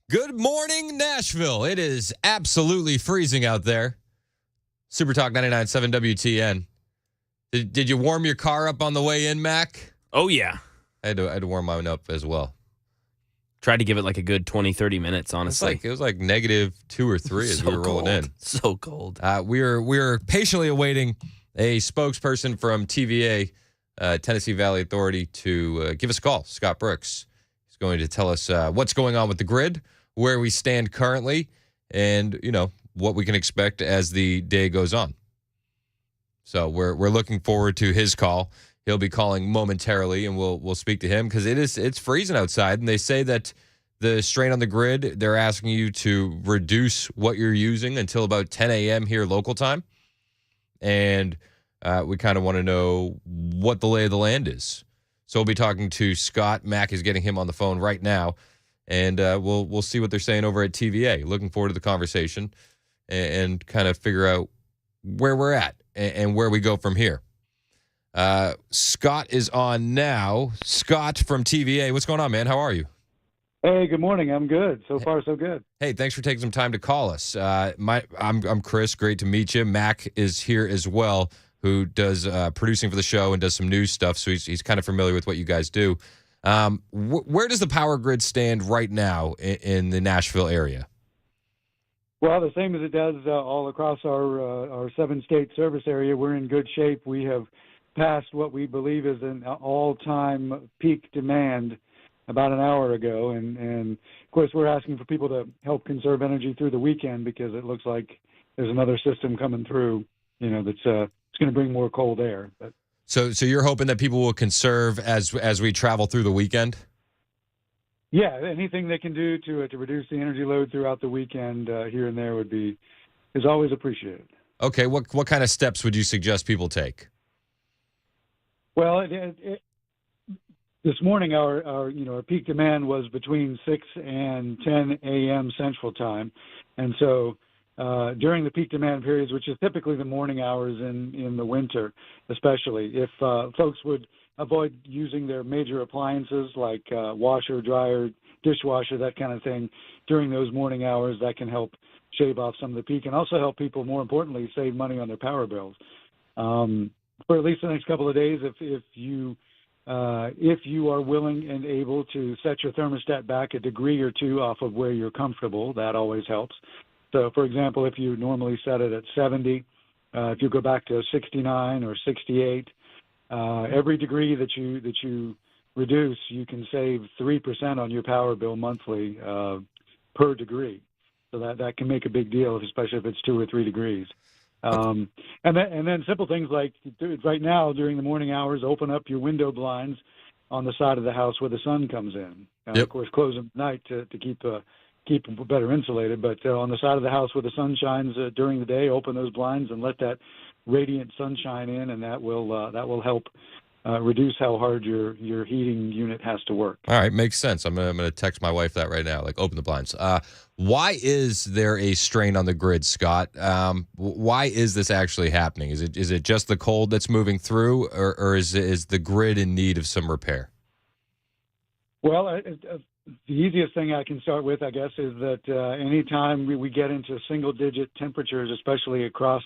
Good morning, Nashville. It is absolutely freezing out there. Super Talk 99.7 WTN. Did you warm your car up on the way in, Mac? Oh, yeah. I had to warm mine up as well. Tried to give it like a good 20, 30 minutes, honestly. It was like -2 or 3 as we were rolling in. So cold. We are patiently awaiting a spokesperson from TVA, Tennessee Valley Authority, to give us a call. Scott Brooks. He's going to tell us what's going on with the grid, where we stand currently, and, what we can expect as the day goes on. So we're looking forward to his call. He'll be calling momentarily, and we'll speak to him because it's freezing outside, and they say that the strain on the grid, they're asking you to reduce what you're using until about 10 a.m. here local time, and we kind of want to know what the lay of the land is. So we'll be talking to Scott. Mac is getting him on the phone right now, and we'll see what they're saying over at TVA. Looking forward to the conversation and kind of figure out where we're at and where we go from here. Scott is on now. Scott from TVA. What's going on, man? How are you? Hey, good morning. I'm good. So far, so good. Hey, thanks for taking some time to call us. I'm Chris. Great to meet you. Mac is here as well, who does producing for the show and does some news stuff, so he's kind of familiar with what you guys do. Where does the power grid stand right now in the Nashville area? Well, the same as it does all across our 7-state service area. We're in good shape. We have passed what we believe is an all-time peak demand about an hour ago. And of course, we're asking for people to help conserve energy through the weekend because it looks like there's another system coming through, that's it's going to bring more cold air. But So you're hoping that people will conserve as we travel through the weekend? yeah, anything they can do to reduce the energy load throughout the weekend here and there is always appreciated. Okay, what kind of steps would you suggest people take? Well, this morning our peak demand was between 6 and 10 a.m. Central Time, and so during the peak demand periods, which is typically the morning hours in the winter, especially if folks would avoid using their major appliances like washer, dryer, dishwasher, that kind of thing during those morning hours, that can help shave off some of the peak and also help people, more importantly, save money on their power bills. For at least the next couple of days, if you are willing and able to set your thermostat back a degree or two off of where you're comfortable, that always helps. So, for example, if you normally set it at 70, if you go back to 69 or 68, every degree that you reduce, you can save 3% on your power bill monthly per degree. So that can make a big deal, especially if it's 2 or 3 degrees. And then simple things like right now during the morning hours, open up your window blinds on the side of the house where the sun comes in. Yep. Of course, close them at night to keep them better insulated. But on the side of the house where the sun shines during the day, open those blinds and let that radiant sunshine in, and that will help reduce how hard your heating unit has to work. All right, makes sense. I'm gonna text my wife that right now. Like, open the blinds. Why is there a strain on the grid, Scott? Why is this actually happening? Is it just the cold that's moving through, or is the grid in need of some repair? Well, the easiest thing I can start with, I guess, is that anytime we get into single-digit temperatures, especially across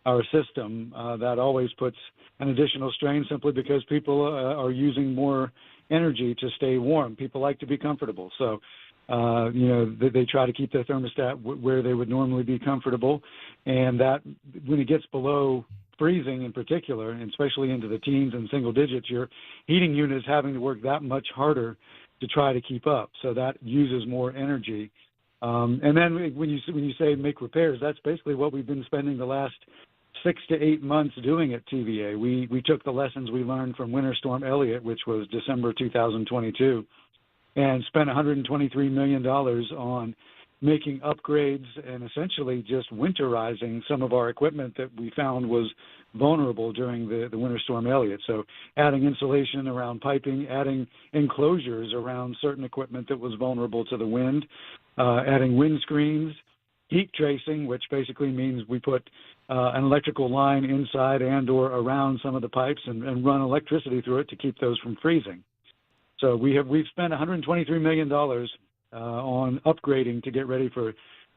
our system, that always puts an additional strain simply because people are using more energy to stay warm. People like to be comfortable. So, they try to keep their thermostat where they would normally be comfortable. And that when it gets below freezing in particular, and especially into the teens and single digits, your heating unit is having to work that much harder to try to keep up. So that uses more energy. And then when you say make repairs, that's basically what we've been spending the last 6 to 8 months doing at TVA. We took the lessons we learned from Winter Storm Elliott, which was December 2022, and spent $123 million on making upgrades and essentially just winterizing some of our equipment that we found was vulnerable during the Winter Storm Elliott. So adding insulation around piping, adding enclosures around certain equipment that was vulnerable to the wind, adding windscreens, heat tracing, which basically means we put an electrical line inside and or around some of the pipes and run electricity through it to keep those from freezing. So we've spent $123 million on upgrading to get ready for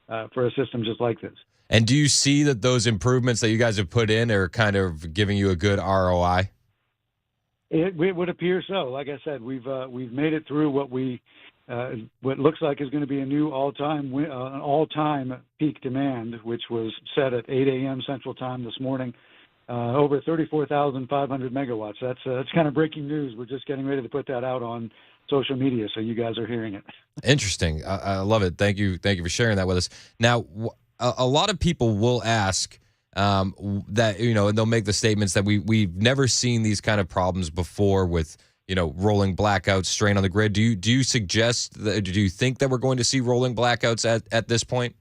a system just like this. And do you see that those improvements that you guys have put in are kind of giving you a good ROI? It would appear so. Like I said, we've made it through what looks like is going to be a new all-time peak demand, which was set at 8 a.m. Central Time this morning, over 34,500 megawatts. That's kind of breaking news. We're just getting ready to put that out on social media, so you guys are hearing it. Interesting. I love it. Thank you for sharing that with us. Now, a lot of people will ask that, and they'll make the statements that we've never seen these kind of problems before with, rolling blackouts, strain on the grid. Do you suggest that? Do you think that we're going to see rolling blackouts at this point?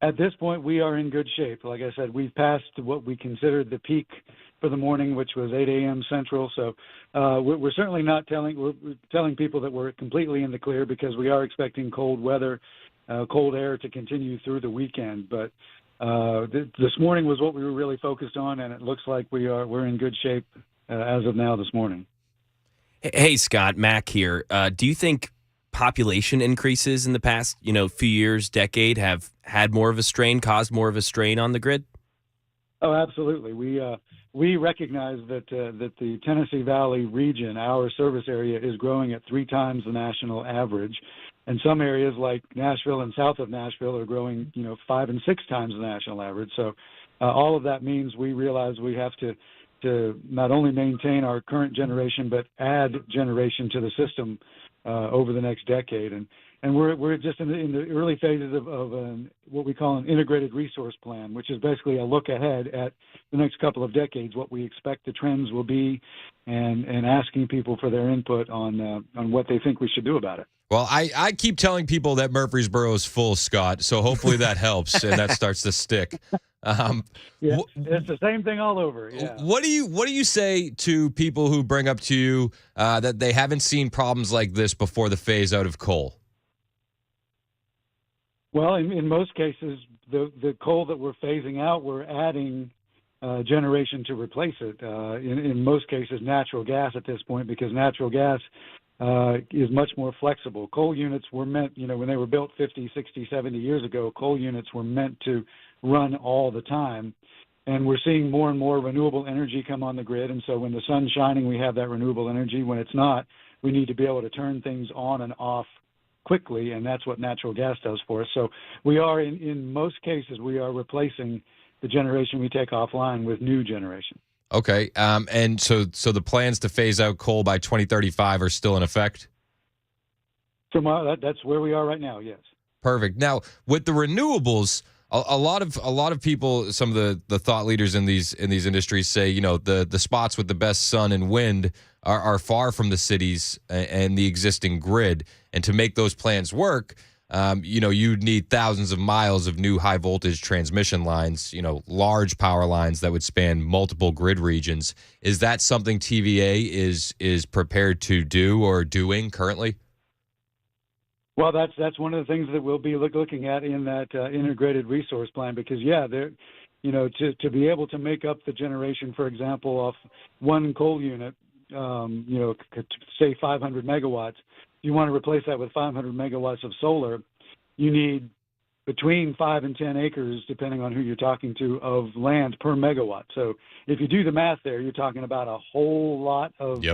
At this point, we are in good shape. Like I said, we've passed what we considered the peak for the morning, which was 8 a.m. Central. So we're certainly not we're telling people that we're completely in the clear, because we are expecting cold weather, cold air to continue through the weekend. But this morning was what we were really focused on, and it looks like we're in good shape as of now this morning. Hey, Scott, Mac here. Do you think population increases in the past, few years, decade, have had more of a strain, caused more of a strain on the grid? Oh, absolutely. We recognize that the Tennessee Valley region, our service area, is growing at 3 times the national average, and some areas like Nashville and south of Nashville are growing, 5 and 6 times the national average. So all of that means we realize we have to not only maintain our current generation, but add generation to the system over the next decade. And we're just in the early phases of what we call an integrated resource plan, which is basically a look ahead at the next couple of decades, what we expect the trends will be, and asking people for their input on what they think we should do about it. Well, I keep telling people that Murfreesboro is full, Scott, so hopefully that helps and that starts to stick. Yeah, it's the same thing all over. Yeah. What do you say to people who bring up to you that they haven't seen problems like this before the phase out of coal? Well, in most cases, the coal that we're phasing out, we're adding generation to replace it. In most cases, natural gas at this point, because natural gas is much more flexible. Coal units were meant, when they were built 50, 60, 70 years ago, coal units were meant to run all the time. And we're seeing more and more renewable energy come on the grid. And so when the sun's shining, we have that renewable energy. When it's not, we need to be able to turn things on and off quickly, and that's what natural gas does for us. So we are, in most cases, we are replacing the generation we take offline with new generation. Okay, and so the plans to phase out coal by 2035 are still in effect? That's where we are right now, yes. Perfect. Now, with the renewables, a lot of people, some of the thought leaders in these industries say, the spots with the best sun and wind are far from the cities and the existing grid, and to make those plans work, you'd need thousands of miles of new high voltage transmission lines, large power lines that would span multiple grid regions. Is that something TVA is prepared to do or doing currently? Well, that's one of the things that we'll be looking at in that integrated resource plan, because to be able to make up the generation, for example, off one coal unit, say 500 megawatts. If you want to replace that with 500 megawatts of solar, you need between 5 and 10 acres, depending on who you're talking to, of land per megawatt. So if you do the math there, you're talking about a whole lot of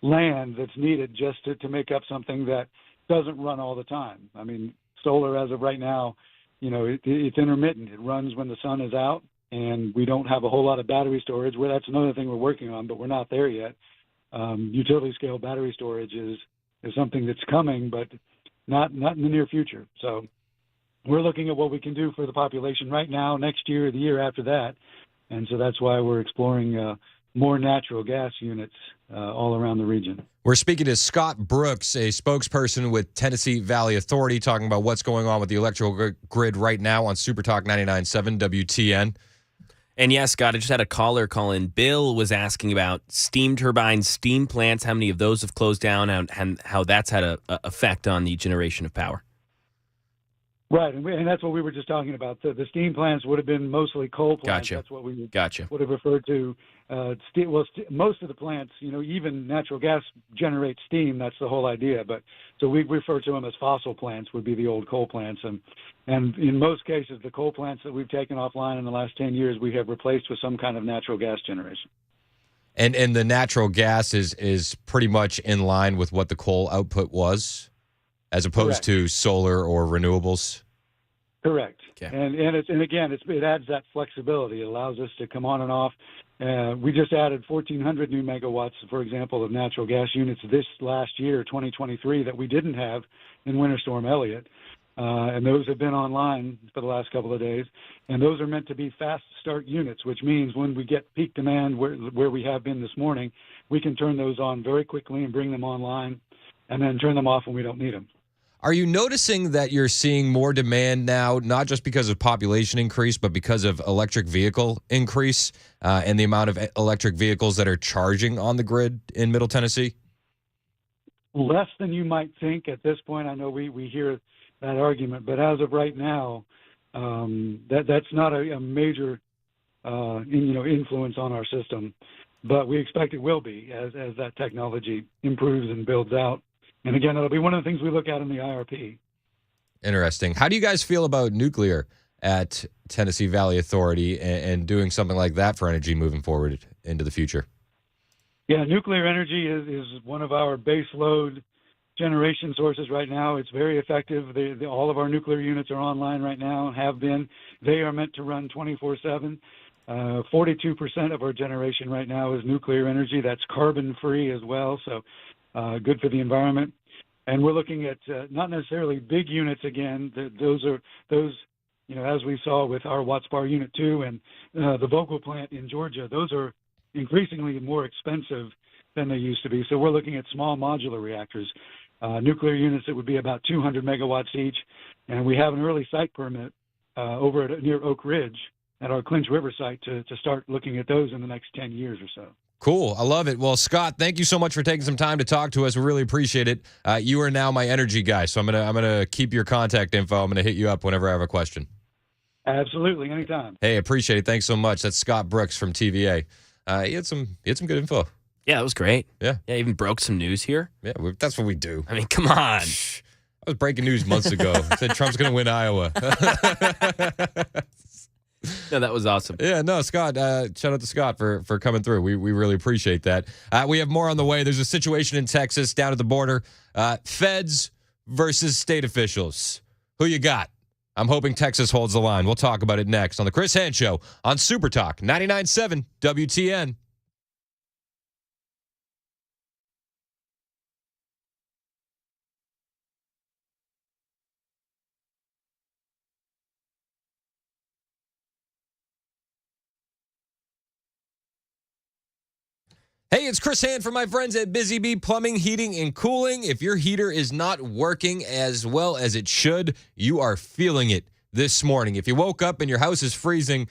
land that's needed just to make up something that doesn't run all the time. I mean, solar as of right now, it's intermittent. It runs when the sun is out, and we don't have a whole lot of battery storage. Well, that's another thing we're working on, but we're not there yet. Utility scale battery storage is something that's coming, but not in the near future. So we're looking at what we can do for the population right now, next year, the year after that. And so that's why we're exploring more natural gas units all around the region. We're speaking to Scott Brooks, a spokesperson with Tennessee Valley Authority, talking about what's going on with the electrical grid right now on Super Talk 99.7 WTN. And yes, Scott, I just had a caller call in. Bill was asking about steam turbines, steam plants, how many of those have closed down, and how that's had an effect on the generation of power. Right, and that's what we were just talking about. The steam plants would have been mostly coal plants. Gotcha. That's what we Gotcha. would have referred to. Most of the plants, even natural gas generates steam. That's the whole idea. But so we refer to them as fossil plants. Would be the old coal plants, and in most cases, the coal plants that we've taken offline in the last 10 years, we have replaced with some kind of natural gas generation. And the natural gas is pretty much in line with what the coal output was, as opposed Correct. to solar or renewables. Correct. Okay. And it adds that flexibility. It allows us to come on and off. We just added 1,400 new megawatts, for example, of natural gas units this last year, 2023, that we didn't have in Winter Storm Elliott. And those have been online for the last couple of days. And those are meant to be fast start units, which means when we get peak demand where we have been this morning, we can turn those on very quickly and bring them online and then turn them off when we don't need them. Are you noticing that you're seeing more demand now, not just because of population increase, but because of electric vehicle increase and the amount of electric vehicles that are charging on the grid in Middle Tennessee? Less than you might think at this point. I know we hear that argument, but as of right now, that's not a major influence on our system. But we expect it will be as that technology improves and builds out. And again, it'll be one of the things we look at in the IRP. Interesting. How do you guys feel about nuclear at Tennessee Valley Authority and doing something like that for energy moving forward into the future? Yeah, nuclear energy is one of our base load generation sources right now. It's very effective. All of our nuclear units are online right now and have been. They are meant to run 24/7. 42% of our generation right now is nuclear energy. That's carbon-free as well, so good for the environment. And we're looking at not necessarily big units again. Those, as we saw with our Watts Bar Unit 2 and the Vogel plant in Georgia, those are increasingly more expensive than they used to be. So we're looking at small modular reactors, nuclear units that would be about 200 megawatts each. And we have an early site permit over near Oak Ridge at our Clinch River site to start looking at those in the next 10 years or so. Cool. I love it. Well, Scott, thank you so much for taking some time to talk to us. We really appreciate it. You are now my energy guy, so I'm gonna keep your contact info. I'm gonna hit you up whenever I have a question. Absolutely, anytime. Hey, appreciate it. Thanks so much. That's Scott Brooks from TVA. He had some good info. Yeah, that was great. Yeah. Yeah, even broke some news here. Yeah, that's what we do. I mean, come on. I was breaking news months ago. I said Trump's gonna win Iowa. No, that was awesome. Yeah, no, Scott, shout out to Scott for coming through. We really appreciate that. We have more on the way. There's a situation in Texas down at the border. Feds versus state officials. Who you got? I'm hoping Texas holds the line. We'll talk about it next on the Chris Hand Show on Super Talk 99.7 WTN. Hey, it's Chris Hand from my friends at Busy Bee Plumbing, Heating, and Cooling. If your heater is not working as well as it should, you are feeling it this morning. If you woke up and your house is freezing,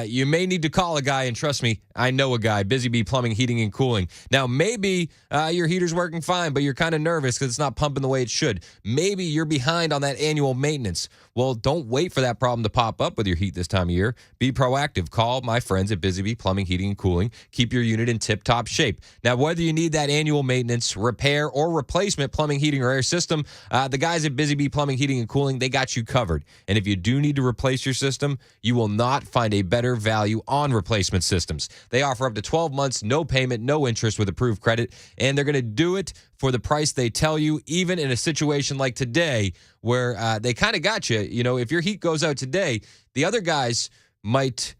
you may need to call a guy, and trust me, I know a guy, Busy Bee Plumbing, Heating, and Cooling. Now, maybe your heater's working fine, but you're kind of nervous because it's not pumping the way it should. Maybe you're behind on that annual maintenance. Well, don't wait for that problem to pop up with your heat this time of year. Be proactive. Call my friends at Busy Bee Plumbing, Heating, and Cooling. Keep your unit in tip-top shape. Now, whether you need that annual maintenance, repair, or replacement plumbing, heating, or air system, the guys at Busy Bee Plumbing, Heating, and Cooling, they got you covered. And if you do need to replace your system, you will not find a better value on replacement systems. They offer up to 12 months, no payment, no interest with approved credit, and they're going to do it for the price they tell you, even in a situation like today where they kind of got you. You know, if your heat goes out today, the other guys might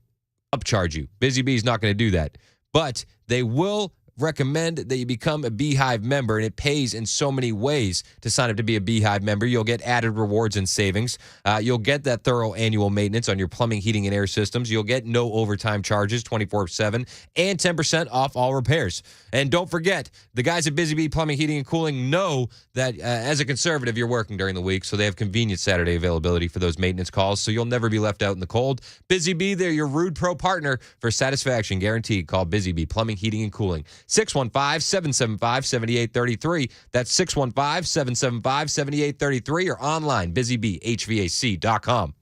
upcharge you. Busy Bee's not going to do that, but they will recommend that you become a Beehive member, and it pays in so many ways to sign up to be a Beehive member. You'll get added rewards and savings. You'll get that thorough annual maintenance on your plumbing, heating, and air systems. You'll get no overtime charges 24/7 and 10% off all repairs. And don't forget, the guys at Busy Bee Plumbing, Heating, and Cooling know that as a conservative, you're working during the week, so they have convenient Saturday availability for those maintenance calls, so you'll never be left out in the cold. Busy Bee, they're your Rude Pro partner for satisfaction guaranteed. Call Busy Bee Plumbing, Heating, and Cooling, 615-775-7833. That's 615-775-7833 or online, busybhvac.com.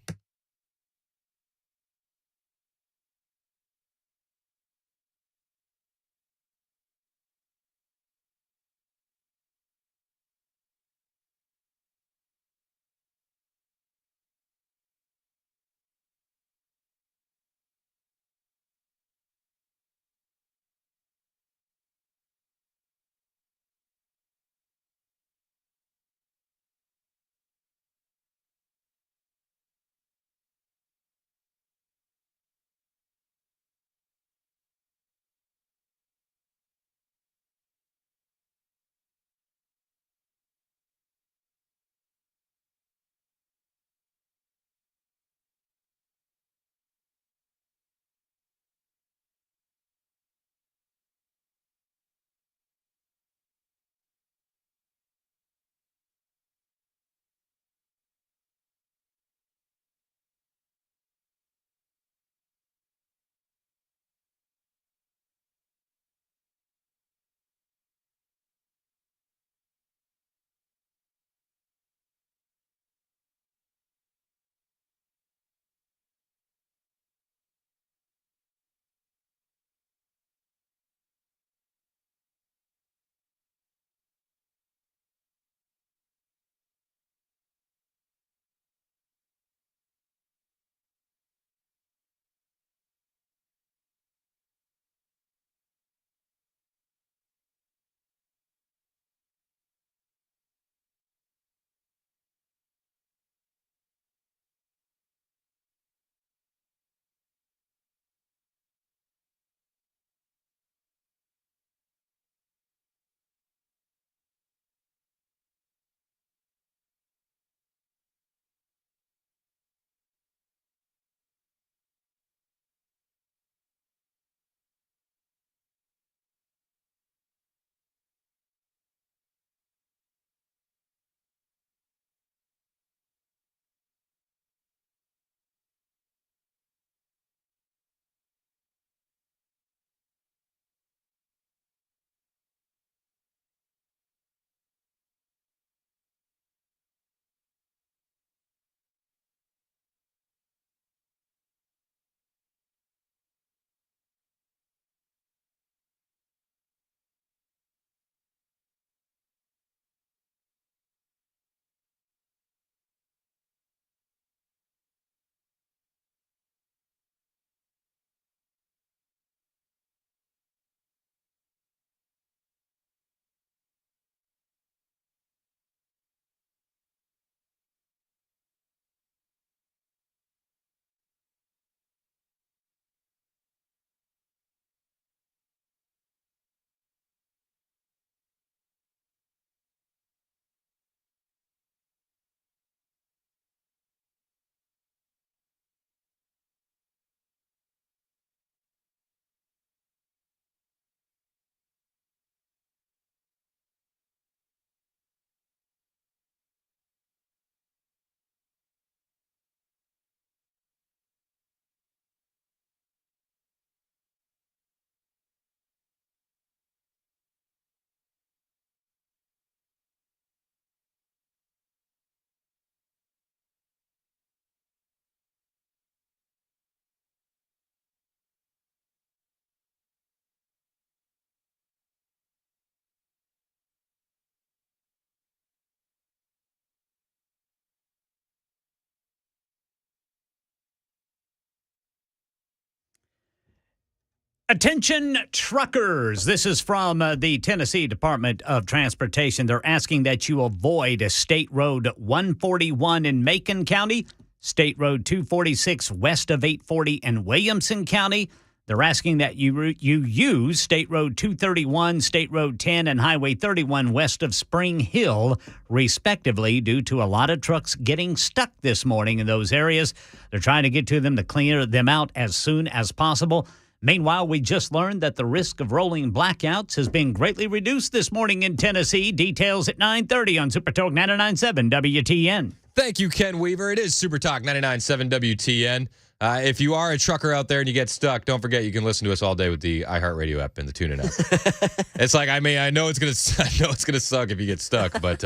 Attention truckers. This is from the Tennessee Department of Transportation. They're asking that you avoid State Road 141 in Macon County, State Road 246 west of 840 in Williamson County. They're asking that you use State Road 231, State Road 10, and Highway 31 west of Spring Hill, respectively, due to a lot of trucks getting stuck this morning in those areas. They're trying to get to them to clear them out as soon as possible. Meanwhile, we just learned that the risk of rolling blackouts has been greatly reduced this morning in Tennessee. Details at 9:30 on Super Talk 99.7 WTN. Thank you, Ken Weaver. It is Super Talk 99.7 WTN. If you are a trucker out there and you get stuck, don't forget you can listen to us all day with the iHeartRadio app and the TuneIn app. It's like, I mean, I know it's gonna suck if you get stuck, but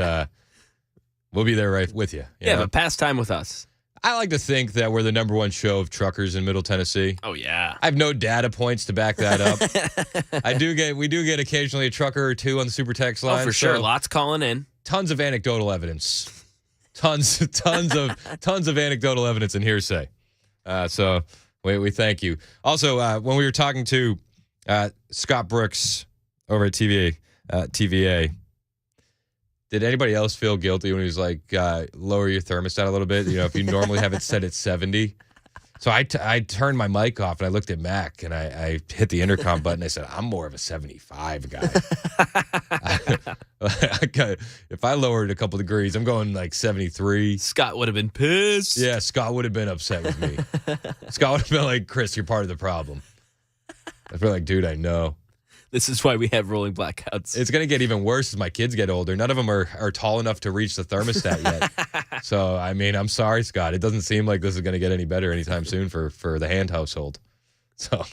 we'll be there right with you. Yeah, but pass time with us. I like to think that we're the number one show of truckers in Middle Tennessee. Oh yeah. I have no data points to back that up. We do get occasionally a trucker or two on the super text line. Oh, for sure. Lots calling in. Tons of anecdotal evidence. Tons of anecdotal evidence and hearsay. So we thank you. Also, when we were talking to Scott Brooks over at TVA, did anybody else feel guilty when he was like, lower your thermostat a little bit? You know, if you normally have it set at 70. So I turned my mic off and I looked at Mac and I hit the intercom button. I said, I'm more of a 75 guy. If I lowered a couple degrees, I'm going like 73. Scott would have been pissed. Yeah, Scott would have been upset with me. Scott would have been like, Chris, you're part of the problem. I'd be like, dude, I know. This is why we have rolling blackouts. It's going to get even worse as my kids get older. None of them are tall enough to reach the thermostat yet. So, I mean, I'm sorry, Scott. It doesn't seem like this is going to get any better anytime soon for the Hand household. So,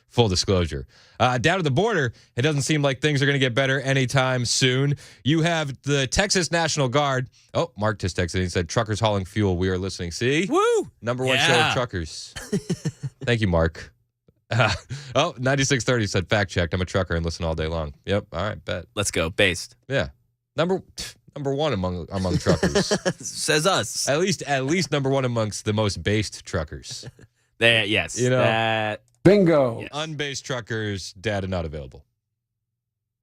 full disclosure. Down to the border, it doesn't seem like things are going to get better anytime soon. You have the Texas National Guard. Oh, Mark just texted. He said, truckers hauling fuel. We are listening. See? Woo! Number one show of truckers. Thank you, Mark. 9630 said, fact checked. I'm a trucker and listen all day long. Yep. All right. Bet. Let's go. Based. Yeah. Number one among truckers. Says us. At least number one amongst the most based truckers. Yes. You know, that. Bingo. Yes. Unbased truckers, data not available.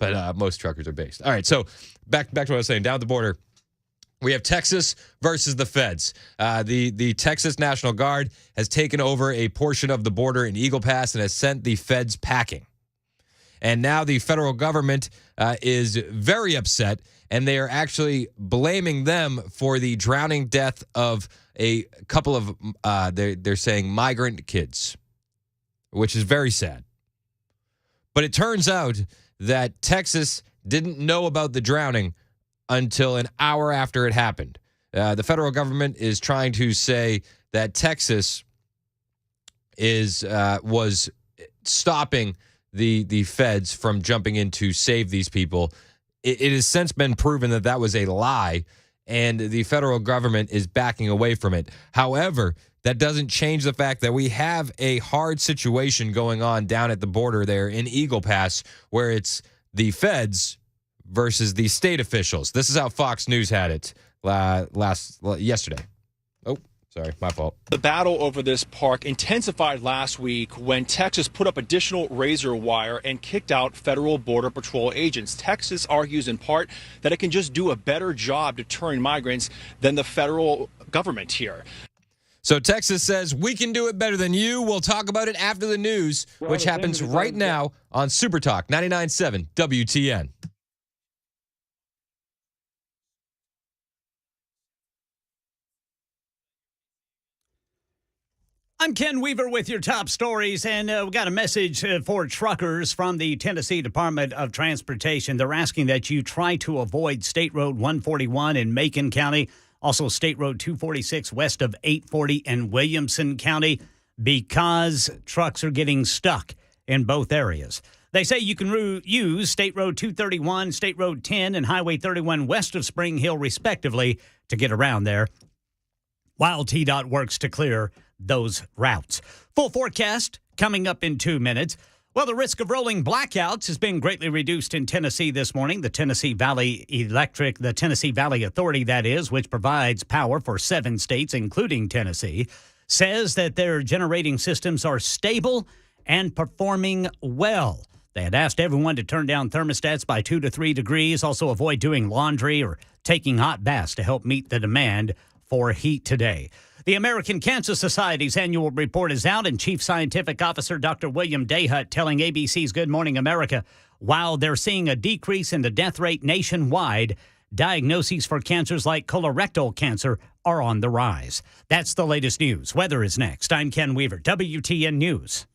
But most truckers are based. All right. So back to what I was saying. Down the border, we have Texas versus the feds. The Texas National Guard has taken over a portion of the border in Eagle Pass and has sent the feds packing. And now the federal government is very upset, and they are actually blaming them for the drowning death of a couple of, they're saying, migrant kids, which is very sad. But it turns out that Texas didn't know about the drowning until an hour after it happened. The federal government is trying to say that Texas was stopping the feds from jumping in to save these people. It has since been proven that that was a lie, and the federal government is backing away from it. However, that doesn't change the fact that we have a hard situation going on down at the border there in Eagle Pass, where it's the feds versus the state officials. This is how Fox News had it yesterday. Oh, sorry, my fault. The battle over this park intensified last week when Texas put up additional razor wire and kicked out federal Border Patrol agents. Texas argues in part that it can just do a better job deterring migrants than the federal government here. So Texas says, we can do it better than you. We'll talk about it after the news, which happens right now on Super Talk 99.7 WTN. I'm Ken Weaver with your top stories, and we got a message for truckers from the Tennessee Department of Transportation. They're asking that you try to avoid State Road 141 in Macon County, also State Road 246 west of 840 in Williamson County, because trucks are getting stuck in both areas. They say you can use State Road 231, State Road 10, and Highway 31 west of Spring Hill, respectively, to get around there, while TDOT works to clear those routes. Full forecast coming up in 2 minutes. Well, the risk of rolling blackouts has been greatly reduced in Tennessee this morning. The Tennessee Valley Authority, that is, which provides power for 7 states, including Tennessee, says that their generating systems are stable and performing well. They had asked everyone to turn down thermostats by 2 to 3 degrees, also avoid doing laundry or taking hot baths to help meet the demand for heat today. The American Cancer Society's annual report is out, and Chief Scientific Officer Dr. William Dayhut telling ABC's Good Morning America, while they're seeing a decrease in the death rate nationwide, diagnoses for cancers like colorectal cancer are on the rise. That's the latest news. Weather is next. I'm Ken Weaver, WTN News.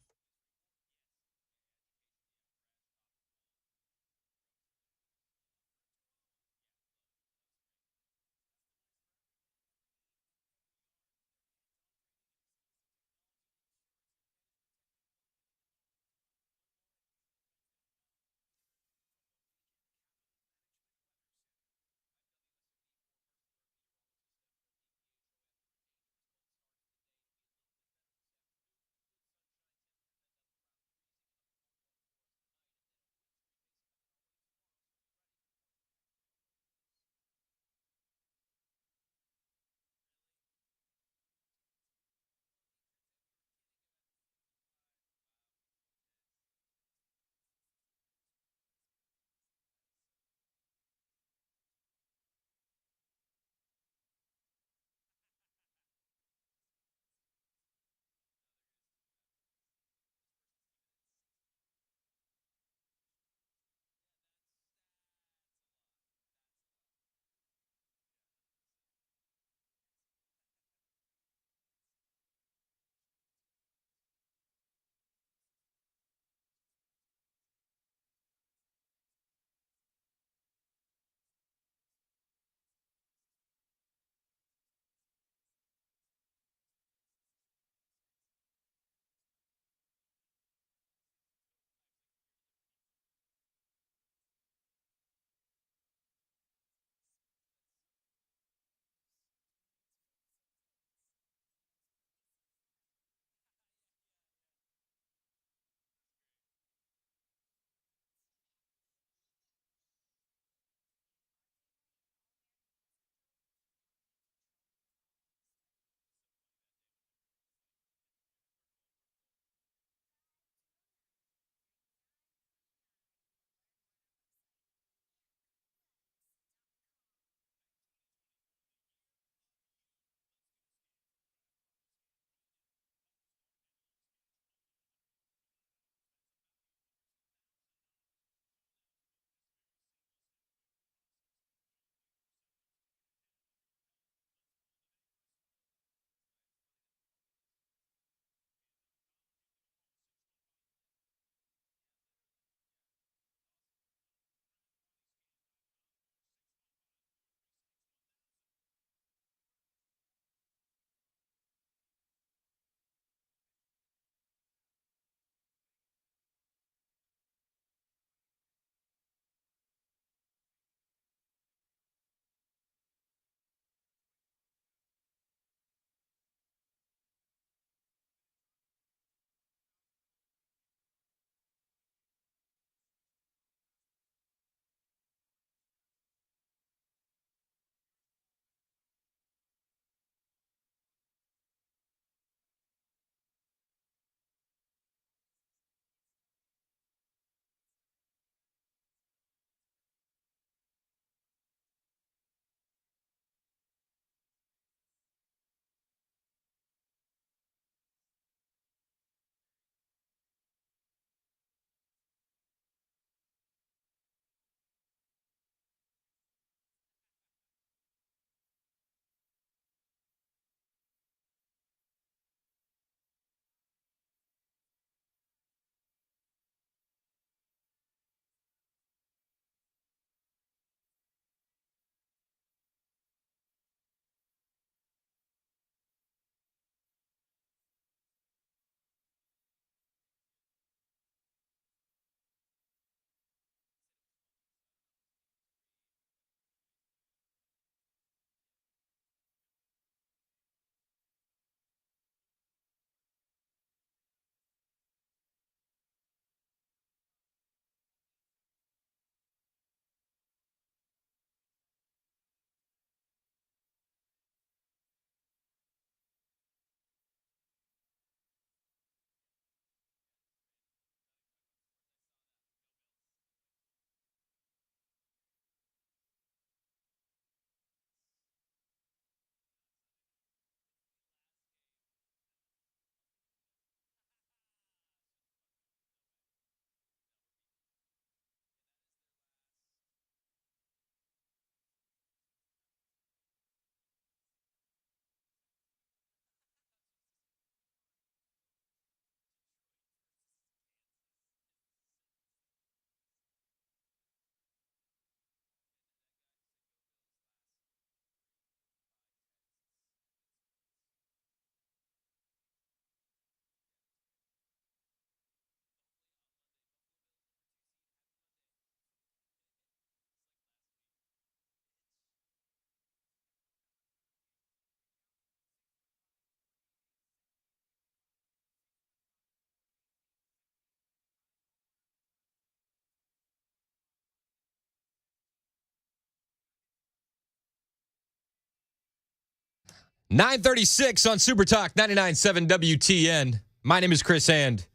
9:36 on Super Talk 99.7 WTN. My name is Chris and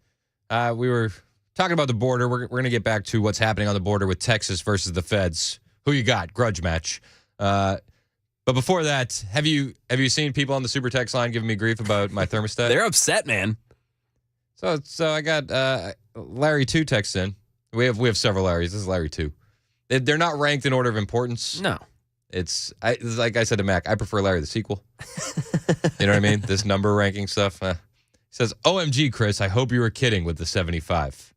we were talking about the border. We're going to get back to what's happening on the border with Texas versus the feds. Who you got? Grudge match. But before that, have you seen people on the Super Text line giving me grief about my thermostat? They're upset, man. So I got Larry 2 text in. We have several Larrys. This is Larry 2. They're not ranked in order of importance. No. It's like I said to Mac, I prefer Larry the sequel. You know what I mean? This number ranking stuff. He says, OMG, Chris, I hope you were kidding with the 75.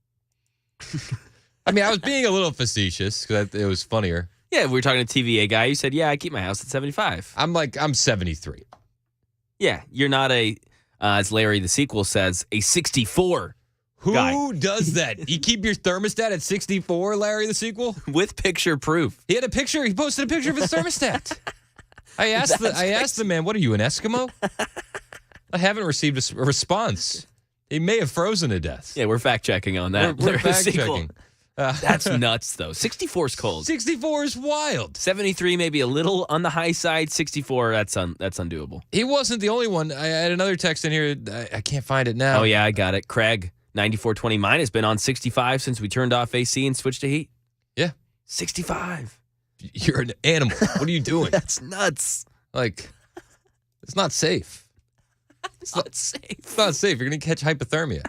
I mean, I was being a little facetious because it was funnier. Yeah, we were talking to a TVA guy. You said, yeah, I keep my house at 75. I'm 73. Yeah, you're not as Larry the sequel says, a 64 Who guy. does that? You keep your thermostat at 64, Larry the sequel? With picture proof. He had a picture. He posted a picture of his thermostat. I asked the man, what are you, an Eskimo? I haven't received a response. He may have frozen to death. Yeah, we're fact-checking on that. We're fact-checking. That's nuts, though. 64 is cold. 64 is wild. 73 maybe a little on the high side. 64, that's undoable. He wasn't the only one. I had another text in here. I can't find it now. Oh, yeah, I got it. Craig, 9420. Mine has been on 65 since we turned off AC and switched to heat. Yeah. 65. You're an animal. What are you doing? That's nuts. Like, it's not safe. It's not safe. It's not safe. You're going to catch hypothermia.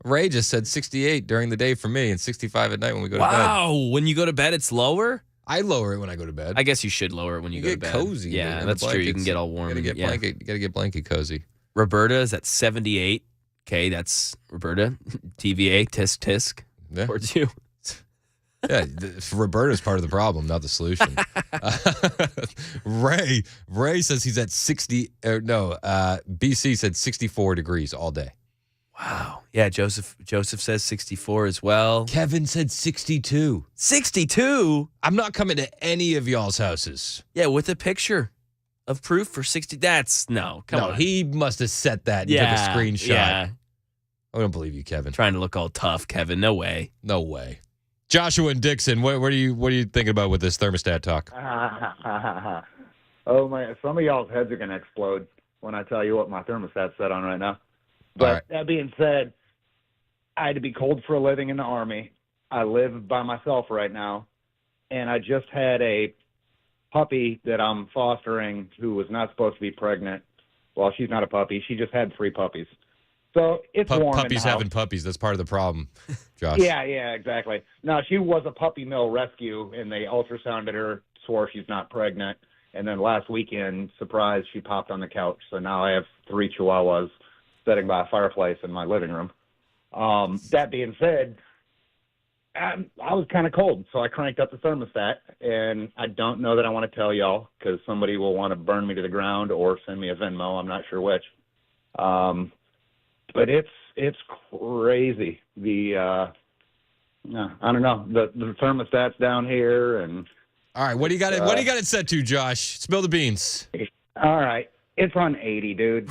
Ray just said 68 during the day for me and 65 at night when we go to bed. Wow. When you go to bed, it's lower? I lower it when I go to bed. I guess you should lower it when you go to get bed. cozy. Yeah, in that's the true. You blankets. can get all warm. You gotta get blanket cozy. Roberta is at 78. Okay, that's Roberta. TVA, tisk tisk. Yeah. Towards you. Yeah, Roberta's part of the problem, not the solution. Ray says he's at 60. BC said 64 degrees all day. Wow. Yeah, Joseph says 64 as well. Kevin said 62. 62? I'm not coming to any of y'all's houses. Yeah, with a picture of proof for 60. That's no. Come on. He must have set that and took a screenshot. Yeah. I don't believe you, Kevin. Trying to look all tough, Kevin. No way. No way. Joshua and Dixon, what are you thinking about with this thermostat talk? Oh my! Some of y'all's heads are gonna explode when I tell you what my thermostat's set on right now. But right. That being said, I had to be cold for a living in the Army. I live by myself right now, and I just had a puppy that I'm fostering who was not supposed to be pregnant. Well, she's not a puppy. She just had 3 puppies. So it's warm Puppies in the house. having puppies. That's part of the problem, Josh. Yeah, exactly. No, she was a puppy mill rescue, and they ultrasounded her, swore she's not pregnant. And then last weekend, surprise, she popped on the couch. So now I have 3 chihuahuas sitting by a fireplace in my living room. That being said, I was kind of cold, so I cranked up the thermostat, and I don't know that I want to tell y'all because somebody will want to burn me to the ground or send me a Venmo. I'm not sure which. But it's crazy. I don't know. The thermostat's down here, and all right, what do you got it set to, Josh? Spill the beans. All right, it's on 80, dude.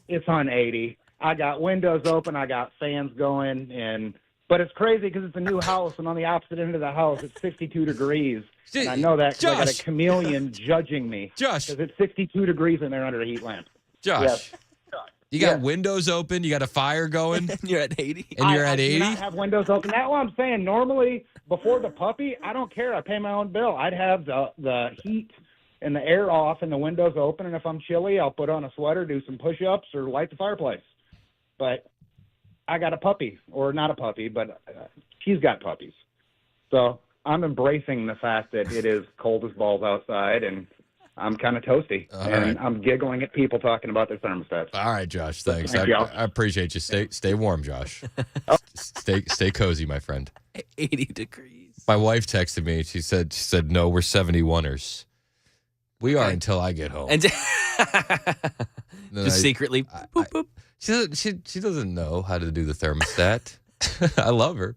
It's on 80. I got windows open, I got fans going, but it's crazy because it's a new house, and on the opposite end of the house, it's 62 degrees. And I know that because I got a chameleon judging me. Josh, because it's 62 degrees in there under a heat lamp. Josh. Yes. You got windows open. You got a fire going. And you're at 80. And you're at 80. I do not have windows open. That's what I'm saying. Normally, before the puppy, I don't care. I pay my own bill. I'd have the heat and the air off and the windows open. And if I'm chilly, I'll put on a sweater, do some push-ups, or light the fireplace. But I got a puppy, or not a puppy, but she's got puppies. So I'm embracing the fact that it is cold as balls outside, and I'm kind of toasty, and I'm giggling at people talking about their thermostats. All right, Josh. Thanks. Thank you. I appreciate you. Stay warm, Josh. Stay cozy, my friend. 80 degrees. My wife texted me. She said no, we're 71ers. We are until I get home. And Then just secretly, boop, boop. She doesn't know how to do the thermostat. I love her,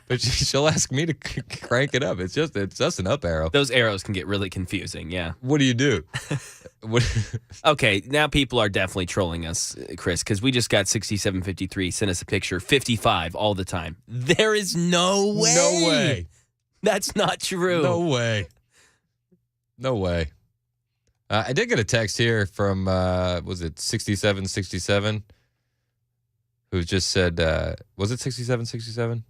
but she'll ask me to crank it up. It's just an up arrow. Those arrows can get really confusing. Yeah. What do you do? Okay, now people are definitely trolling us, Chris, because we just got 6753 sent us a picture, 55 all the time. There is no way. No way. That's not true. No way. No way. I did get a text here from, was it 6767? Who just said, was it 6767?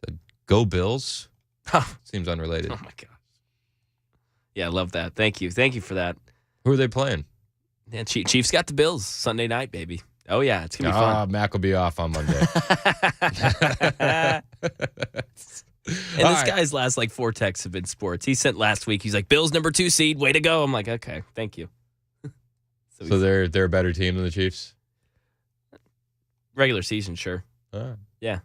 Said, go Bills? Seems unrelated. Oh, my gosh. Yeah, I love that. Thank you. Thank you for that. Who are they playing? Yeah, Chiefs got the Bills Sunday night, baby. Oh, yeah, it's going to be fun. Mac will be off on Monday. And this guy's last, 4 texts have been sports. He sent last week. He's like, Bills number 2 seed. Way to go. I'm like, okay, thank you. So they're a better team than the Chiefs? Regular season, sure. Yeah.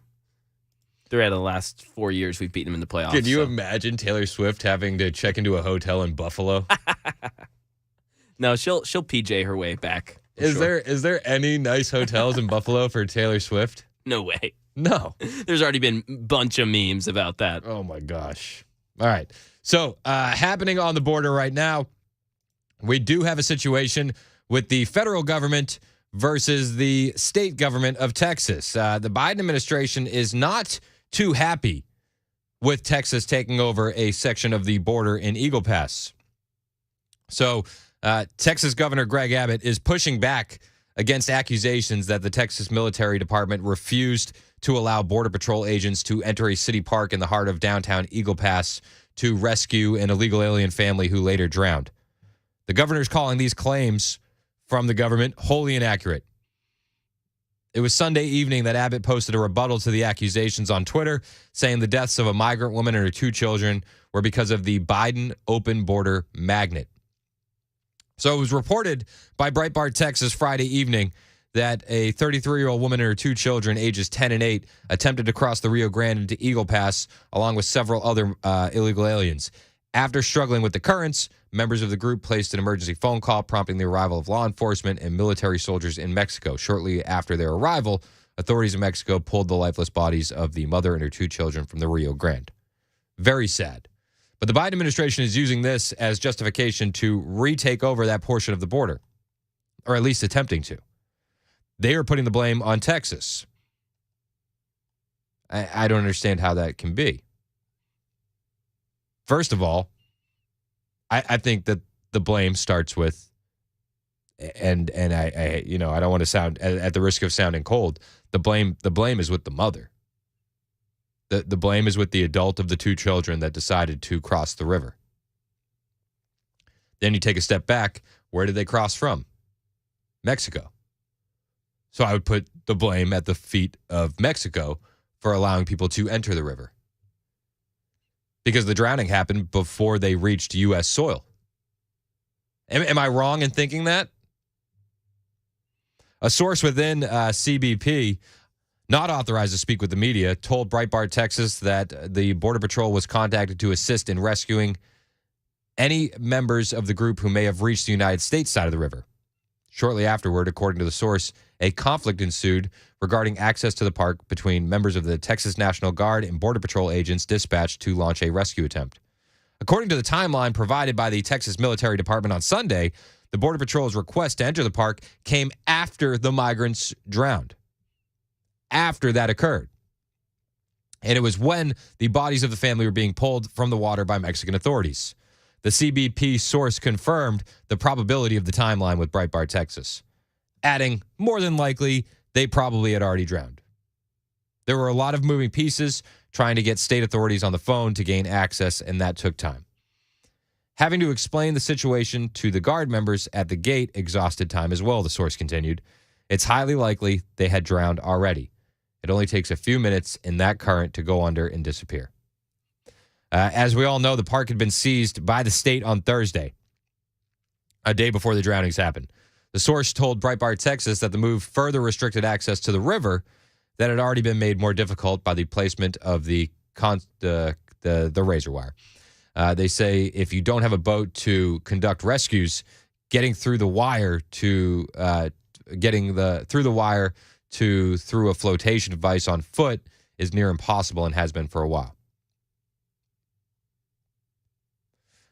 They're out of the last 4 years we've beaten them in the playoffs. Can you imagine Taylor Swift having to check into a hotel in Buffalo? No, she'll PJ her way back. Is there any nice hotels in Buffalo for Taylor Swift? No way. No. There's already been a bunch of memes about that. Oh, my gosh. All right. So happening on the border right now, we do have a situation with the federal government versus the state government of Texas. The Biden administration is not too happy with Texas taking over a section of the border in Eagle Pass. So Texas Governor Greg Abbott is pushing back against accusations that the Texas Military Department refused to allow Border Patrol agents to enter a city park in the heart of downtown Eagle Pass to rescue an illegal alien family who later drowned. The governor's calling these claims from the government wholly inaccurate. It was Sunday evening that Abbott posted a rebuttal to the accusations on Twitter, saying the deaths of a migrant woman and her 2 children were because of the Biden open border magnet. So it was reported by Breitbart Texas Friday evening that a 33-year-old woman and her 2 children, ages 10 and 8, attempted to cross the Rio Grande into Eagle Pass along with several other illegal aliens. After struggling with the currents, members of the group placed an emergency phone call prompting the arrival of law enforcement and military soldiers in Mexico. Shortly after their arrival, authorities in Mexico pulled the lifeless bodies of the mother and her 2 children from the Rio Grande. Very sad. But the Biden administration is using this as justification to retake over that portion of the border, or at least attempting to. They are putting the blame on Texas. I don't understand how that can be. First of all, I think that the blame starts with, and I don't want to sound at the risk of sounding cold. The blame is with the mother. The blame is with the adult of the 2 children that decided to cross the river. Then you take a step back. Where did they cross from? Mexico. So I would put the blame at the feet of Mexico for allowing people to enter the river. Because the drowning happened before they reached U.S. soil. Am I wrong in thinking that? A source within CBP, not authorized to speak with the media, told Breitbart Texas that the Border Patrol was contacted to assist in rescuing any members of the group who may have reached the United States side of the river. Shortly afterward, according to the source, a conflict ensued regarding access to the park between members of the Texas National Guard and Border Patrol agents dispatched to launch a rescue attempt. According to the timeline provided by the Texas Military Department on Sunday, the Border Patrol's request to enter the park came after the migrants drowned. After that occurred. And it was when the bodies of the family were being pulled from the water by Mexican authorities. The CBP source confirmed the probability of the timeline with Breitbart Texas, adding, more than likely, they probably had already drowned. There were a lot of moving pieces trying to get state authorities on the phone to gain access, and that took time. Having to explain the situation to the guard members at the gate exhausted time as well, the source continued. It's highly likely they had drowned already. It only takes a few minutes in that current to go under and disappear. As we all know, the park had been seized by the state on Thursday, a day before the drownings happened. The source told Breitbart Texas that the move further restricted access to the river that had already been made more difficult by the placement of the razor wire. They say if you don't have a boat to conduct rescues, getting through the wire to through a flotation device on foot is near impossible and has been for a while.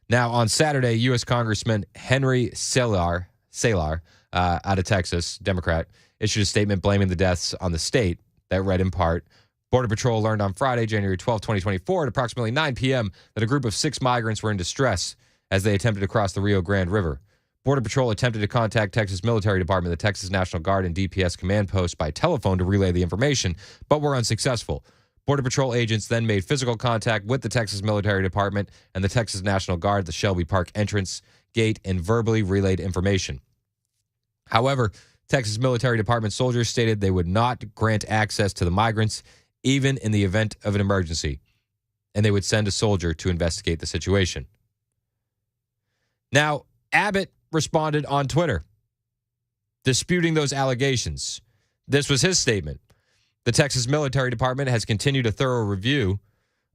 Now, on Saturday, U.S. Congressman Henry Salar, out of Texas, Democrat, issued a statement blaming the deaths on the state that read in part, Border Patrol learned on Friday, January 12, 2024, at approximately 9 p.m. that a group of 6 migrants were in distress as they attempted to cross the Rio Grande River. Border Patrol attempted to contact Texas Military Department, the Texas National Guard, and DPS command post by telephone to relay the information, but were unsuccessful. Border Patrol agents then made physical contact with the Texas Military Department and the Texas National Guard at the Shelby Park entrance gate and verbally relayed information. However, Texas Military Department soldiers stated they would not grant access to the migrants, even in the event of an emergency, and they would send a soldier to investigate the situation. Now, Abbott responded on Twitter, disputing those allegations. This was his statement. The Texas Military Department has continued a thorough review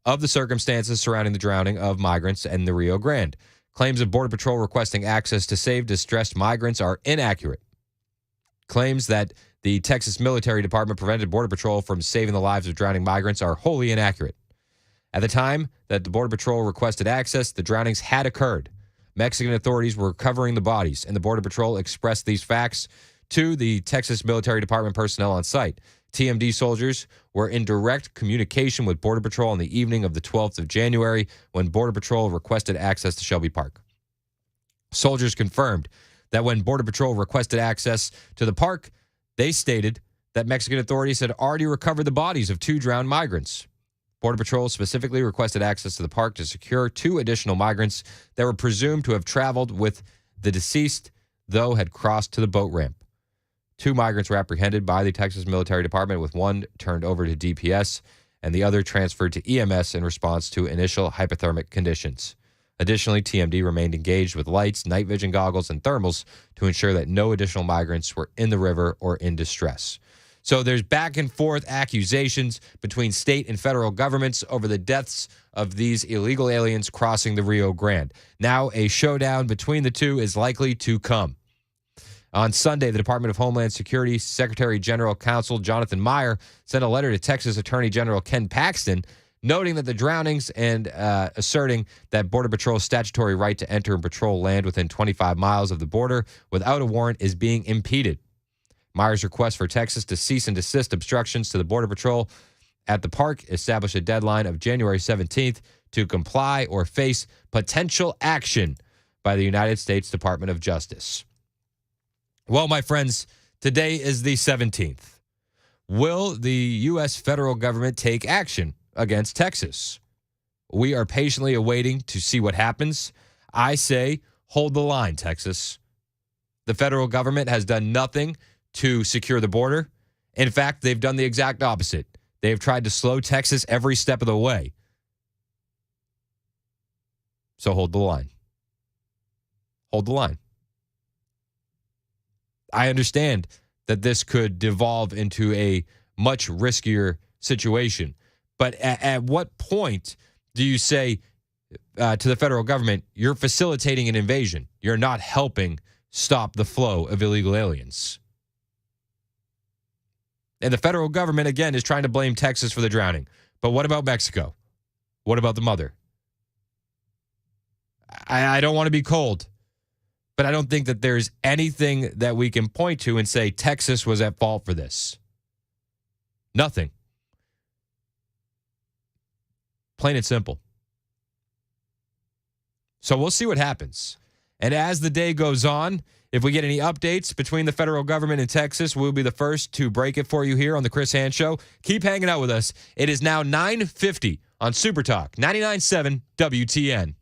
of the circumstances surrounding the drowning of migrants in the Rio Grande. Claims of Border Patrol requesting access to save distressed migrants are inaccurate. Claims that the Texas Military Department prevented Border Patrol from saving the lives of drowning migrants are wholly inaccurate. At the time that the Border Patrol requested access, the drownings had occurred. Mexican authorities were recovering the bodies, and the Border Patrol expressed these facts to the Texas Military Department personnel on site. TMD soldiers were in direct communication with Border Patrol on the evening of the 12th of January when Border Patrol requested access to Shelby Park. Soldiers confirmed that when Border Patrol requested access to the park, they stated that Mexican authorities had already recovered the bodies of 2 drowned migrants. Border Patrol specifically requested access to the park to secure 2 additional migrants that were presumed to have traveled with the deceased, though had crossed to the boat ramp. 2 migrants were apprehended by the Texas Military Department, with one turned over to DPS and the other transferred to EMS in response to initial hypothermic conditions. Additionally, TMD remained engaged with lights, night vision goggles, and thermals to ensure that no additional migrants were in the river or in distress. So there's back and forth accusations between state and federal governments over the deaths of these illegal aliens crossing the Rio Grande. Now a showdown between the two is likely to come. On Sunday, the Department of Homeland Security Secretary General Counsel Jonathan Meyer sent a letter to Texas Attorney General Ken Paxton, noting that the drownings and asserting that Border Patrol's statutory right to enter and patrol land within 25 miles of the border without a warrant is being impeded. Meyer's request for Texas to cease and desist obstructions to the Border Patrol at the park established a deadline of January 17th to comply or face potential action by the United States Department of Justice. Well, my friends, today is the 17th. Will the U.S. federal government take action against Texas? We are patiently awaiting to see what happens. I say, hold the line, Texas. The federal government has done nothing to secure the border. In fact, they've done the exact opposite. They have tried to slow Texas every step of the way. So hold the line. Hold the line. I understand that this could devolve into a much riskier situation. But at what point do you say to the federal government, you're facilitating an invasion? You're not helping stop the flow of illegal aliens. And the federal government, again, is trying to blame Texas for the drowning. But what about Mexico? What about the mother? I don't want to be cold, but I don't think that there's anything that we can point to and say Texas was at fault for this. Nothing. Plain and simple. So we'll see what happens. And as the day goes on, if we get any updates between the federal government and Texas, we'll be the first to break it for you here on the Chris Hand Show. Keep hanging out with us. It is now 9:50 on Super Talk 99.7 WTN.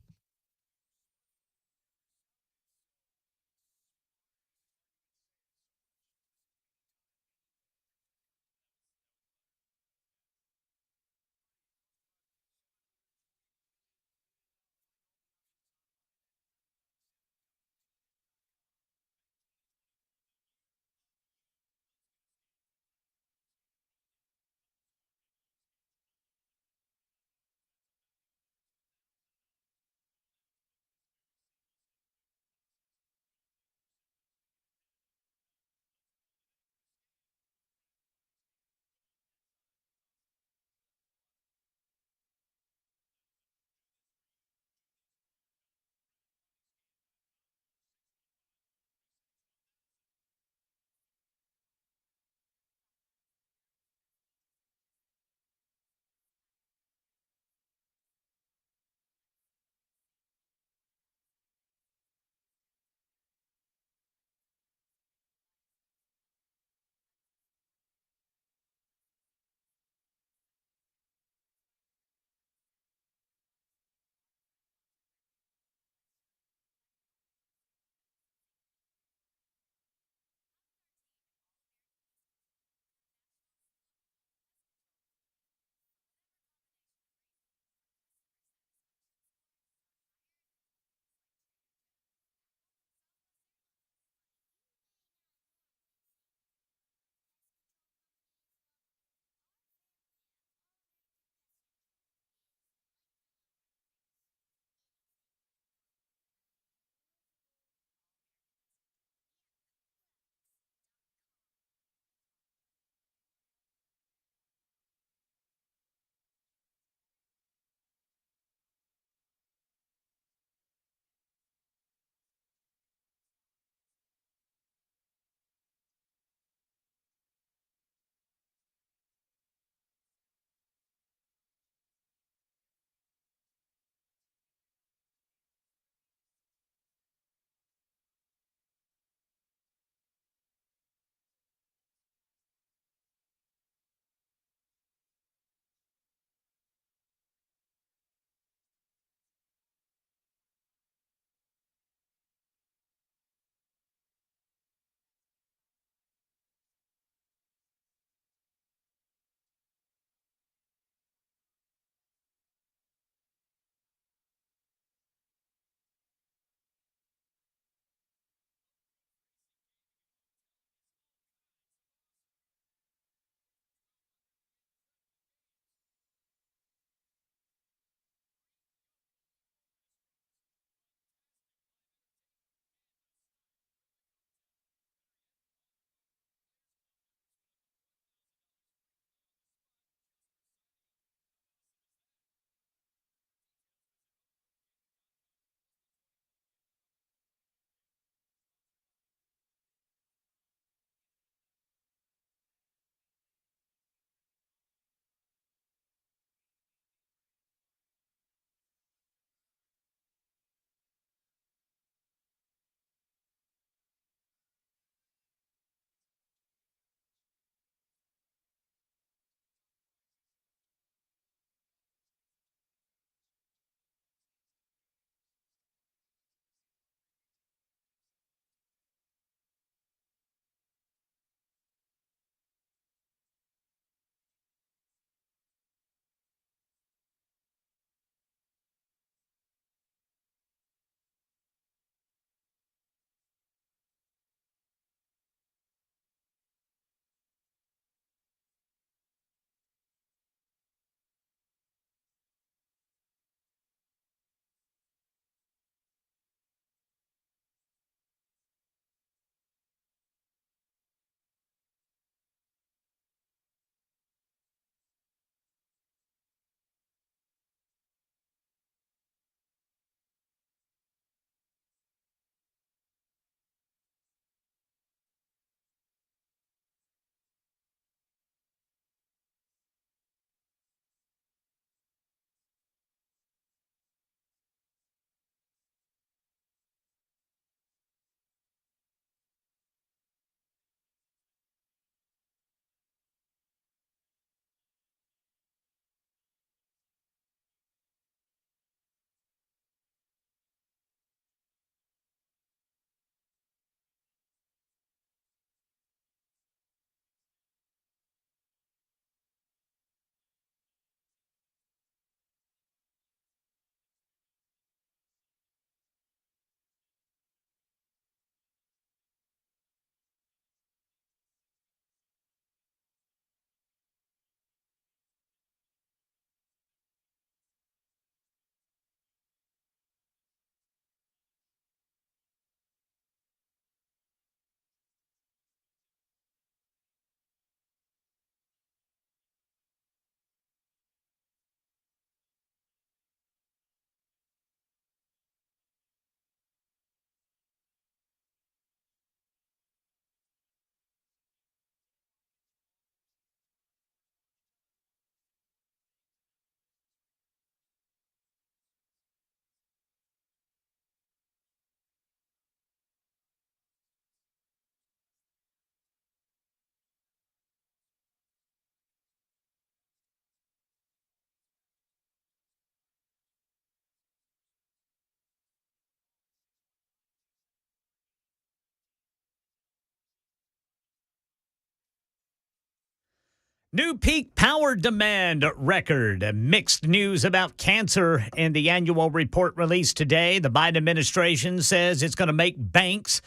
New peak power demand record. Mixed news about cancer in the annual report released today. The Biden administration says it's going to make banks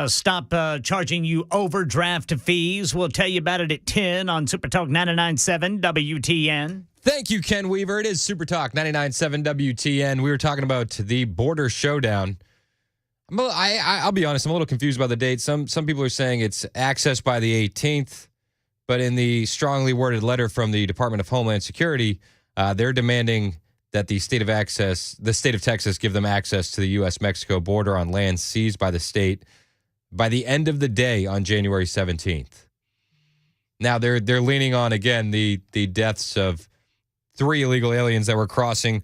stop charging you overdraft fees. We'll tell you about it at 10 on Super Talk 99.7 WTN. Thank you, Ken Weaver. It is Super Talk 99.7 WTN. We were talking about the border showdown. I'll be honest, I'm a little confused about the date. Some people are saying it's access by the 18th. But in the strongly worded letter from the Department of Homeland Security, they're demanding that the state of Texas give them access to the U.S.-Mexico border on land seized by the state by the end of the day on January 17th. Now, they're leaning on, again, the deaths of 3 illegal aliens that were crossing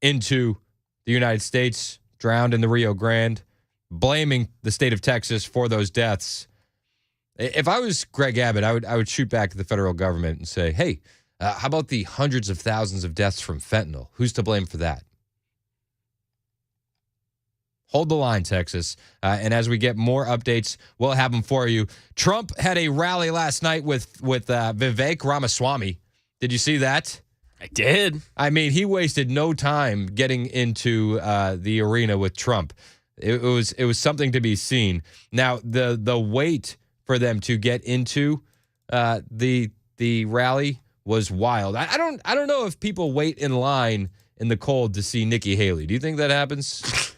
into the United States, drowned in the Rio Grande, blaming the state of Texas for those deaths. If I was Greg Abbott, I would shoot back at the federal government and say, hey, how about the hundreds of thousands of deaths from fentanyl? Who's to blame for that? Hold the line, Texas. And as we get more updates, we'll have them for you. Trump had a rally last night with Vivek Ramaswamy. Did you see that? I did. I mean, he wasted no time getting into the arena with Trump. It was something to be seen. Now, the wait for them to get into the rally was wild. I don't know if people wait in line in the cold to see Nikki Haley. Do you think that happens?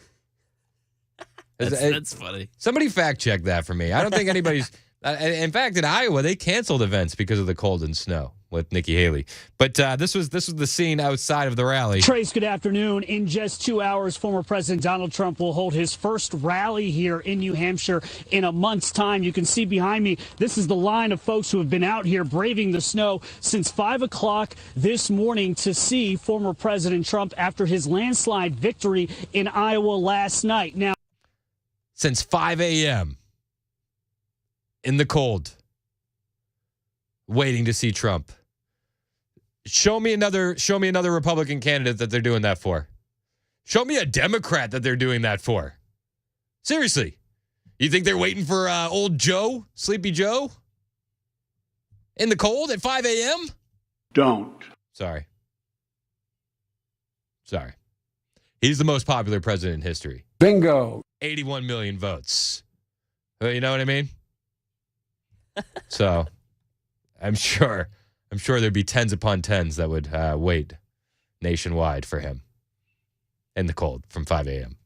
That's funny. Somebody fact check that for me. I don't think anybody's. In fact, in Iowa, they canceled events because of the cold and snow with Nikki Haley. But this was the scene outside of the rally. Trace, good afternoon. In just 2 hours, former President Donald Trump will hold his first rally here in New Hampshire in a month's time. You can see behind me, this is the line of folks who have been out here braving the snow since 5 o'clock this morning to see former President Trump after his landslide victory in Iowa last night. Now, since 5 a.m. in the cold, waiting to see Trump. Show me another Republican candidate that they're doing that for. Show me a Democrat that they're doing that for. Seriously. You think they're waiting for old Joe, Sleepy Joe? In the cold at 5 a.m.? Don't. Sorry. He's the most popular president in history. Bingo. 81 million votes. You know what I mean? So, I'm sure there'd be tens upon tens that would wait nationwide for him in the cold from 5 a.m.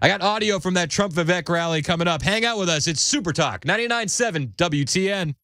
I got audio from that Trump Vivek rally coming up. Hang out with us. It's Super Talk 99.7 WTN.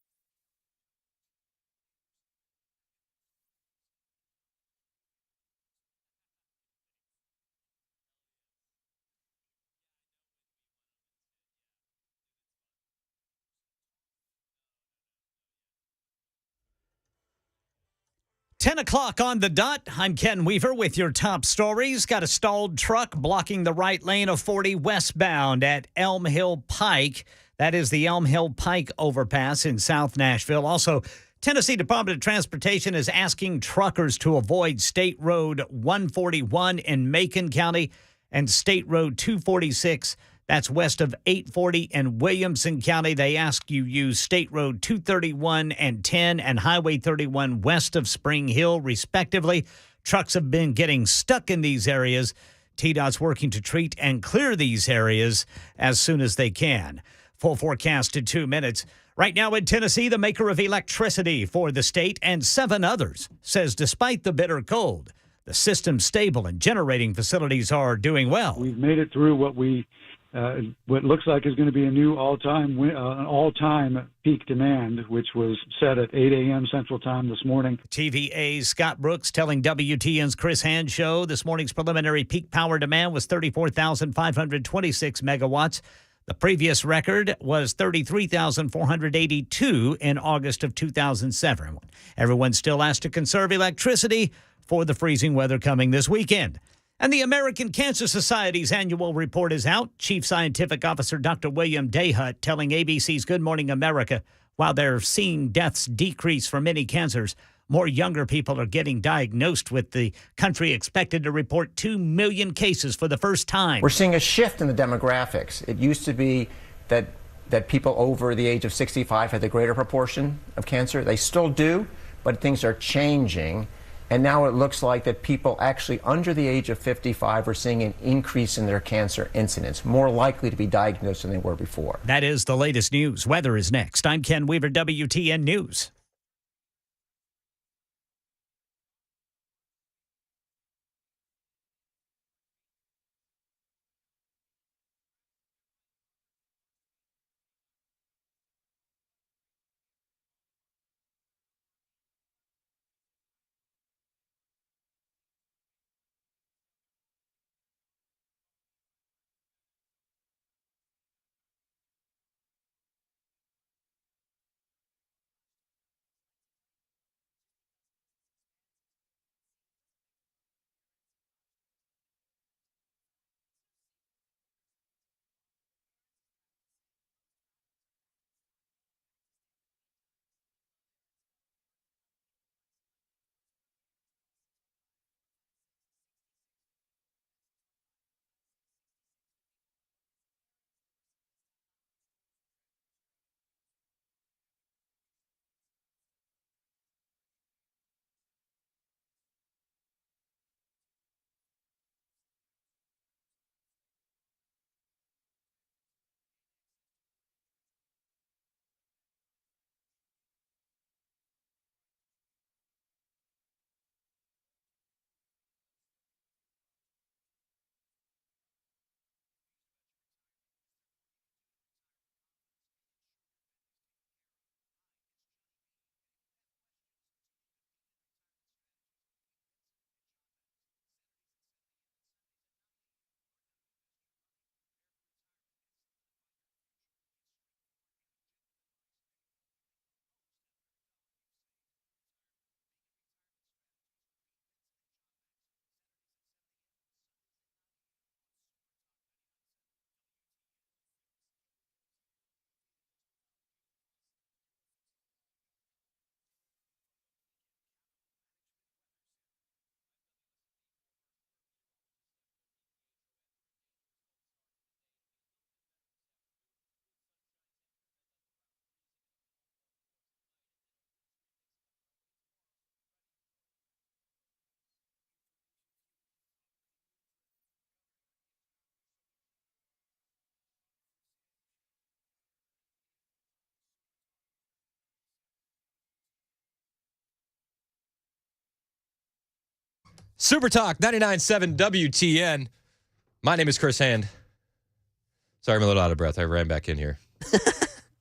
Ten o'clock on the dot. I'm Ken Weaver with your top stories. Got a stalled truck blocking the right lane of 40 westbound at Elm Hill Pike. That is the Elm Hill Pike overpass in South Nashville. Also, Tennessee Department of Transportation is asking truckers to avoid State Road 141 in Macon County and State Road 246. That's west of 840 in Williamson County. They ask you use State Road 231 and 10 and Highway 31 west of Spring Hill, respectively. Trucks have been getting stuck in these areas. TDOT's working to treat and clear these areas as soon as they can. Full forecast in 2 minutes. Right now in Tennessee, the maker of electricity for the state and 7 others says despite the bitter cold, the system's stable and generating facilities are doing well. We've made it through what looks like is going to be a new all-time peak demand, which was set at 8 a.m. Central Time this morning. TVA's Scott Brooks telling WTN's Chris Hand Show this morning's preliminary peak power demand was 34,526 megawatts. The previous record was 33,482 in August of 2007. Everyone's still asked to conserve electricity for the freezing weather coming this weekend. And the American Cancer Society's annual report is out. Chief Scientific Officer Dr. William Dayhut telling ABC's Good Morning America, while they're seeing deaths decrease for many cancers, more younger people are getting diagnosed, with the country expected to report 2 million cases for the first time. We're seeing a shift in the demographics. It used to be that that people over the age of 65 had the greater proportion of cancer. They still do, but things are changing. And now it looks like that people actually under the age of 55 are seeing an increase in their cancer incidence, more likely to be diagnosed than they were before. That is the latest news. Weather is next. I'm Ken Weaver, WTN News. Super Talk 99.7 WTN. My name is Chris Hand. Sorry, I'm a little out of breath. I ran back in here.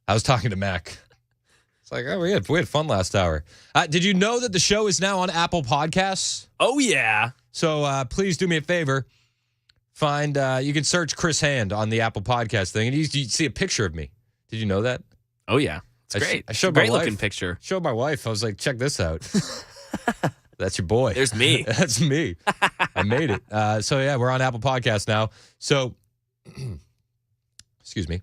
I was talking to Mac. It's like, oh, we had fun last hour. Did you know that the show is now on Apple Podcasts? Oh, yeah. So please do me a favor. Find, you can search Chris Hand on the Apple Podcast thing, and you see a picture of me. Did you know that? Oh, yeah. It's great. I showed great my looking wife. picture. Showed my wife. I was like, check this out. That's your boy. There's me. That's me. I made it. So, yeah, we're on Apple Podcasts now. So, excuse me.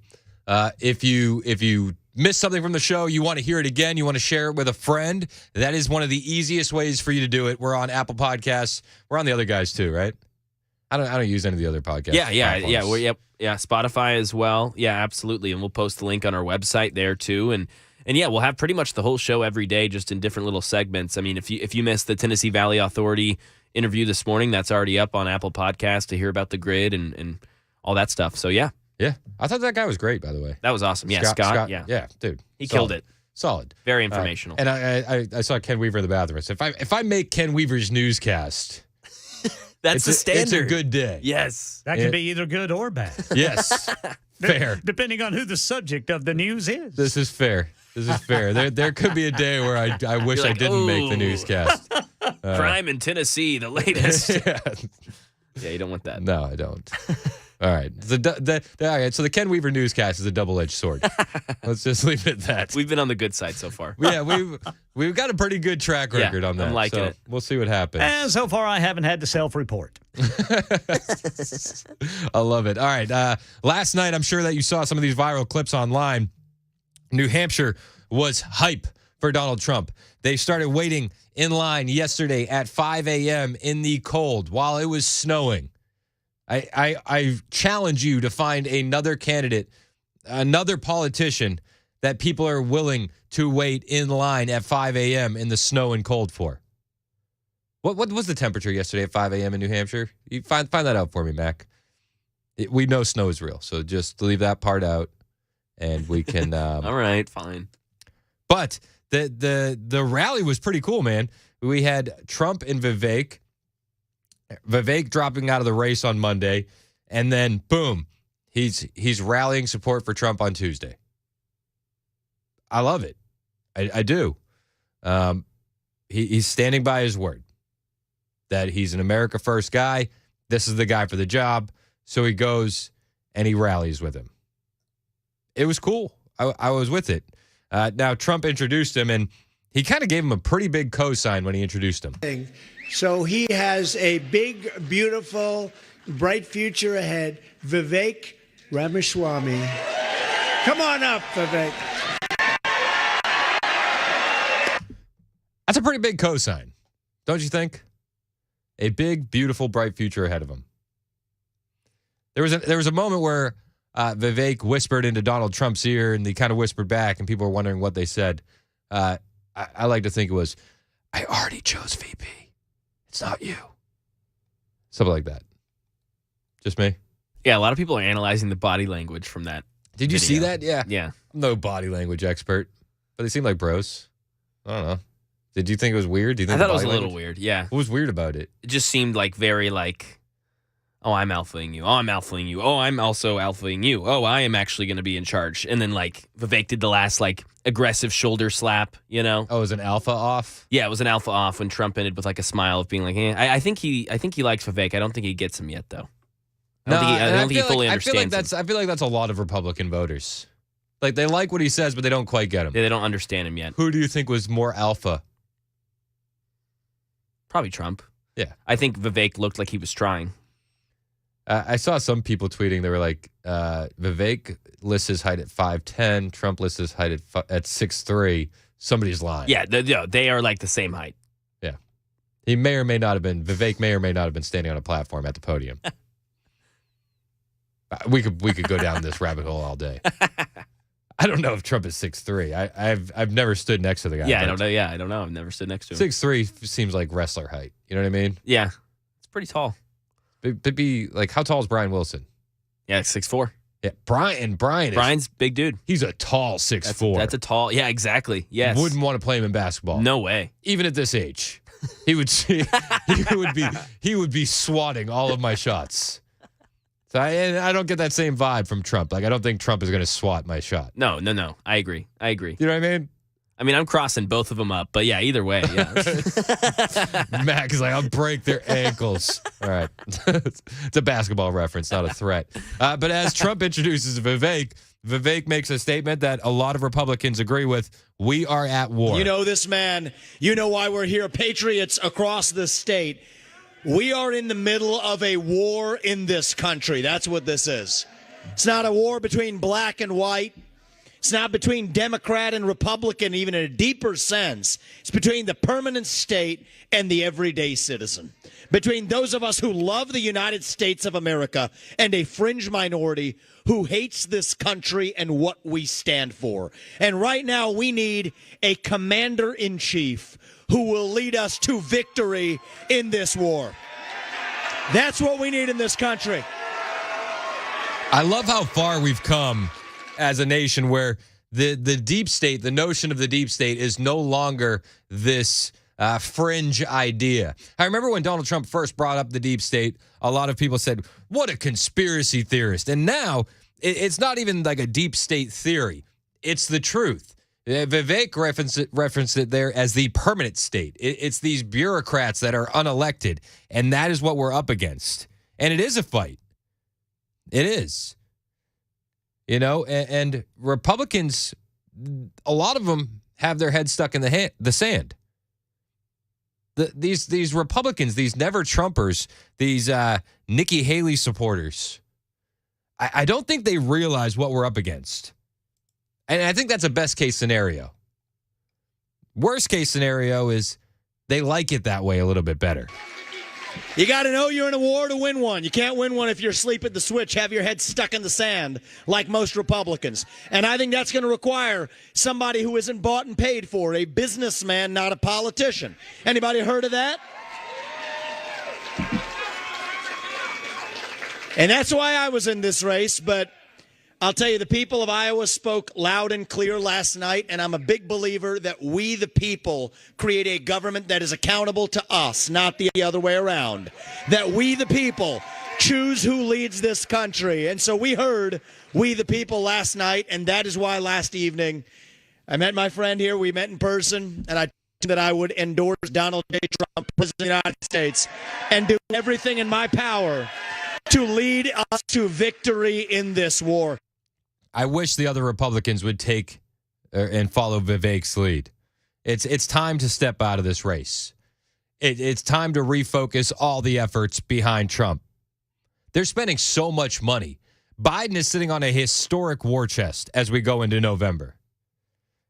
If you missed something from the show, you want to hear it again, you want to share it with a friend, that is one of the easiest ways for you to do it. We're on Apple Podcasts. We're on the other guys too, right? I don't use any of the other podcasts. Yeah. Spotify as well. Yeah, absolutely. And we'll post the link on our website there too. And yeah, we'll have pretty much the whole show every day, just in different little segments. I mean, if you missed the Tennessee Valley Authority interview this morning, that's already up on Apple Podcasts to hear about the grid and all that stuff. So yeah. Yeah. I thought that guy was great, by the way. That was awesome. Yeah, Scott. Yeah. Yeah, dude. He killed it. Solid. Very informational. And I saw Ken Weaver in the bathroom. So if I make Ken Weaver's newscast, that's the standard. It's a good day. Yes. That can be either good or bad. Yes. Fair. Depending on who the subject of the news is. This is fair. There could be a day where I wish I didn't make the newscast. Crime in Tennessee, the latest. Yeah, you don't want that. No, I don't. All right. All right. So the Ken Weaver newscast is a double-edged sword. Let's just leave it at that. We've been on the good side so far. Yeah, we've got a pretty good track record on that. I'm liking it. We'll see what happens. And so far, I haven't had to self-report. I love it. All right. Last night, I'm sure that you saw some of these viral clips online. New Hampshire was hype for Donald Trump. They started waiting in line yesterday at 5 a.m. in the cold while it was snowing. I challenge you to find another candidate another politician that people are willing to wait in line at 5 a.m. in the snow and cold for. What was the temperature yesterday at 5 a.m. in New Hampshire? You find that out for me, Mac. We know snow is real, so just leave that part out, and we can. All right, fine. But the rally was pretty cool, man. We had Trump and Vivek. Vivek dropping out of the race on Monday, and then boom, he's rallying support for Trump on Tuesday. I love it. I do. He's standing by his word that he's an America First guy. This is the guy for the job. So he goes and he rallies with him. It was cool. I was with it. Now, Trump introduced him, and he kind of gave him a pretty big cosign when he introduced him. So he has a big, beautiful, bright future ahead. Vivek Ramaswamy. Come on up, Vivek. That's a pretty big cosign, don't you think? A big, beautiful, bright future ahead of him. There was a moment where Vivek whispered into Donald Trump's ear, and he kind of whispered back, and people were wondering what they said. I like to think it was, "I already chose VP. It's not you." Something like that. Just me? Yeah, a lot of people are analyzing the body language from that. Did you see that? Yeah. Yeah. I'm no body language expert, but they seem like bros. I don't know. Did you think it was weird? Do you think I thought it was a little weird, yeah. What was weird about it? It just seemed like very oh, I'm alphaing you. Oh, I'm alphaing you. Oh, I'm also alphaing you. Oh, I am actually going to be in charge. And then Vivek did the last aggressive shoulder slap, you know? Oh, it was an alpha off? Yeah, it was an alpha off when Trump ended with a smile of being like, I think he likes Vivek. I don't think he gets him yet, though. I don't think he fully understands him. I feel like that's a lot of Republican voters. They like what he says, but they don't quite get him. Yeah, they don't understand him yet. Who do you think was more alpha? Probably Trump. Yeah. I think Vivek looked like he was trying. I saw some people tweeting. They were like, Vivek lists his height at 5'10". Trump lists his height at 6'3". Somebody's lying. Yeah, they are the same height. Yeah. Vivek may or may not have been standing on a platform at the podium. We could go down this rabbit hole all day. I don't know if Trump is 6'3". I've never stood next to the guy. Yeah, I don't know. Yeah, I don't know. I've never stood next to him. 6'3" seems like wrestler height. You know what I mean? Yeah, it's pretty tall. It'd be how tall is Brian Wilson? Yeah, 6'4". Yeah, Brian's big dude. He's a tall 6'4". That's a tall. Yeah, exactly. Yes. Wouldn't want to play him in basketball. No way. Even at this age, he would be swatting all of my shots. So I don't get that same vibe from Trump. I don't think Trump is going to swat my shot. No. I agree. You know what I mean? I'm crossing both of them up, but yeah, either way. Yeah. Mac is like, I'll break their ankles. All right. It's a basketball reference, not a threat. But as Trump introduces Vivek makes a statement that a lot of Republicans agree with. We are at war. You know this man. You know why we're here. Patriots across the state. We are in the middle of a war in this country. That's what this is. It's not a war between black and white. It's not between Democrat and Republican, even in a deeper sense. It's between the permanent state and the everyday citizen. Between those of us who love the United States of America and a fringe minority who hates this country and what we stand for. And right now we need a commander-in-chief who will lead us to victory in this war. That's what we need in this country. I love how far we've come as a nation where the deep state, the notion of the deep state is no longer this fringe idea. I remember when Donald Trump first brought up the deep state, a lot of people said, what a conspiracy theorist. And now it's not even like a deep state theory. It's the truth. Vivek referenced it there as the permanent state. It's these bureaucrats that are unelected, and that is what we're up against. And it is a fight. It is. You know, and Republicans, a lot of them have their heads stuck in the sand. These Republicans, these never Trumpers, these Nikki Haley supporters, I don't think they realize what we're up against. And I think that's a best case scenario. Worst case scenario is they like it that way a little bit better. You got to know you're in a war to win one. You can't win one if you're asleep at the switch, have your head stuck in the sand like most Republicans. And I think that's going to require somebody who isn't bought and paid for, a businessman, not a politician. Anybody heard of that? And that's why I was in this race, but I'll tell you, the people of Iowa spoke loud and clear last night, and I'm a big believer that we, the people, create a government that is accountable to us, not the other way around. That we, the people, choose who leads this country. And so we heard we, the people, last night, and that is why last evening I met my friend here. We met in person, and I told him that I would endorse Donald J. Trump, President of the United States, and do everything in my power to lead us to victory in this war. I wish the other Republicans would take and follow Vivek's lead. It's time to step out of this race. It's time to refocus all the efforts behind Trump. They're spending so much money. Biden is sitting on a historic war chest as we go into November.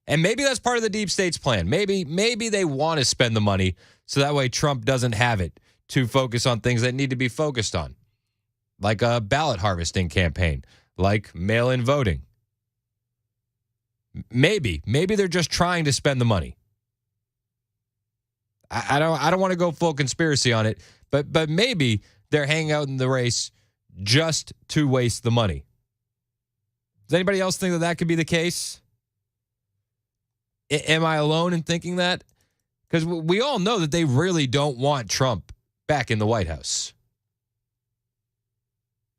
And maybe that's part of the deep state's plan. Maybe they want to spend the money so that way Trump doesn't have it to focus on things that need to be focused on, like a ballot harvesting campaign, like mail-in voting. Maybe they're just trying to spend the money. I don't want to go full conspiracy on it, but maybe they're hanging out in the race just to waste the money. Does anybody else think that could be the case? Am I alone in thinking that? Because we all know that they really don't want Trump back in the White House.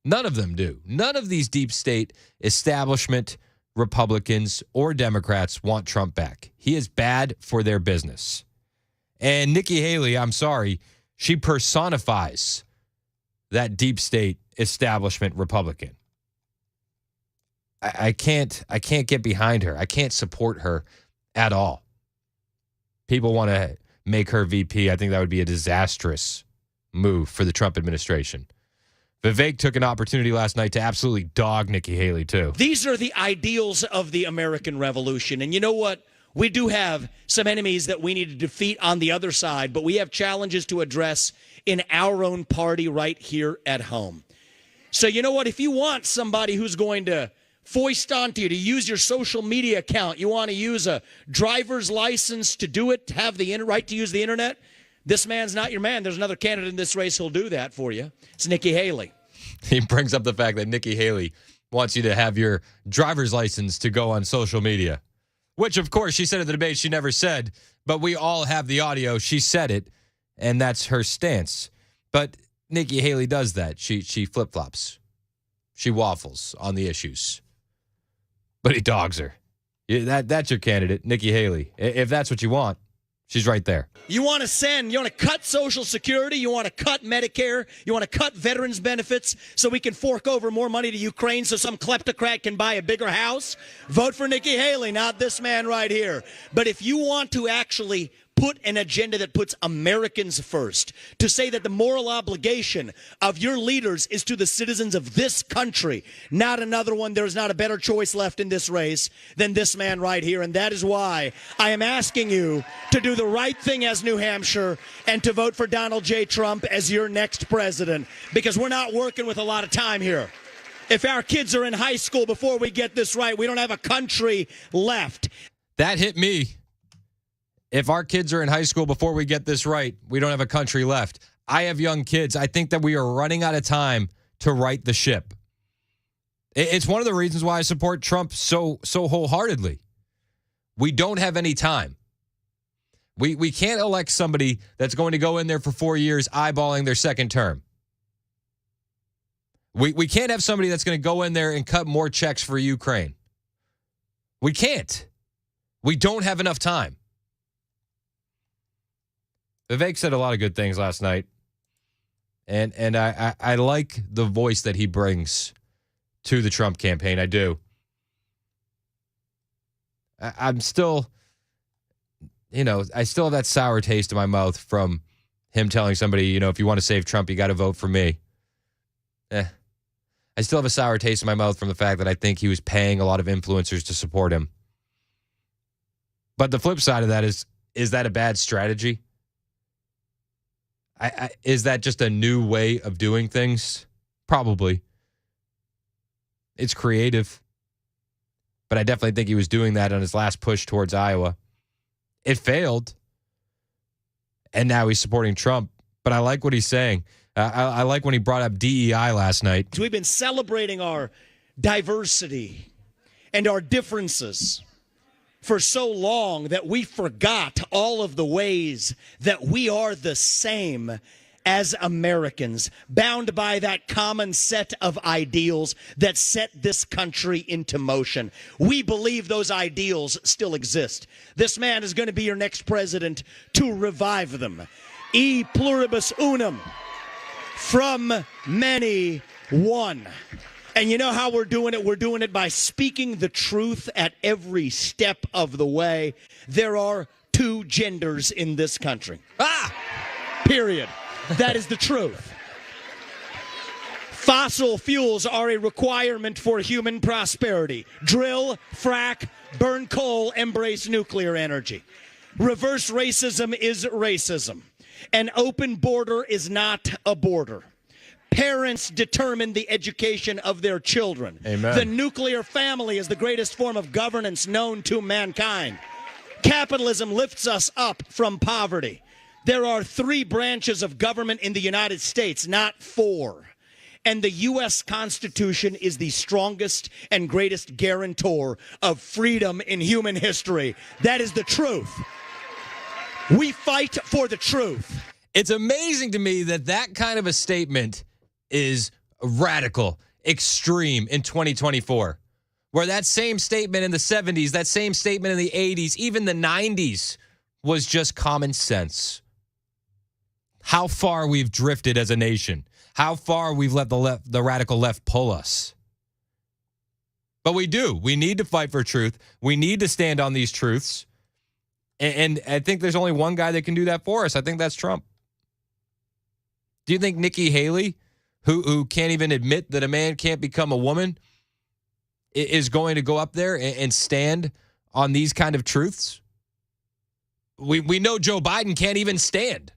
None of them do. None of these deep state establishment Republicans or Democrats want Trump back. He is bad for their business. And Nikki Haley, I'm sorry, she personifies that deep state establishment Republican. I can't get behind her. I can't support her at all. People want to make her VP. I think that would be a disastrous move for the Trump administration. Vivek took an opportunity last night to absolutely dog Nikki Haley, too. These are the ideals of the American Revolution. And you know what? We do have some enemies that we need to defeat on the other side, but we have challenges to address in our own party right here at home. So you know what? If you want somebody who's going to foist onto you to use your social media account, you want to use a driver's license to do it, to have the right to use the internet, this man's not your man. There's another candidate in this race who'll do that for you. It's Nikki Haley. He brings up the fact that Nikki Haley wants you to have your driver's license to go on social media, which, of course, she said at the debate she never said, but we all have the audio. She said it, and that's her stance. But Nikki Haley does that. She flip-flops. She waffles on the issues. But he dogs her. That's your candidate, Nikki Haley. If that's what you want, she's right there. You want to cut Social Security, you want to cut Medicare, you want to cut veterans benefits so we can fork over more money to Ukraine so some kleptocrat can buy a bigger house? Vote for Nikki Haley, not this man right here. But if you want to actually put an agenda that puts Americans first, to say that the moral obligation of your leaders is to the citizens of this country, not another one, there's not a better choice left in this race than this man right here. And that is why I am asking you to do the right thing as New Hampshire and to vote for Donald J. Trump as your next president, because we're not working with a lot of time here. If our kids are in high school before we get this right, we don't have a country left. That hit me. If our kids are in high school before we get this right, we don't have a country left. I have young kids. I think that we are running out of time to right the ship. It's one of the reasons why I support Trump so wholeheartedly. We don't have any time. We can't elect somebody that's going to go in there for 4 years eyeballing their second term. We can't have somebody that's going to go in there and cut more checks for Ukraine. We can't. We don't have enough time. Vivek said a lot of good things last night, and I like the voice that he brings to the Trump campaign. I do. I'm still, I still have that sour taste in my mouth from him telling somebody, if you want to save Trump, you got to vote for me. I still have a sour taste in my mouth from the fact that I think he was paying a lot of influencers to support him. But the flip side of that is that a bad strategy? Is that just a new way of doing things? Probably. It's creative. But I definitely think he was doing that on his last push towards Iowa. It failed. And now he's supporting Trump. But I like what he's saying. I like when he brought up DEI last night. We've been celebrating our diversity and our differences for so long that we forgot all of the ways that we are the same as Americans, bound by that common set of ideals that set this country into motion. We believe those ideals still exist. This man is going to be your next president to revive them. E pluribus unum, from many, one. And you know how we're doing it? We're doing it by speaking the truth at every step of the way. There are two genders in this country. Period. That is the truth. Fossil fuels are a requirement for human prosperity. Drill, frack, burn coal, embrace nuclear energy. Reverse racism is racism. An open border is not a border. Parents determine the education of their children. Amen. The nuclear family is the greatest form of governance known to mankind. Capitalism lifts us up from poverty. There are 3 branches of government in the United States, not 4. And the U.S. Constitution is the strongest and greatest guarantor of freedom in human history. That is the truth. We fight for the truth. It's amazing to me that kind of a statement is radical, extreme in 2024. Where that same statement in the 70s, that same statement in the 80s, even the 90s was just common sense. How far we've drifted as a nation. How far we've let the radical left pull us. But we do. We need to fight for truth. We need to stand on these truths. And I think there's only one guy that can do that for us. I think that's Trump. Do you think Nikki Haley, who can't even admit that a man can't become a woman, is going to go up there and stand on these kind of truths? We know Joe Biden can't even stand.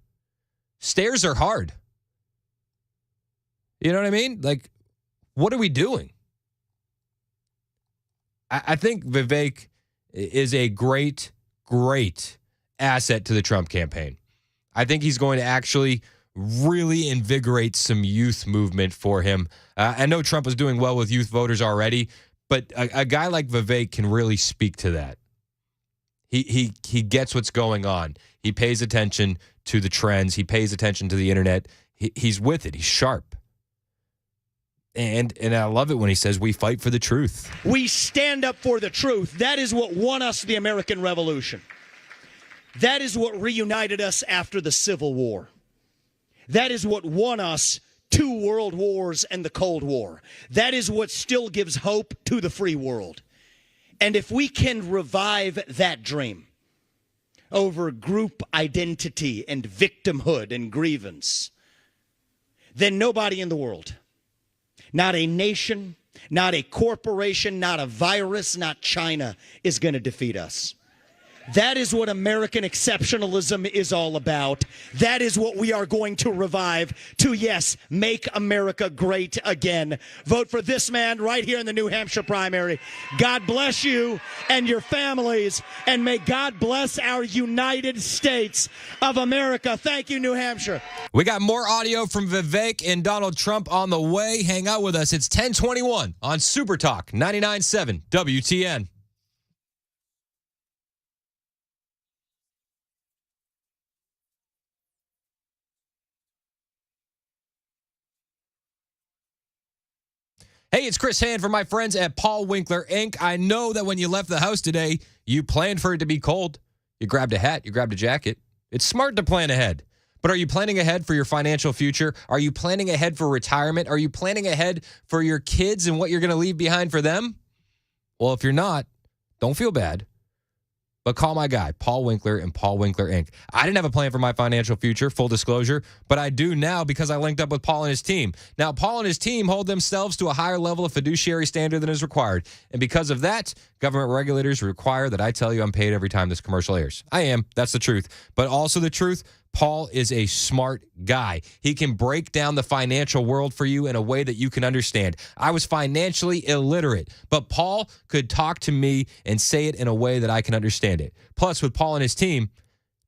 Stairs are hard. You know what I mean? Like, what are we doing? I think Vivek is a great asset to the Trump campaign. I think he's going to actually really invigorate some youth movement for him. I know Trump is doing well with youth voters already, but a guy like Vivek can really speak to that. He gets what's going on. He pays attention to the trends. He pays attention to the internet. He's with it. He's sharp. And I love it when he says we fight for the truth. We stand up for the truth. That is what won us the American Revolution. That is what reunited us after the Civil War. That is what won us 2 world wars and the Cold War. That is what still gives hope to the free world. And if we can revive that dream over group identity and victimhood and grievance, then nobody in the world, not a nation, not a corporation, not a virus, not China, is going to defeat us. That is what American exceptionalism is all about. That is what we are going to revive to, yes, make America great again. Vote for this man right here in the New Hampshire primary. God bless you and your families, and may God bless our United States of America. Thank you, New Hampshire. We got more audio from Vivek and Donald Trump on the way. Hang out with us. It's 1021 on Super Talk 99.7 WTN. Hey, it's Chris Hand from my friends at Paul Winkler Inc. I know that when you left the house today, you planned for it to be cold. You grabbed a hat, you grabbed a jacket. It's smart to plan ahead. But are you planning ahead for your financial future? Are you planning ahead for retirement? Are you planning ahead for your kids and what you're going to leave behind for them? Well, if you're not, don't feel bad. But call my guy, Paul Winkler and Paul Winkler Inc. I didn't have a plan for my financial future, full disclosure, but I do now because I linked up with Paul and his team. Now, Paul and his team hold themselves to a higher level of fiduciary standard than is required. And because of that, government regulators require that I tell you I'm paid every time this commercial airs. I am. That's the truth. But also the truth, Paul is a smart guy. He can break down the financial world for you in a way that you can understand. I was financially illiterate, but Paul could talk to me and say it in a way that I can understand it. Plus, with Paul and his team,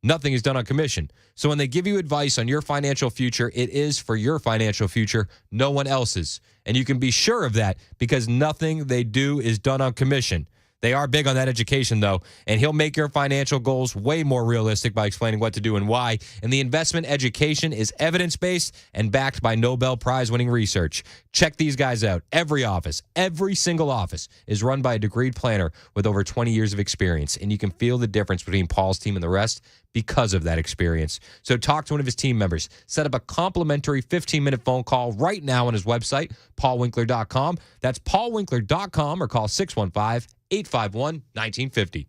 nothing is done on commission. So when they give you advice on your financial future, it is for your financial future, no one else's. And you can be sure of that because nothing they do is done on commission. They are big on that education, though, and he'll make your financial goals way more realistic by explaining what to do and why. And the investment education is evidence-based and backed by Nobel Prize-winning research. Check these guys out. Every office, every single office is run by a degreed planner with over 20 years of experience, and you can feel the difference between Paul's team and the rest because of that experience. So talk to one of his team members. Set up a complimentary 15-minute phone call right now on his website, paulwinkler.com. That's paulwinkler.com, or call 615-851-1950.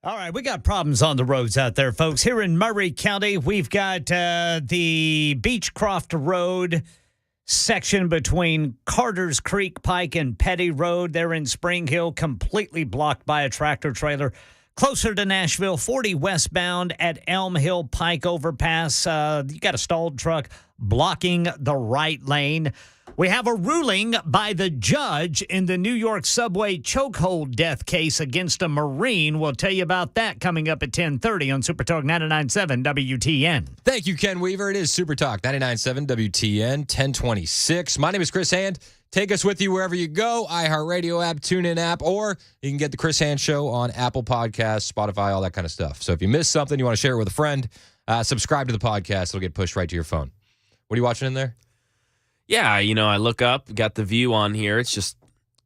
All right, we got problems on the roads out there, folks. Here in Murray County, we've got the Beechcroft Road section between Carter's Creek Pike and Petty Road there in Spring Hill, completely blocked by a tractor trailer. Closer to Nashville, 40 westbound at Elm Hill Pike overpass. You got a stalled truck blocking the right lane. We have a ruling by the judge in the New York subway chokehold death case against a Marine. We'll tell you about that coming up at 10:30 on Super Talk 99.7 WTN. Thank you, Ken Weaver. It is Super Talk 99.7 WTN 1026. My name is Chris Hand. Take us with you wherever you go. iHeartRadio app, TuneIn app, or you can get the Chris Hand Show on Apple Podcasts, Spotify, all that kind of stuff. So if you missed something, you want to share it with a friend, subscribe to the podcast. It'll get pushed right to your phone. What are you watching in there? Yeah, I look up, got the view on here. It's just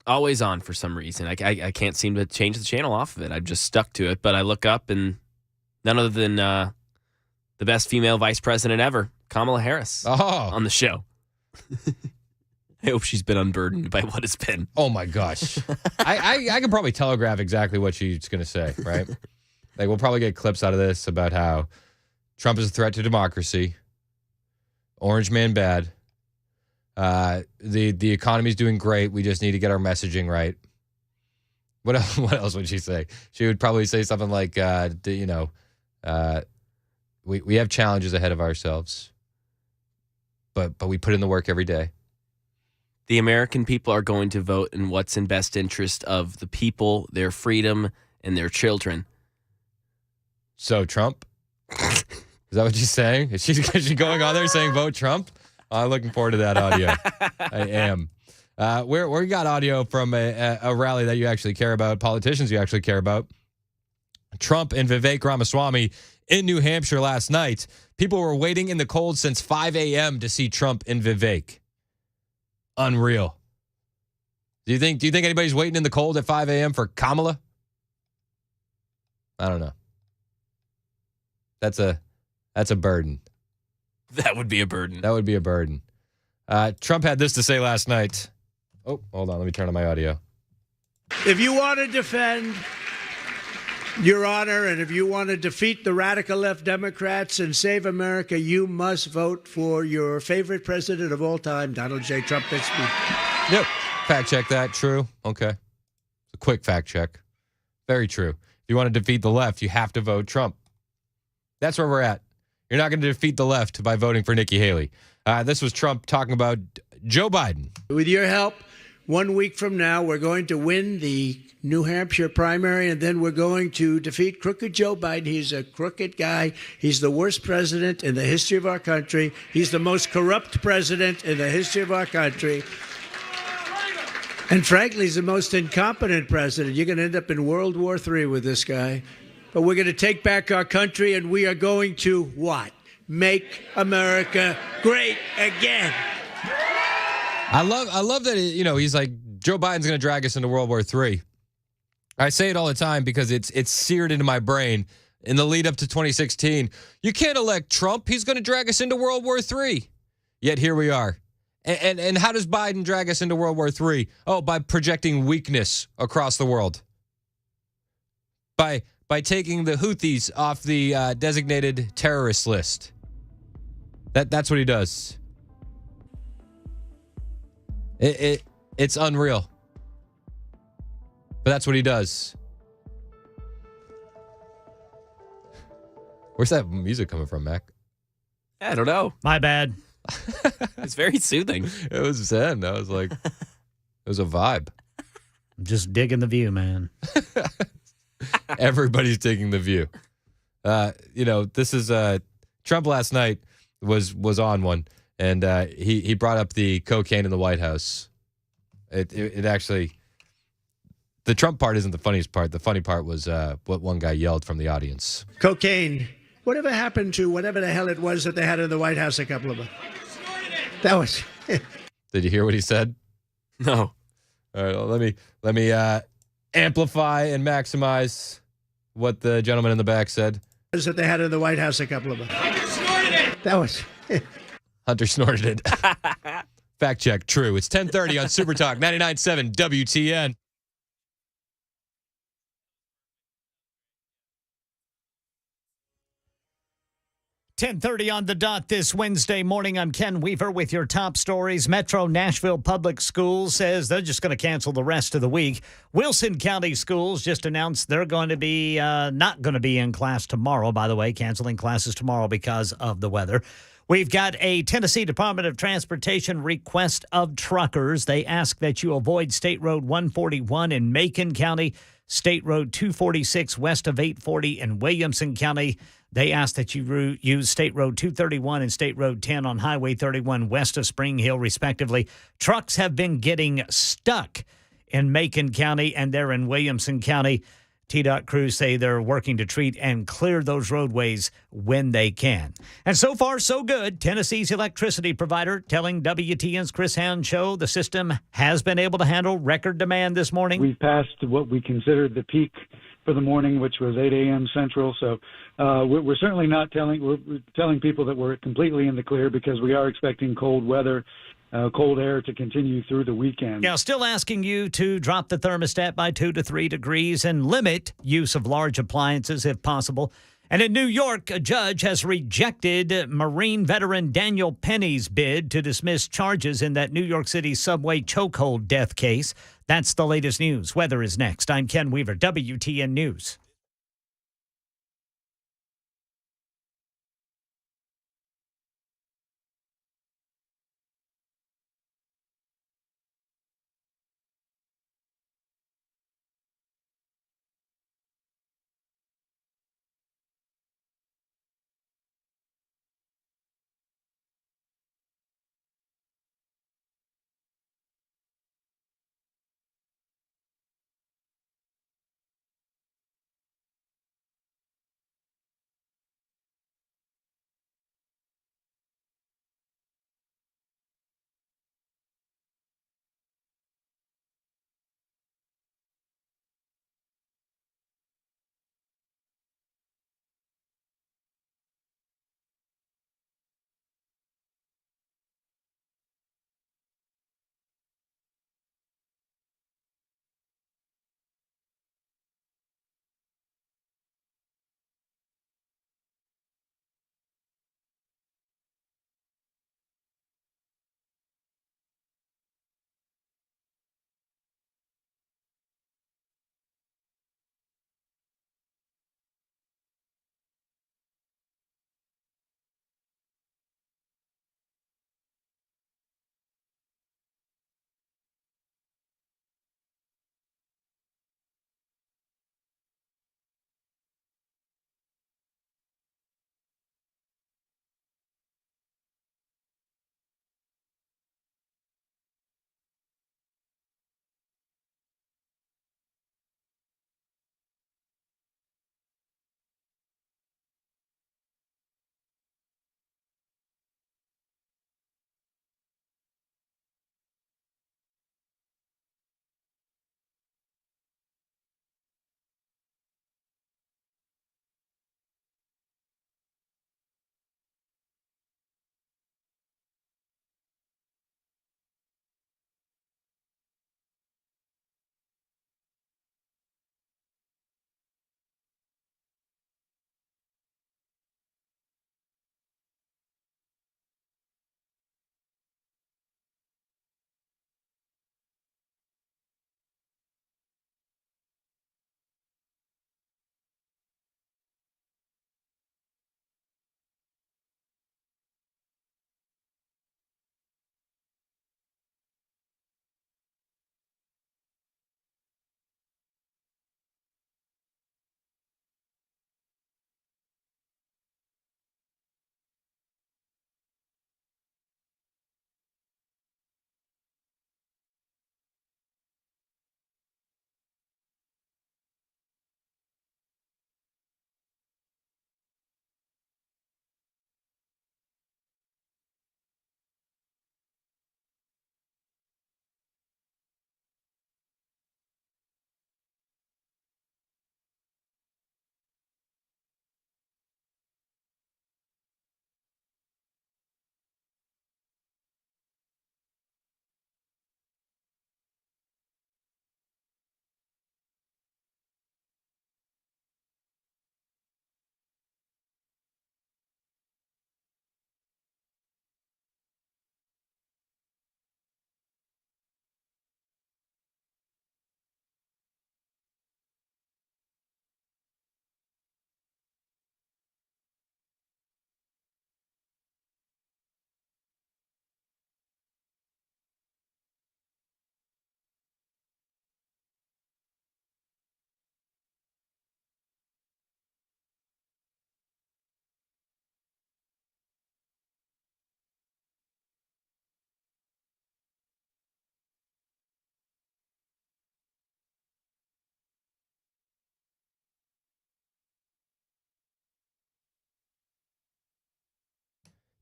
always on for some reason. I can't seem to change the channel off of it. I've just stuck to it. But I look up, and none other than the best female vice president ever, Kamala Harris, on the show. I hope she's been unburdened by what it's been. Oh, my gosh. I can probably telegraph exactly what she's going to say, right? Like, we'll probably get clips out of this about how Trump is a threat to democracy, orange man bad, the economy's doing great, we just need to get our messaging right. What else would she say? She would probably say something like, we have challenges ahead of ourselves, but we put in the work every day. The American people are going to vote in what's in best interest of the people, their freedom, and their children. So Trump? Is that what she's saying? Is she going on there saying vote Trump? I'm looking forward to that audio. I am. We got audio from a rally that you actually care about, politicians you actually care about. Trump and Vivek Ramaswamy in New Hampshire last night. People were waiting in the cold since 5 a.m. to see Trump and Vivek. Unreal. Do you think anybody's waiting in the cold at 5 a.m. for Kamala? I don't know. That's a burden. That would be a burden. That would be a burden. Trump had this to say last night. Oh, hold on. Let me turn on my audio. If you want to defend your honor and if you want to defeat the radical left Democrats and save America, you must vote for your favorite president of all time, Donald J. Trump. That's me. Yep. Fact check that. True. Okay. It's a quick fact check. Very true. If you want to defeat the left, you have to vote Trump. That's where we're at. You're not going to defeat the left by voting for Nikki Haley. This was Trump talking about Joe Biden. With your help, 1 week from now, we're going to win the New Hampshire primary, and then we're going to defeat crooked Joe Biden. He's a crooked guy. He's the worst president in the history of our country. He's the most corrupt president in the history of our country. And frankly, he's the most incompetent president. You're going to end up in World War III with this guy. But we're going to take back our country, and we are going to what? Make America great again. I love that, he's like, Joe Biden's going to drag us into World War III. I say it all the time because it's seared into my brain in the lead up to 2016. You can't elect Trump. He's going to drag us into World War III. Yet here we are. And how does Biden drag us into World War III? Oh, by projecting weakness across the world. By taking the Houthis off the designated terrorist list. That's what he does. It's unreal. But that's what he does. Where's that music coming from, Mac? I don't know. My bad. It's very soothing. It was zen. I was like, it was a vibe. I'm just digging the view, man. Everybody's taking the view. This is Trump last night was on one, and he brought up the cocaine in the White House. It actually, the Trump part isn't the funniest part. The funny part was what one guy yelled from the audience. Cocaine. Whatever happened to whatever the hell it was that they had in the White House a couple of months? That was. Did you hear what he said? No. All right, well, let me amplify and maximize what the gentleman in the back said. That they had in the White House a couple of months. Hunter snorted it. That was. Hunter snorted it. Fact check, true. It's 10:30 on Super Talk 99.7 WTN. .30 on the dot this Wednesday morning. I'm Ken Weaver with your top stories. Metro Nashville Public Schools says they're just going to cancel the rest of the week. Wilson County Schools just announced they're going to be not going to be in class tomorrow, by the way, canceling classes tomorrow because of the weather. We've got a Tennessee Department of Transportation request of truckers. They ask that you avoid State Road 141 in Macon County, State Road 246 west of 840 in Williamson County. They ask that you use State Road 231 and State Road 10 on Highway 31 west of Spring Hill, respectively. Trucks have been getting stuck in Macon County, and they're in Williamson County. TDOT crews say they're working to treat and clear those roadways when they can. And so far, so good. Tennessee's electricity provider telling WTN's Chris Hound Show the system has been able to handle record demand this morning. We passed what we considered the peak for the morning, which was 8 a.m. Central. So we're certainly not we're telling people that we're completely in the clear because we are expecting cold weather, cold air to continue through the weekend. Now, still asking you to drop the thermostat by 2 to 3 degrees and limit use of large appliances if possible. And in New York, a judge has rejected Marine veteran Daniel Penny's bid to dismiss charges in that New York City subway chokehold death case. That's the latest news. Weather is next. I'm Ken Weaver, WTN News.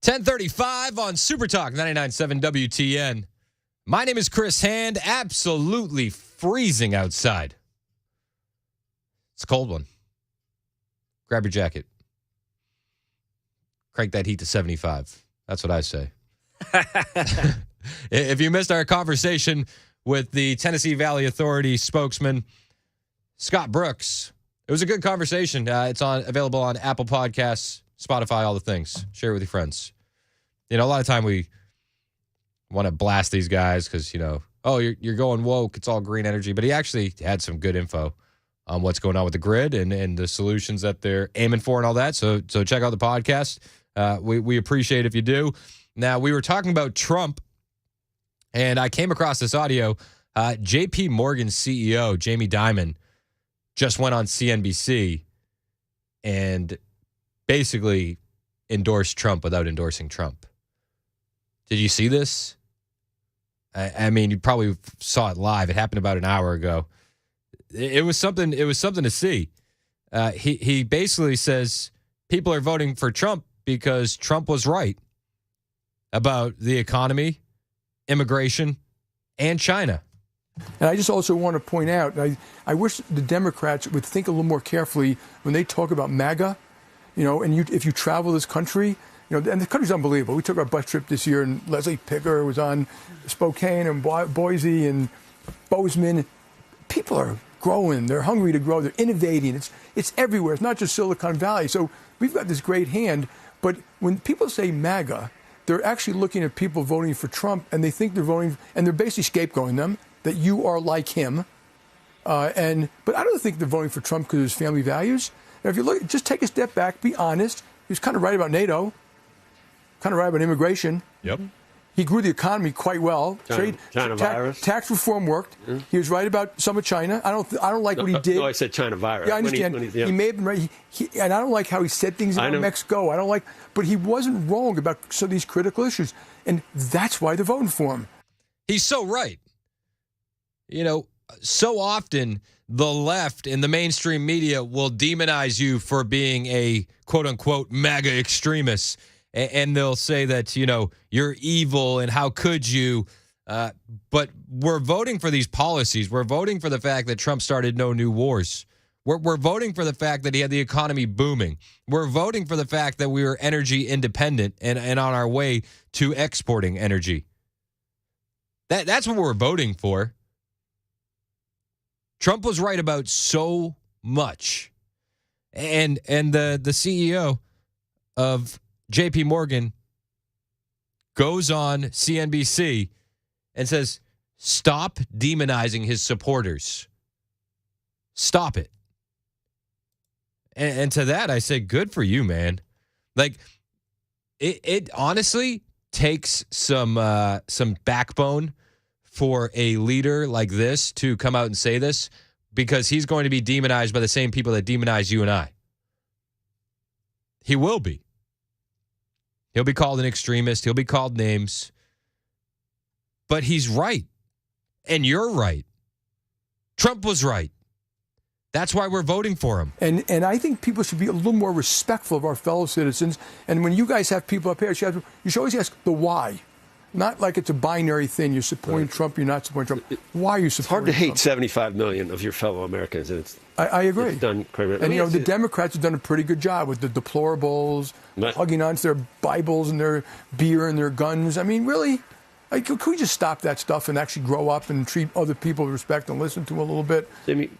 .35 on Super Talk 99.7 WTN. My name is Chris Hand. Absolutely freezing outside. It's a cold one. Grab your jacket. Crank that heat to 75. That's what I say. If you missed our conversation with the Tennessee Valley Authority spokesman, Scott Brooks, it was a good conversation. It's available on Apple Podcasts, Spotify, all the things. Share it with your friends. You know, a lot of time we want to blast these guys because, you know, oh, you're going woke. It's all green energy. But he actually had some good info on what's going on with the grid and the solutions that they're aiming for and all that. So check out the podcast. We appreciate if you do. Now, we were talking about Trump, and I came across this audio. J.P. Morgan's CEO, Jamie Dimon, just went on CNBC and basically endorsed Trump without endorsing Trump. Did you see this? I mean, you probably saw it live. It happened about an hour ago. It was something. It was something to see. He basically says people are voting for Trump because Trump was right about the economy, immigration, and China. And I just also want to point out, I wish the Democrats would think a little more carefully when they talk about MAGA, and if you travel this country, and the country's unbelievable. We took our bus trip this year, and Leslie Picker was on Spokane and Boise and Bozeman. People are growing. They're hungry to grow. They're innovating. It's everywhere. It's not just Silicon Valley. So we've got this great hand. But when people say MAGA, they're actually looking at people voting for Trump, and they think they're voting, and they're basically scapegoating them, that you are like him. But I don't think they're voting for Trump because of his family values. Now, if you look, just take a step back, be honest. He was kind of right about NATO, kind of right about immigration. Yep. He grew the economy quite well. China virus. Tax reform worked. Mm-hmm. He was right about some of China. I don't like what he did. No, I said China virus. Yeah, I understand. He may have been right. And I don't like how he said things about Mexico. But he wasn't wrong about some of these critical issues. And that's why they're voting for him. He's so right. So often the left in the mainstream media will demonize you for being a quote-unquote MAGA extremist. And they'll say that, you're evil and how could you? But we're voting for these policies. We're voting for the fact that Trump started no new wars. We're voting for the fact that he had the economy booming. We're voting for the fact that we were energy independent and on our way to exporting energy. That's what we're voting for. Trump was right about so much. And the CEO of J.P. Morgan goes on CNBC and says, stop demonizing his supporters. Stop it. And to that, I say, good for you, man. Like, it honestly takes some backbone for a leader like this to come out and say this, because he's going to be demonized by the same people that demonize you and I. He will be. He'll be called an extremist. He'll be called names. But he's right. And you're right. Trump was right. That's why we're voting for him. And I think people should be a little more respectful of our fellow citizens. And when you guys have people up here, you should always ask the why. Not like it's a binary thing. You're supporting Trump, you're not supporting Trump. Why are you supporting Trump? It's hard to hate 75 million of your fellow Americans. And I agree. It's done quite and, the Democrats have done a pretty good job with the deplorables, hugging onto their Bibles and their beer and their guns. I mean, really? Could we just stop that stuff and actually grow up and treat other people with respect and listen to them a little bit?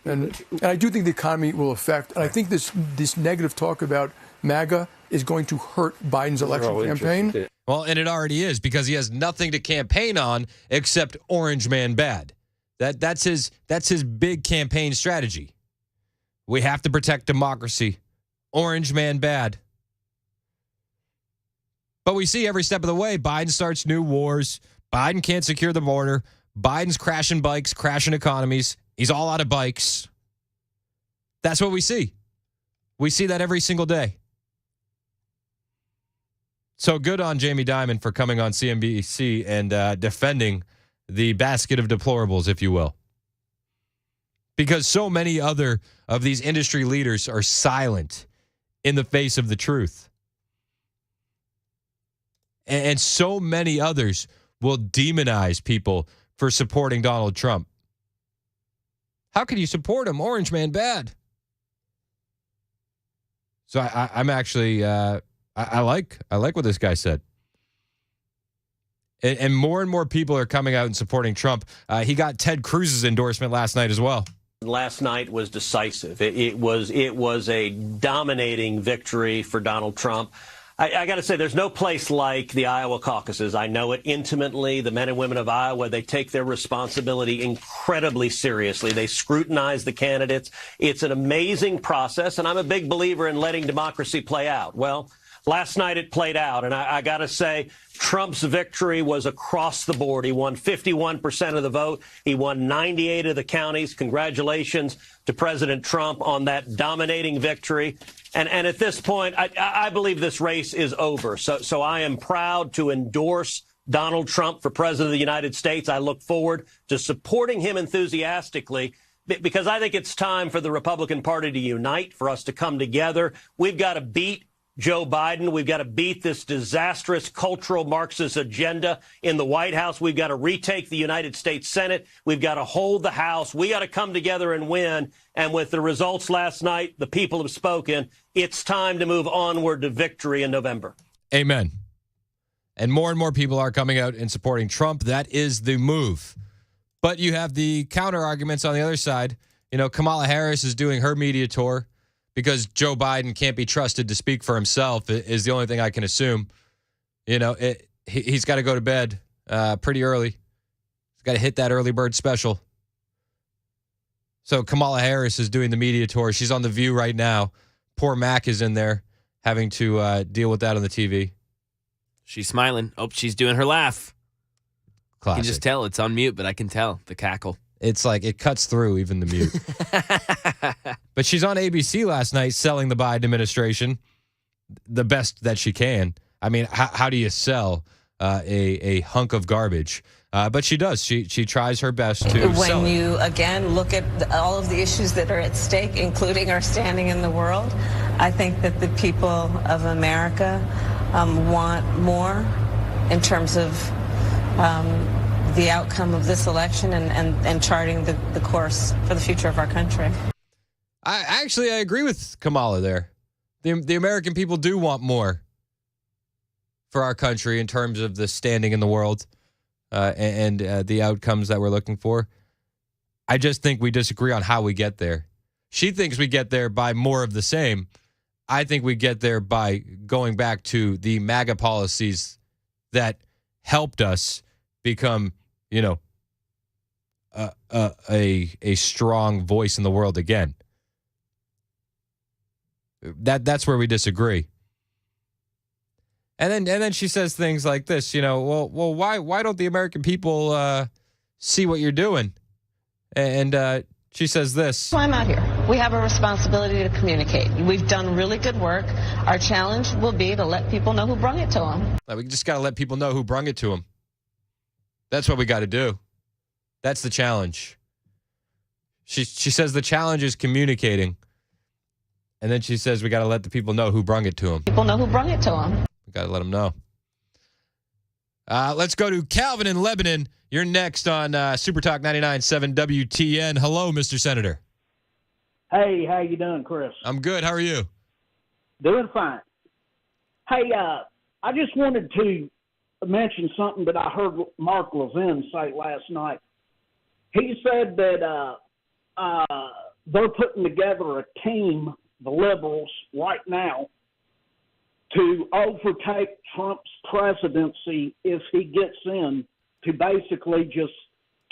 And I do think the economy will affect. And I think this negative talk about MAGA is going to hurt Biden's election campaign. Well, and it already is, because he has nothing to campaign on except Orange Man Bad. That's his big campaign strategy. We have to protect democracy. Orange Man Bad. But we see every step of the way, Biden starts new wars. Biden can't secure the border. Biden's crashing bikes, crashing economies. He's all out of bikes. That's what we see. We see that every single day. So good on Jamie Dimon for coming on CNBC and defending the basket of deplorables, if you will. Because so many other of these industry leaders are silent in the face of the truth. And so many others will demonize people for supporting Donald Trump. How can you support him? Orange Man bad. So I'm actually... I like what this guy said. And more people are coming out and supporting Trump. He got Ted Cruz's endorsement last night as well. Last night was decisive. It was a dominating victory for Donald Trump. I got to say, there's no place like the Iowa caucuses. I know it intimately. The men and women of Iowa, they take their responsibility incredibly seriously. They scrutinize the candidates. It's an amazing process, and I'm a big believer in letting democracy play out. Well, last night it played out, and I got to say, Trump's victory was across the board. He won 51% of the vote. He won 98 of the counties. Congratulations to President Trump on that dominating victory. And at this point, I believe this race is over. So I am proud to endorse Donald Trump for president of the United States. I look forward to supporting him enthusiastically because I think it's time for the Republican Party to unite, for us to come together. We've got to beat Joe Biden. We've got to beat this disastrous cultural Marxist agenda in the White House. We've got to retake the United States Senate. We've got to hold the House. We got to come together and win. And with the results last night, the people have spoken. It's time to move onward to victory in November. Amen. And more people are coming out and supporting Trump. That is the move. But you have the counter arguments on the other side. You know, Kamala Harris is doing her media tour because Joe Biden can't be trusted to speak for himself is the only thing I can assume. You know, he's got to go to bed pretty early. He's got to hit that early bird special. So Kamala Harris is doing the media tour. She's on The View right now. Poor Mac is in there having to deal with that on the TV. She's smiling. Oh, she's doing her laugh. Classic. I can just tell. It's on mute, but I can tell the cackle. It's like it cuts through even the mute. But she's on ABC last night selling the Biden administration the best that she can. I mean, how do you sell a hunk of garbage? But she does. She tries her best to sell When it. you, again, look at all of the issues that are at stake, including our standing in the world, I think that the people of America want more in terms of the outcome of this election and charting the course for the future of our country. I agree with Kamala there. The American people do want more for our country in terms of the standing in the world and the outcomes that we're looking for. I just think we disagree on how we get there. She thinks we get there by more of the same. I think we get there by going back to the MAGA policies that helped us become, you know, a strong voice in the world again. That's where we disagree. And then she says things like this, you know, well, why don't the American people see what you're doing? And she says this. Why I'm out here. We have a responsibility to communicate. We've done really good work. Our challenge will be to let people know who brung it to them. We just got to let people know who brung it to them. That's what we got to do. That's the challenge. She says the challenge is communicating. And then she says we got to let the people know who brung it to them. People know who brung it to them. We got to let them know. Let's go to Calvin in Lebanon. You're next on Super Talk 99.7 WTN. Hello, Mr. Senator. Hey, how you doing, Chris? I'm good. How are you? Doing fine. Hey, I just wanted to mention something that I heard Mark Levin say last night. He said that they're putting together a team, the liberals, right now, to overtake Trump's presidency if he gets in, to basically just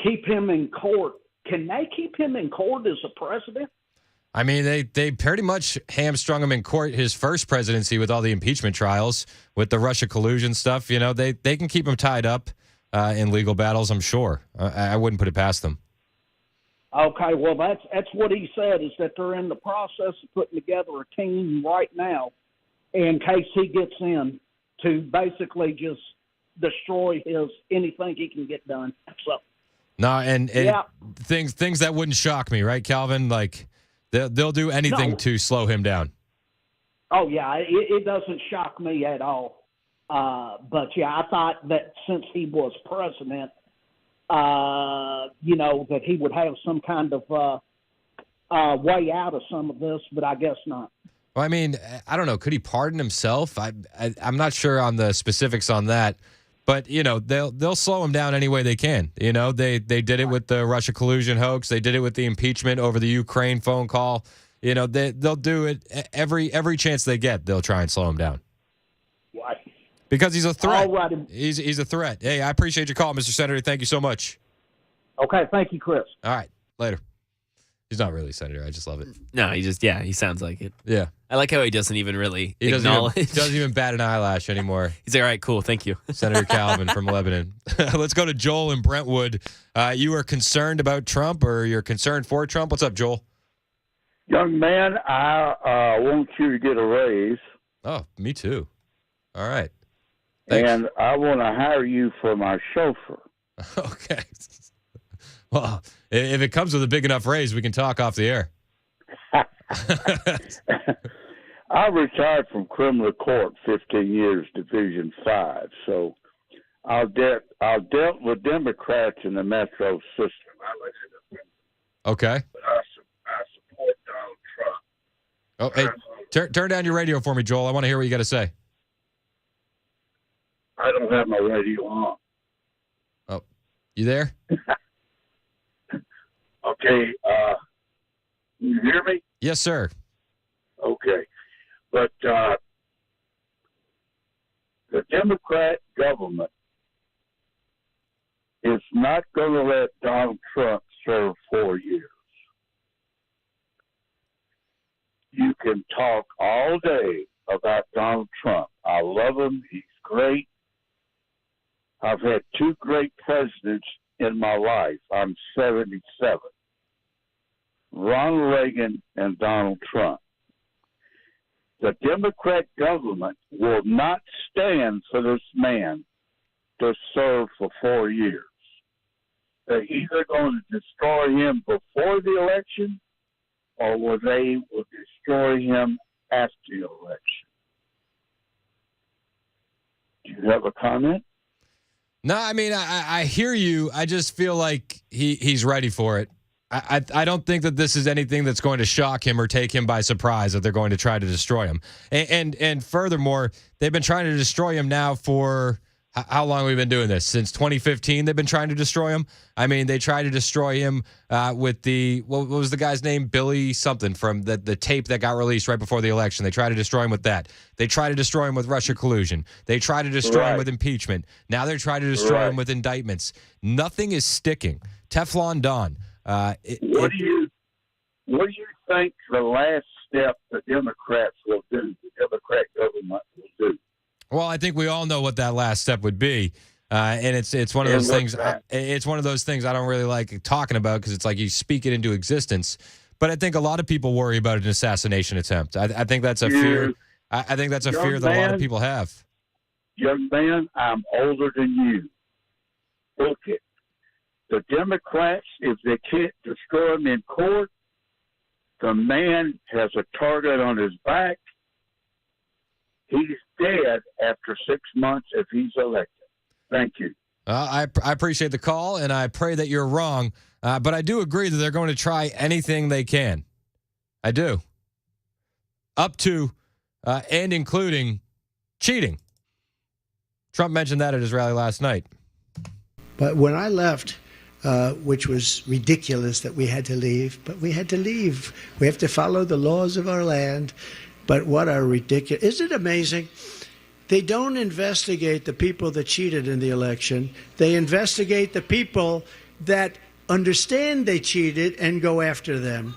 keep him in court. Can they keep him in court as a president? I mean, they pretty much hamstrung him in court his first presidency with all the impeachment trials, with the Russia collusion stuff. You know, they can keep him tied up in legal battles, I'm sure. I wouldn't put it past them. Okay, well, that's what he said, is that they're in the process of putting together a team right now in case he gets in to basically just destroy anything he can get done. So no, and yeah. things that wouldn't shock me, right, Calvin? Like they'll do anything to slow him down. Oh yeah, it doesn't shock me at all. But yeah, I thought that since he was president, that he would have some kind of way out of some of this, but I guess not. Well, I mean, I don't know. Could he pardon himself? I'm not sure on the specifics on that. But, you know, they'll slow him down any way they can. You know, they did it with the Russia collusion hoax. They did it with the impeachment over the Ukraine phone call. You know, they'll do it every chance they get. They'll try and slow him down. Because he's a threat. All righty. He's a threat. Hey, I appreciate your call, Mr. Senator. Thank you so much. Okay, thank you, Chris. All right, later. He's not really a senator. I just love it. No, he sounds like it. Yeah. I like how he doesn't even really He acknowledge. doesn't even bat an eyelash anymore. He's like, all right, cool, thank you. Senator Calvin from Lebanon. Let's go to Joel in Brentwood. You are concerned about Trump, or you're concerned for Trump? What's up, Joel? Young man, I want you to get a raise. Oh, me too. All right. Thanks. And I want to hire you for my chauffeur. Okay. Well, if it comes with a big enough raise, we can talk off the air. I retired from criminal court 15 years, Division 5. So I dealt with Democrats in the metro system. Okay. But I support Donald Trump. Oh, hey, turn down your radio for me, Joel. I want to hear what you got to say. I don't have my radio on. Oh, you there? Okay. You hear me? Yes, sir. Okay. But the Democrat government is not going to let Donald Trump serve 4 years. You can talk all day about Donald Trump. I love him. He's great. I've had 2 great presidents in my life. I'm 77. Ronald Reagan and Donald Trump. The Democrat government will not stand for this man to serve for 4 years. They're either going to destroy him before the election, or they will destroy him after the election. Do you have a comment? No, I mean, I hear you. I just feel like he's ready for it. I don't think that this is anything that's going to shock him or take him by surprise that they're going to try to destroy him. And furthermore, they've been trying to destroy him now for how long have we been doing this? Since 2015, they've been trying to destroy him. I mean, they tried to destroy him with what was the guy's name? Billy something from the tape that got released right before the election. They tried to destroy him with that. They tried to destroy him with Russia collusion. They tried to destroy him with impeachment. Now they're trying to destroy him with indictments. Nothing is sticking. Teflon Don. What do you think the last step the Democrats will do, the Democrat government will do? Well, I think we all know what that last step would be, and it's one of those things. It's one of those things I don't really like talking about because it's like you speak it into existence. But I think a lot of people worry about an assassination attempt. I think that's a fear. I think that's a fear that a lot of people have. Young man, I'm older than you. Look it. The Democrats, if they can't destroy him in court, the man has a target on his back. He's dead after 6 months if he's elected. Thank you. I appreciate the call, and I pray that you're wrong. But I do agree that they're going to try anything they can. I do. Up to and including cheating. Trump mentioned that at his rally last night. But when I left, which was ridiculous that we had to leave, but we had to leave. We have to follow the laws of our land. But what a ridiculous... Isn't it amazing? They don't investigate the people that cheated in the election. They investigate the people that understand they cheated and go after them.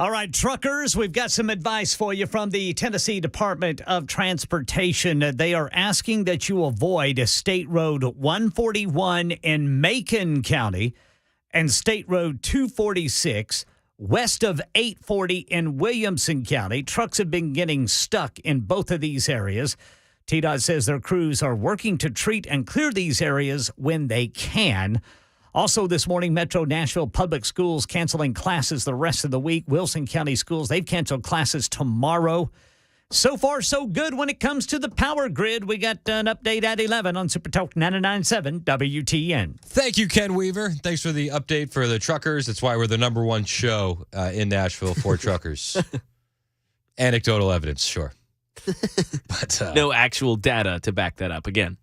All right, truckers, we've got some advice for you from the Tennessee Department of Transportation. They are asking that you avoid State Road 141 in Macon County and State Road 246 west of 840 in Williamson County. Trucks have been getting stuck in both of these areas. TDOT says their crews are working to treat and clear these areas when they can. Also this morning, Metro Nashville Public Schools canceling classes the rest of the week. Wilson County Schools, they've canceled classes tomorrow. So far, so good when it comes to the power grid. We got an update at 11 on Super Talk 99.7 WTN. Thank you, Ken Weaver. Thanks for the update for the truckers. That's why we're the number one show in Nashville for truckers. Anecdotal evidence, sure. But no actual data to back that up again.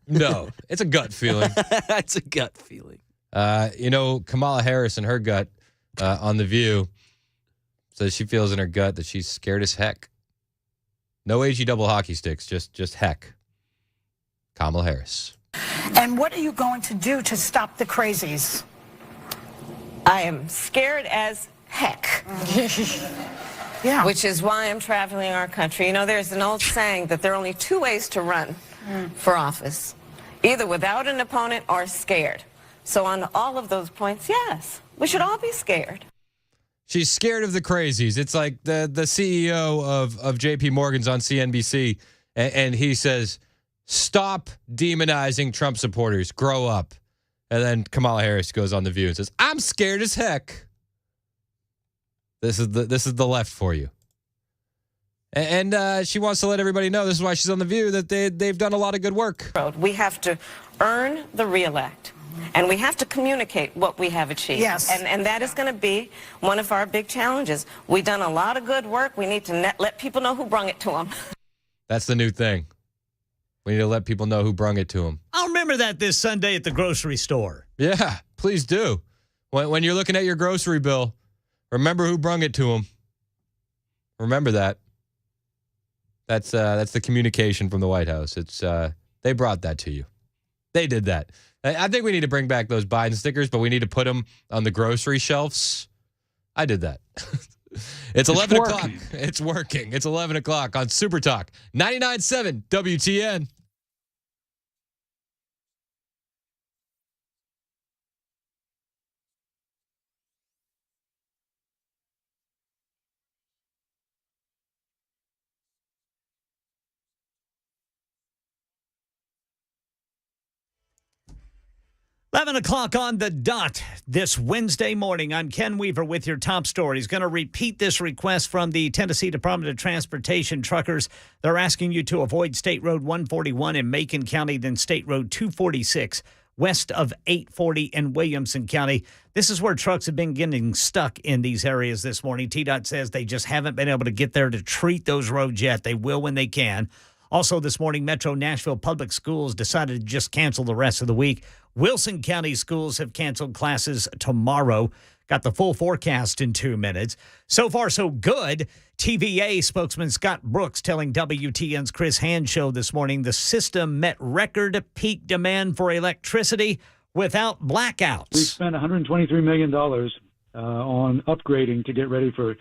No, it's a gut feeling. It's a gut feeling. Kamala Harris in her gut on The View says she feels in her gut that she's scared as heck. No AG double hockey sticks, just heck. Kamala Harris. And what are you going to do to stop the crazies? I am scared as heck. Yeah. Which is why I'm traveling our country. You know, there's an old saying that there are only two ways to run for office, either without an opponent or scared. So on all of those points, yes, we should all be scared. She's scared of the crazies. It's like the CEO of JP Morgan's on CNBC, and he says, stop demonizing Trump supporters. Grow up. And then Kamala Harris goes on The View and says, I'm scared as heck. This is the left for you. And she wants to let everybody know, this is why she's on The View, that they've done a lot of good work. We have to earn the reelect. And we have to communicate what we have achieved. Yes. And that is going to be one of our big challenges. We've done a lot of good work. We need to let people know who brung it to them. That's the new thing. We need to let people know who brung it to them. I'll remember that this Sunday at the grocery store. Yeah, please do. When you're looking at your grocery bill, remember who brung it to them. Remember that. That's the communication from the White House. It's they brought that to you. They did that. I think we need to bring back those Biden stickers, but we need to put them on the grocery shelves. I did that. It's 11 o'clock. It's working. It's 11 o'clock on Super Talk 99.7 WTN. Eleven o'clock on the dot this Wednesday morning. I'm Ken Weaver with your top stories. Going to repeat this request from the Tennessee Department of Transportation truckers. They're asking you to avoid State Road 141 in Macon County, then State Road 246 west of 840 in Williamson County. This is where trucks have been getting stuck in these areas this morning. TDOT says they just haven't been able to get there to treat those roads yet. They will when they can. Also this morning, Metro Nashville Public Schools decided to just cancel the rest of the week. Wilson County schools have canceled classes tomorrow. Got the full forecast in 2 minutes. So far, so good. TVA spokesman Scott Brooks telling WTN's Chris Hand show this morning the system met record peak demand for electricity without blackouts. We've spent $123 million on upgrading to get ready for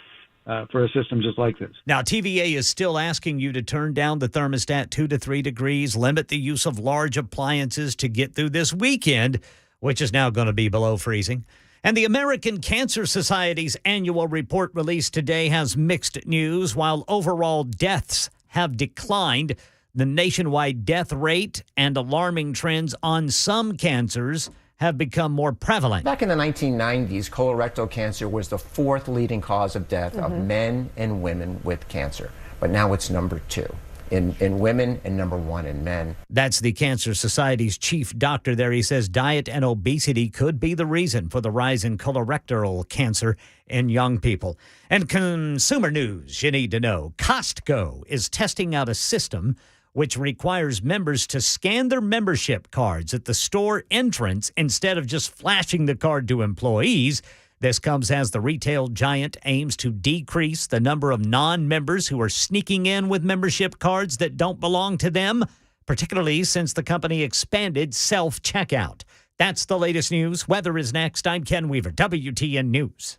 a system just like this. Now, TVA is still asking you to turn down the thermostat 2 to 3 degrees, limit the use of large appliances to get through this weekend, which is now going to be below freezing. And the American Cancer Society's annual report released today has mixed news. While overall deaths have declined, the nationwide death rate and alarming trends on some cancers have become more prevalent. Back in the 1990s, colorectal cancer was the fourth leading cause of death of men and women with cancer. But now it's number 2 in women and number 1 in men. That's the Cancer Society's chief doctor there. He says diet and obesity could be the reason for the rise in colorectal cancer in young people. And consumer news you need to know. Costco is testing out a system which requires members to scan their membership cards at the store entrance instead of just flashing the card to employees. This comes as the retail giant aims to decrease the number of non-members who are sneaking in with membership cards that don't belong to them, particularly since the company expanded self-checkout. That's the latest news. Weather is next. I'm Ken Weaver, WTN News.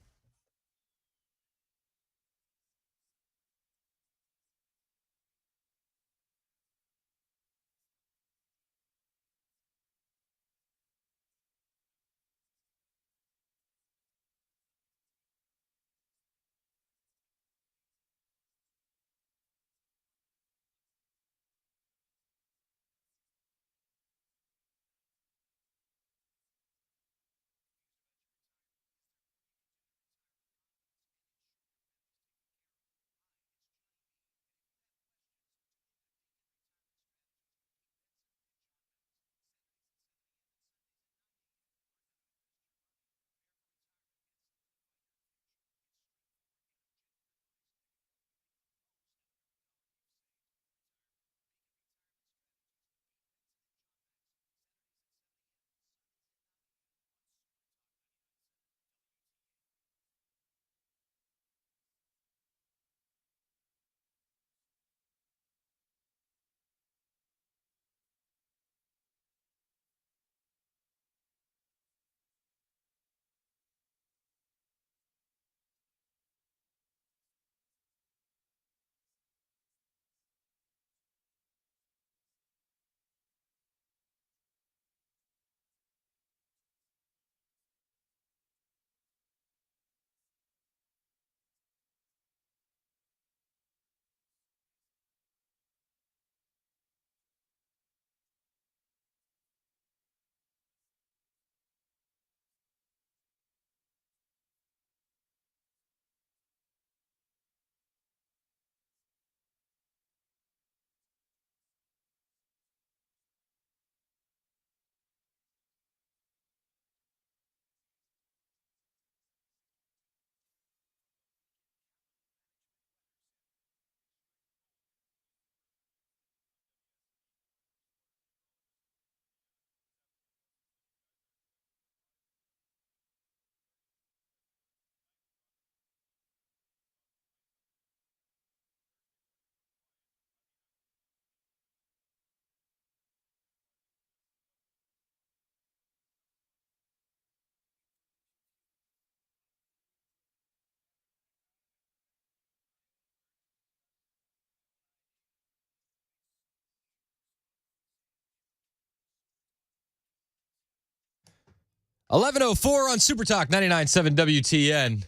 11:04 on Super Talk 99.7 WTN.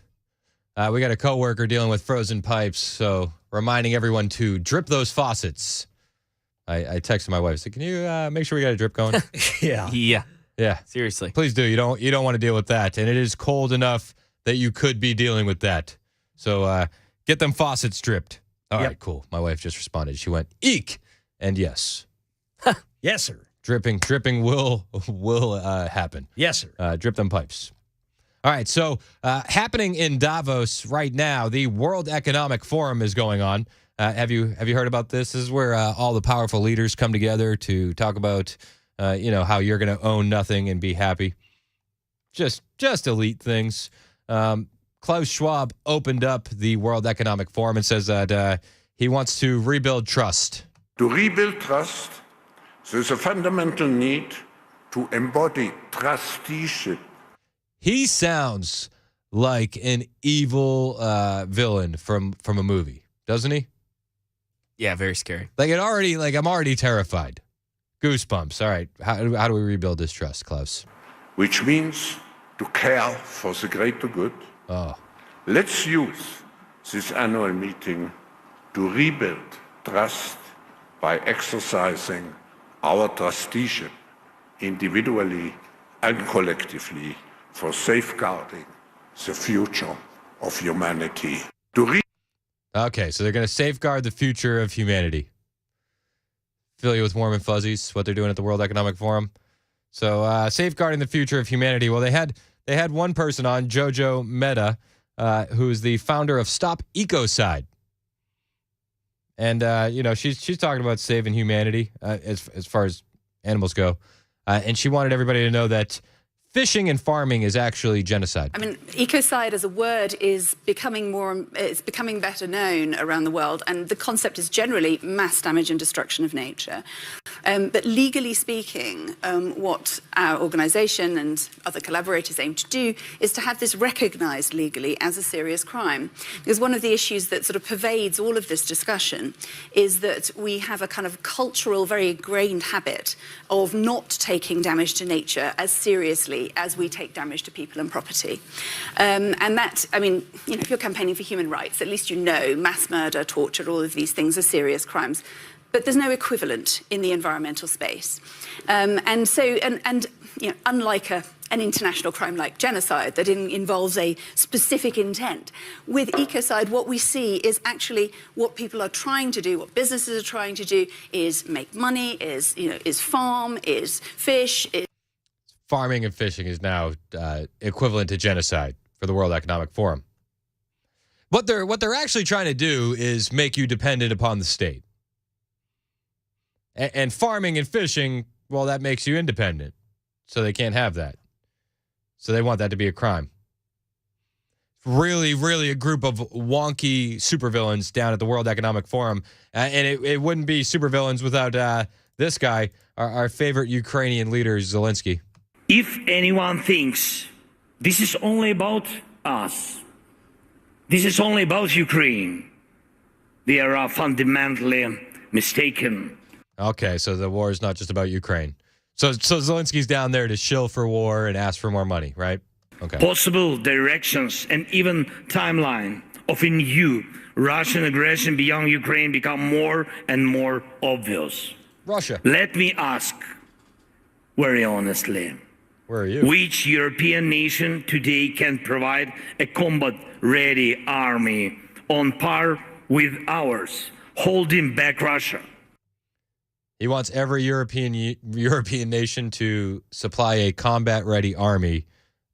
We got a coworker dealing with frozen pipes, so reminding everyone to drip those faucets. I texted my wife, said, "Can you make sure we got a drip going?" Yeah. Seriously. Please do. You don't want to deal with that, and it is cold enough that you could be dealing with that. So get them faucets dripped. All right, cool. My wife just responded. She went, "Eek," and yes, yes, sir. Dripping will happen. Yes, sir. Drip them pipes. All right, so happening in Davos right now, the World Economic Forum is going on. Have you heard about this? This is where all the powerful leaders come together to talk about, how you're going to own nothing and be happy. Just elite things. Klaus Schwab opened up the World Economic Forum and says that he wants to rebuild trust. To rebuild trust, there's a fundamental need to embody trusteeship. He sounds like an evil villain from a movie, doesn't he? Yeah, very scary. I'm already terrified. Goosebumps. All right, how do we rebuild this trust, Klaus? Which means to care for the greater good. Oh. Let's use this annual meeting to rebuild trust by exercising our trusteeship individually and collectively for safeguarding the future of humanity. Okay, so they're going to safeguard the future of humanity. Fill you with warm and fuzzies, what they're doing at the World Economic Forum. So safeguarding the future of humanity. Well, they had one person on, Jojo Mehta, who's the founder of Stop Ecocide. And, she's talking about saving humanity as far as animals go. And she wanted everybody to know that fishing and farming is actually genocide. I mean, ecocide as a word is becoming better known around the world, and the concept is generally mass damage and destruction of nature. But legally speaking, what our organisation and other collaborators aim to do is to have this recognised legally as a serious crime. Because one of the issues that sort of pervades all of this discussion is that we have a kind of cultural, very ingrained habit of not taking damage to nature as seriously as we take damage to people and property. And that, I mean, if you're campaigning for human rights, at least mass murder, torture, all of these things are serious crimes. But there's no equivalent in the environmental space. Unlike an international crime like genocide that involves a specific intent, with ecocide, what we see is actually what people are trying to do, what businesses are trying to do, is make money, is farm, is fish. Farming and fishing is now equivalent to genocide for the World Economic Forum. What they're actually trying to do is make you dependent upon the state. And farming and fishing, well, that makes you independent. So they can't have that. So they want that to be a crime. Really, really a group of wonky supervillains down at the World Economic Forum. And it wouldn't be supervillains without this guy, our favorite Ukrainian leader, Zelensky. If anyone thinks this is only about us, this is only about Ukraine, they are fundamentally mistaken. Okay, so the war is not just about Ukraine. So Zelensky's down there to shill for war and ask for more money, right? Okay. Possible directions and even timeline of a new Russian aggression beyond Ukraine become more and more obvious. Russia. Let me ask, very honestly, where are you? Which European nation today can provide a combat-ready army on par with ours, holding back Russia? He wants every European nation to supply a combat-ready army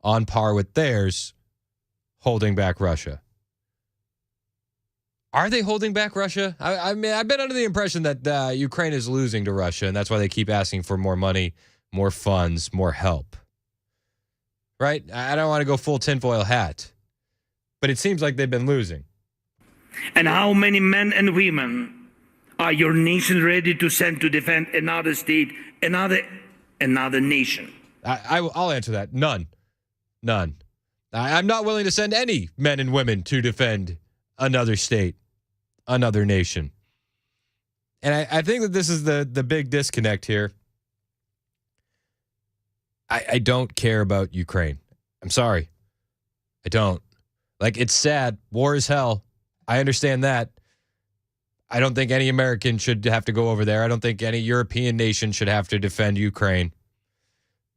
on par with theirs, holding back Russia. Are they holding back Russia? I mean, I've been under the impression that Ukraine is losing to Russia, and that's why they keep asking for more money, more funds, more help. Right? I don't want to go full tinfoil hat, but it seems like they've been losing. And how many men and women are your nation ready to send to defend another state, another nation? I'll answer that. None. I'm not willing to send any men and women to defend another state, another nation. And I think that this is the big disconnect here. I don't care about Ukraine. I'm sorry. I don't. Like, it's sad. War is hell. I understand that. I don't think any American should have to go over there. I don't think any European nation should have to defend Ukraine.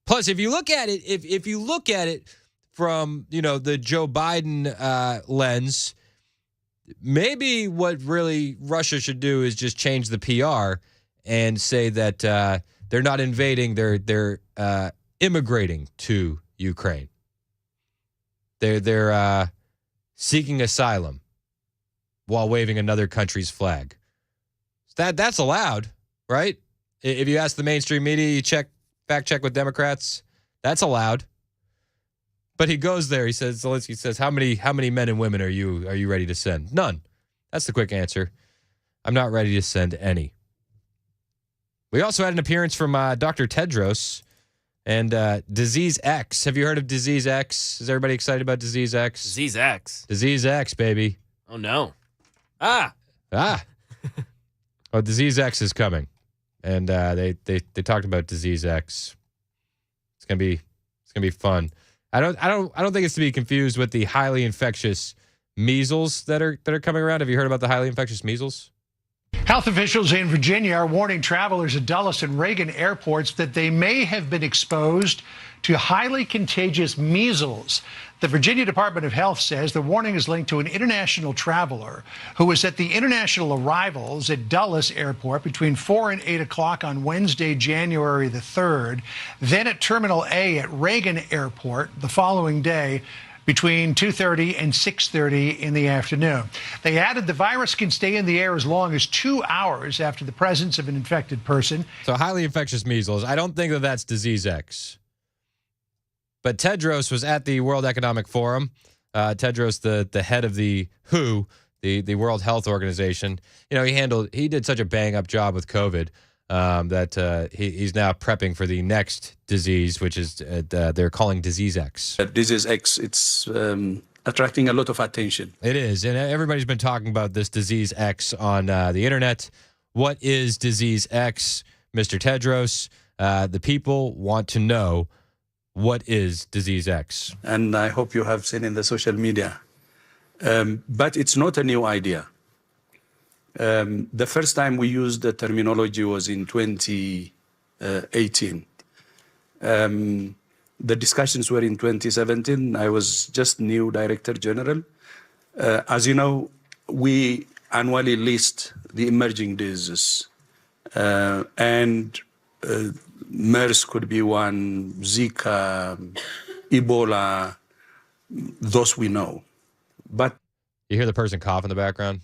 Plus, if you look at it, if you look at it from, the Joe Biden lens, maybe what really Russia should do is just change the PR and say that they're not invading, they're immigrating to Ukraine. They're seeking asylum while waving another country's flag. That's allowed, right? If you ask the mainstream media, you fact check with Democrats, that's allowed. But he goes there. He says, Zelensky says, how many men and women are you ready to send? None. That's the quick answer. I'm not ready to send any. We also had an appearance from Dr. Tedros and Disease X. Have you heard of Disease X? Is everybody excited about Disease X? Disease X. Disease X, baby. Oh, no. Oh, Disease X is coming. And they talked about Disease X. It's gonna be fun. I don't think it's to be confused with the highly infectious measles that are coming around. Have you heard about the highly infectious measles? Health officials in Virginia are warning travelers at Dulles and Reagan airports that they may have been exposed to highly contagious measles. The Virginia Department of Health says the warning is linked to an international traveler who was at the international arrivals at Dulles Airport between 4 and 8 o'clock on Wednesday, January the 3rd, then at Terminal A at Reagan Airport the following day between 2:30 and 6:30 in the afternoon. They added the virus can stay in the air as long as 2 hours after the presence of an infected person. So highly infectious measles. I don't think that's Disease X. But Tedros was at the World Economic Forum. Tedros, the head of the WHO, the World Health Organization. He did such a bang-up job with COVID that he's now prepping for the next disease, which is they're calling Disease X. Disease X, it's attracting a lot of attention. It is, and everybody's been talking about this Disease X on the internet. What is Disease X, Mr. Tedros? The people want to know, what is Disease X? And I hope you have seen in the social media. But it's not a new idea. The first time we used the terminology was in 2018. The discussions were in 2017. I was just new Director General. As you know, we annually list the emerging diseases. And MERS could be one, Zika, Ebola, those we know. But you hear the person cough in the background?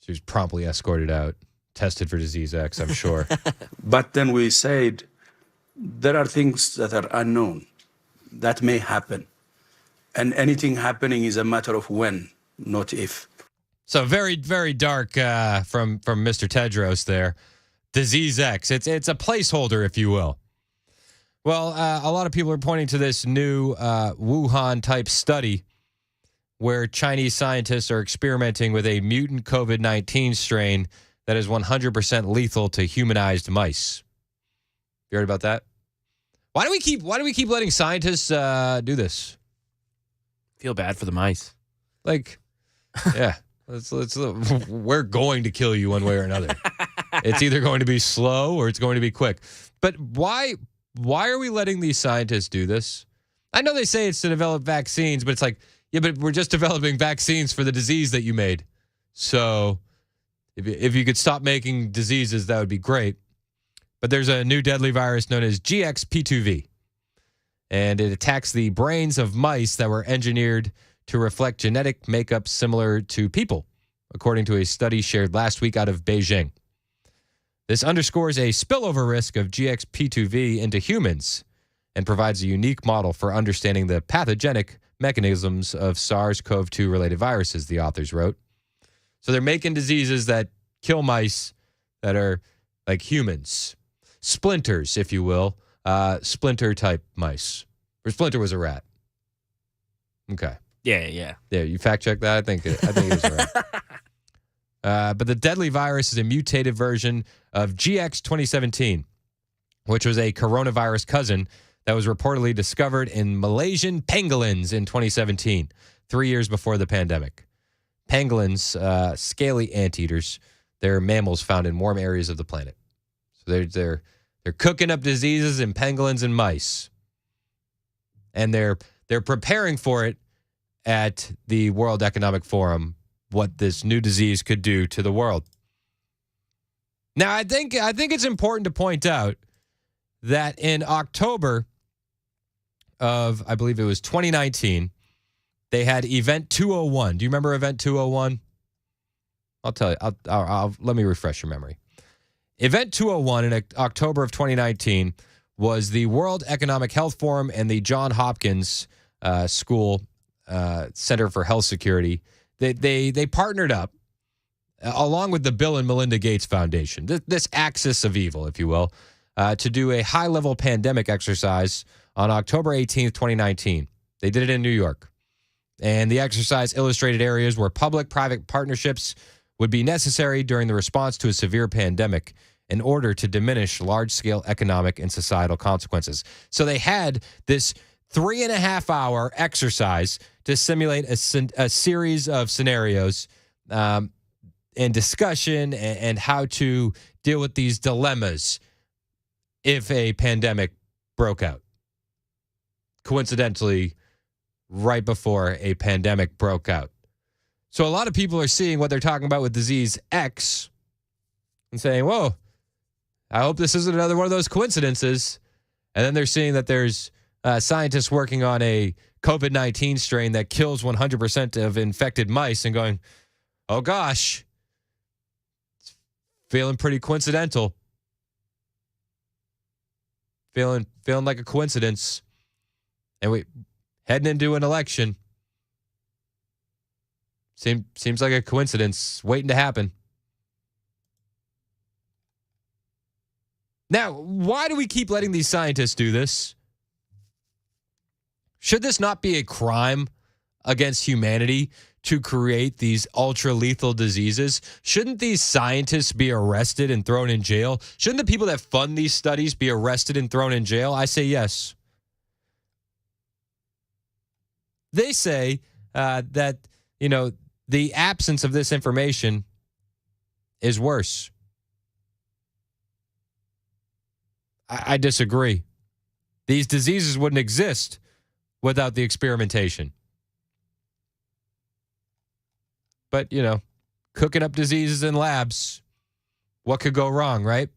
She was promptly escorted out, tested for Disease X, I'm sure. But then we said, there are things that are unknown that may happen. And anything happening is a matter of when, not if. So very, very dark from Mr. Tedros there. Disease X. It's a placeholder, if you will. Well, a lot of people are pointing to this new Wuhan-type study where Chinese scientists are experimenting with a mutant COVID-19 strain that is 100% lethal to humanized mice. You heard about that? Why do we keep letting scientists do this? Feel bad for the mice. Yeah. We're going to kill you one way or another. It's either going to be slow or it's going to be quick. But why are we letting these scientists do this? I know they say it's to develop vaccines, but it's like, yeah, but we're just developing vaccines for the disease that you made. So if you could stop making diseases, that would be great. But there's a new deadly virus known as GXP2V, and it attacks the brains of mice that were engineered to reflect genetic makeup similar to people, according to a study shared last week out of Beijing. This underscores a spillover risk of GXP2V into humans and provides a unique model for understanding the pathogenic mechanisms of SARS-CoV-2 related viruses, the authors wrote. So they're making diseases that kill mice that are like humans. Splinters, if you will. Splinter-type mice. Or Splinter was a rat. Okay. Yeah. Yeah, you fact-check that? I think it was a rat. But the deadly virus is a mutated version of GX 2017, which was a coronavirus cousin that was reportedly discovered in Malaysian pangolins in 2017, 3 years before the pandemic. Pangolins, scaly anteaters, they're mammals found in warm areas of the planet. So they're cooking up diseases in pangolins and mice. And they're preparing for it at the World Economic Forum, what this new disease could do to the world. Now, I think it's important to point out that in October of, I believe it was 2019, they had Event 201. Do you remember Event 201? I'll tell you. I'll let me refresh your memory. Event 201 in October of 2019 was the World Economic Health Forum and the Johns Hopkins School Center for Health Security. They partnered up along with the Bill and Melinda Gates Foundation, this axis of evil, if you will, to do a high-level pandemic exercise on October 18th, 2019. They did it in New York. And the exercise illustrated areas where public-private partnerships would be necessary during the response to a severe pandemic in order to diminish large-scale economic and societal consequences. So they had this 3.5-hour exercise to simulate a series of scenarios and discussion and how to deal with these dilemmas if a pandemic broke out. Coincidentally, right before a pandemic broke out. So a lot of people are seeing what they're talking about with disease X and saying, whoa, I hope this isn't another one of those coincidences. And then they're seeing that there's scientists working on a COVID-19 strain that kills 100% of infected mice and going, oh gosh, it's feeling pretty coincidental. Feeling like a coincidence. And we heading into an election. Seems like a coincidence waiting to happen. Now, why do we keep letting these scientists do this? Should this not be a crime against humanity to create these ultra-lethal diseases? Shouldn't these scientists be arrested and thrown in jail? Shouldn't the people that fund these studies be arrested and thrown in jail? I say yes. They say that, the absence of this information is worse. I disagree. These diseases wouldn't exist without the experimentation. But, cooking up diseases in labs, what could go wrong, right?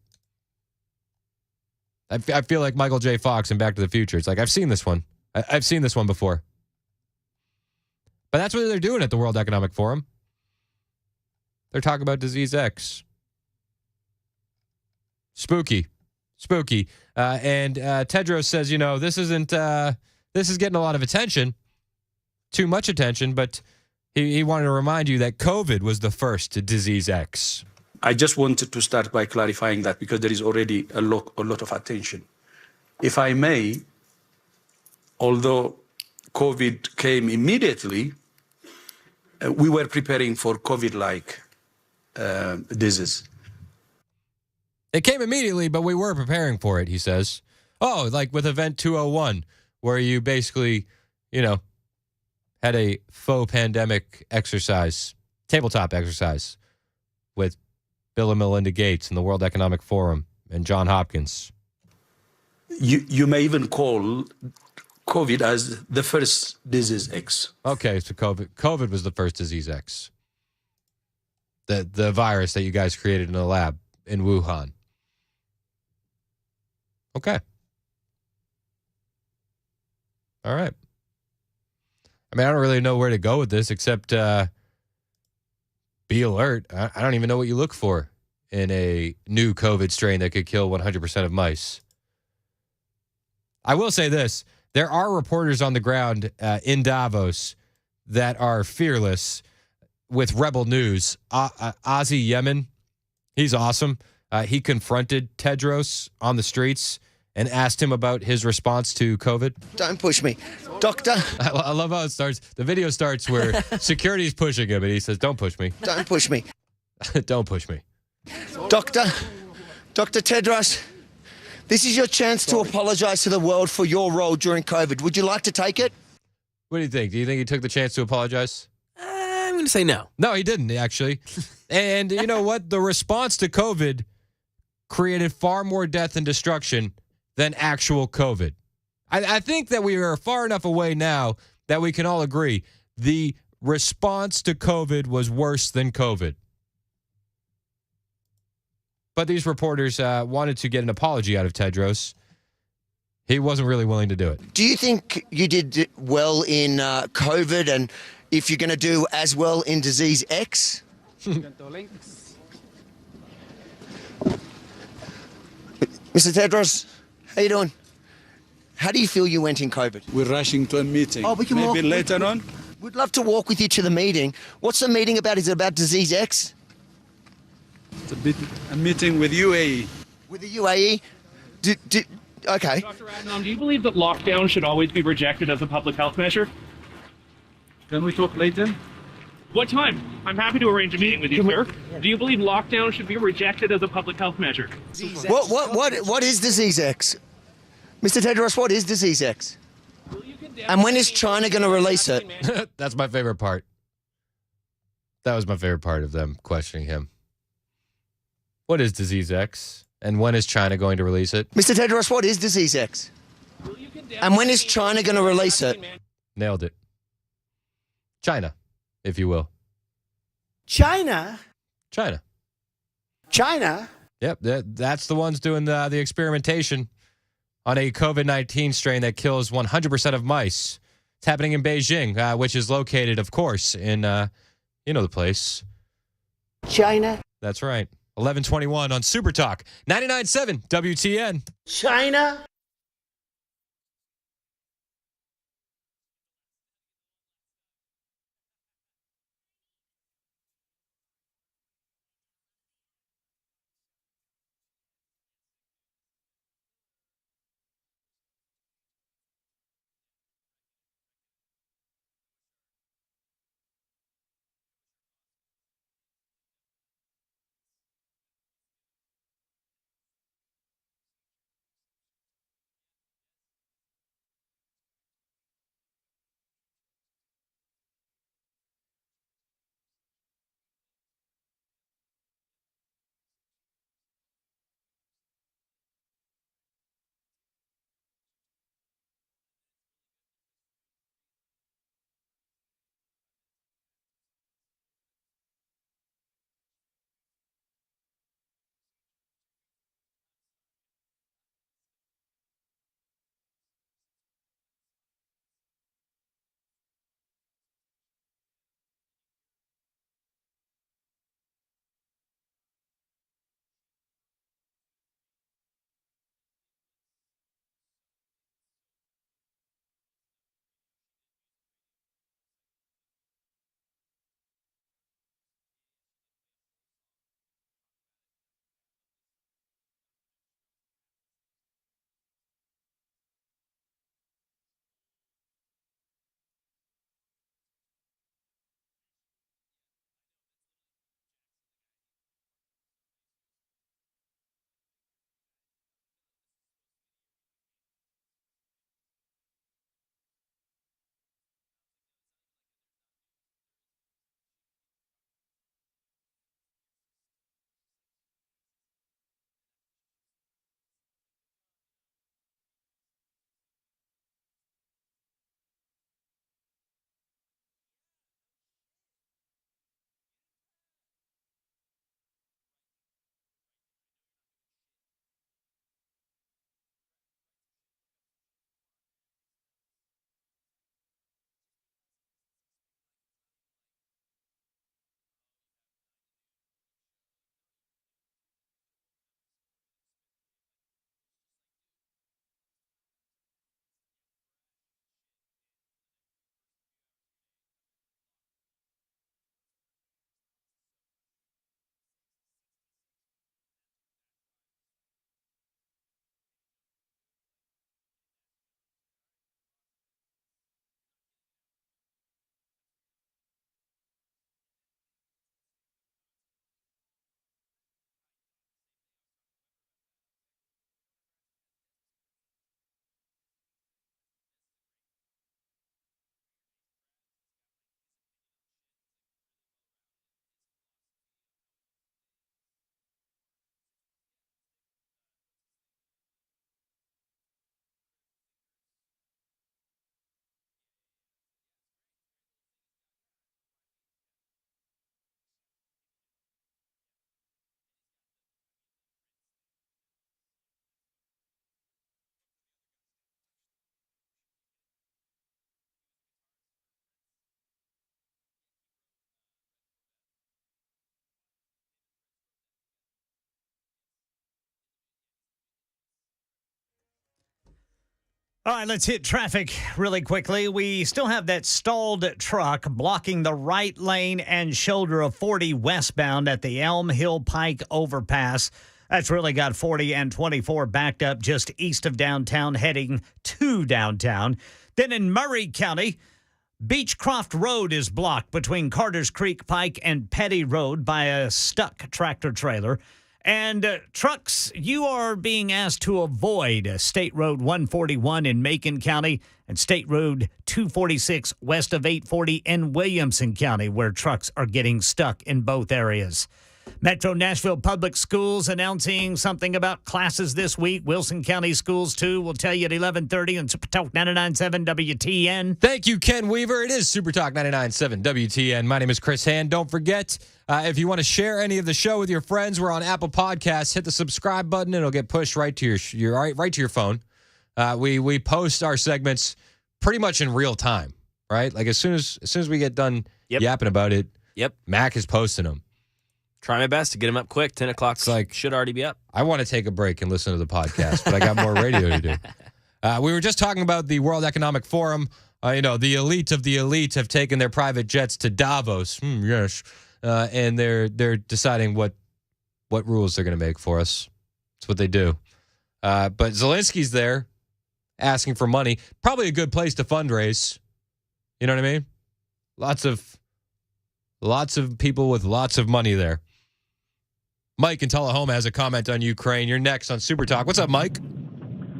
I feel like Michael J. Fox in Back to the Future. It's like, I've seen this one. I've seen this one before. But that's what they're doing at the World Economic Forum. They're talking about disease X. Spooky. And Tedros says, this is getting a lot of attention, too much attention, but he wanted to remind you that COVID was the first disease X. I just wanted to start by clarifying that because there is already a lot of attention. If I may, although COVID came immediately, we were preparing for COVID-like disease. It came immediately, but we were preparing for it, he says. Oh, like with Event 201, where you basically, had a faux pandemic exercise, tabletop exercise with Bill and Melinda Gates and the World Economic Forum and Johns Hopkins. You may even call COVID as the first disease X. Okay, so COVID was the first disease X. The virus that you guys created in a lab in Wuhan. Okay. All right. I mean, I don't really know where to go with this except be alert. I don't even know what you look for in a new COVID strain that could kill 100% of mice. I will say this. There are reporters on the ground in Davos that are fearless with Rebel News. Ozzy Yemen, he's awesome. He confronted Tedros on the streets and asked him about his response to COVID. Don't push me, doctor. I love how it starts. The video starts where security's pushing him, and he says, don't push me. Don't push me. Don't push me. Doctor Tedros, This is your chance to apologize to the world for your role during COVID. Would you like to take it? What do you think? Do you think he took the chance to apologize? I'm going to say no. No, he didn't, actually. And you know what? The response to COVID created far more death and destruction than actual COVID. I think that we are far enough away now that we can all agree the response to COVID was worse than COVID. But these reporters wanted to get an apology out of Tedros. He wasn't really willing to do it. Do you think you did well in COVID, and if you're going to do as well in disease X? Mr. Tedros, how you doing? How do you feel you went in COVID? We're rushing to a meeting. Oh, we can Maybe walk, later on. We'd love to walk with you to the meeting. What's the meeting about? Is it about disease X? It's a meeting with UAE. With the UAE? Okay. Dr. Adnan, do you believe that lockdown should always be rejected as a public health measure? Can we talk later? What time? I'm happy to arrange a meeting with you, sir. Do you believe lockdown should be rejected as a public health measure? What is disease X? Mr. Tedros, what is disease X? And when is China going to release it? That's my favorite part. That was my favorite part of them questioning him. What is disease X? And when is China going to release it? Mr. Tedros, what is disease X? And when is China going to release it? Nailed it. China, if you will. China? China. China? Yep, that's the ones doing the experimentation on a COVID-19 strain that kills 100% of mice. It's happening in Beijing, which is located, of course, in, you know the place. China? That's right. 11:21 on Super Talk. 99.7 WTN. China? All right, let's hit traffic really quickly. We still have that stalled truck blocking the right lane and shoulder of 40 westbound at the Elm Hill Pike overpass. That's really got 40 and 24 backed up just east of downtown, heading to downtown. Then in Murray County, Beechcroft Road is blocked between Carters Creek Pike and Petty Road by a stuck tractor trailer. And trucks, you are being asked to avoid State Road 141 in Macon County and State Road 246 west of 840 in Williamson County, where trucks are getting stuck in both areas. Metro Nashville Public Schools announcing something about classes this week. Wilson County Schools, too, will tell you at 11:30 on Super Talk 99.7 WTN. Thank you, Ken Weaver. It is Super Talk 99.7 WTN. My name is Chris Hand. Don't forget, if you want to share any of the show with your friends, we're on Apple Podcasts. Hit the subscribe button. It'll get pushed right to right to your phone. We post our segments pretty much in real time, right? Like as soon as we get done yapping about it, Mac is posting them. Try my best to get them up quick. 10 o'clock should already be up. I want to take a break and listen to the podcast, but I got more radio to do. We were just talking about the World Economic Forum. The elite of the elite have taken their private jets to Davos. Yes. And they're deciding what rules they're going to make for us. That's what they do. But Zelensky's there asking for money. Probably a good place to fundraise. You know what I mean? Lots of people with lots of money there. Mike in Tullahoma has a comment on Ukraine. You're next on Super Talk. What's up, Mike?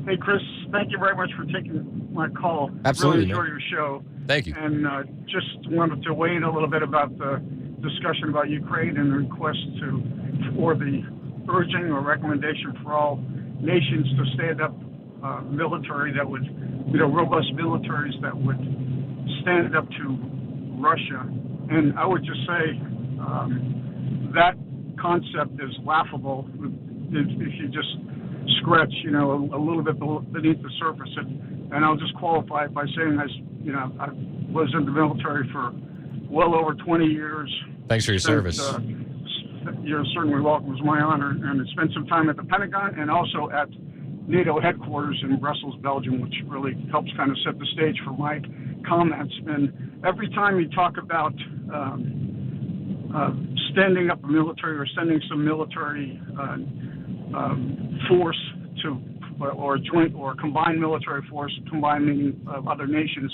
Hey, Chris. Thank you very much for taking my call. Absolutely. Really enjoy your show. Thank you. And just wanted to weigh in a little bit about the discussion about Ukraine and the request for the urging or recommendation for all nations to stand up military that would, robust militaries that would stand up to Russia. And I would just say that concept is laughable if you just scratch, a little bit beneath the surface. And I'll just qualify it by saying I was in the military for well over 20 years. Thanks for your service. You're certainly welcome. It was my honor. And I spent some time at the Pentagon and also at NATO headquarters in Brussels, Belgium, which really helps kind of set the stage for my comments. And every time you talk about standing up a military or sending some military force to, or joint or combined military force, combined meaning of other nations,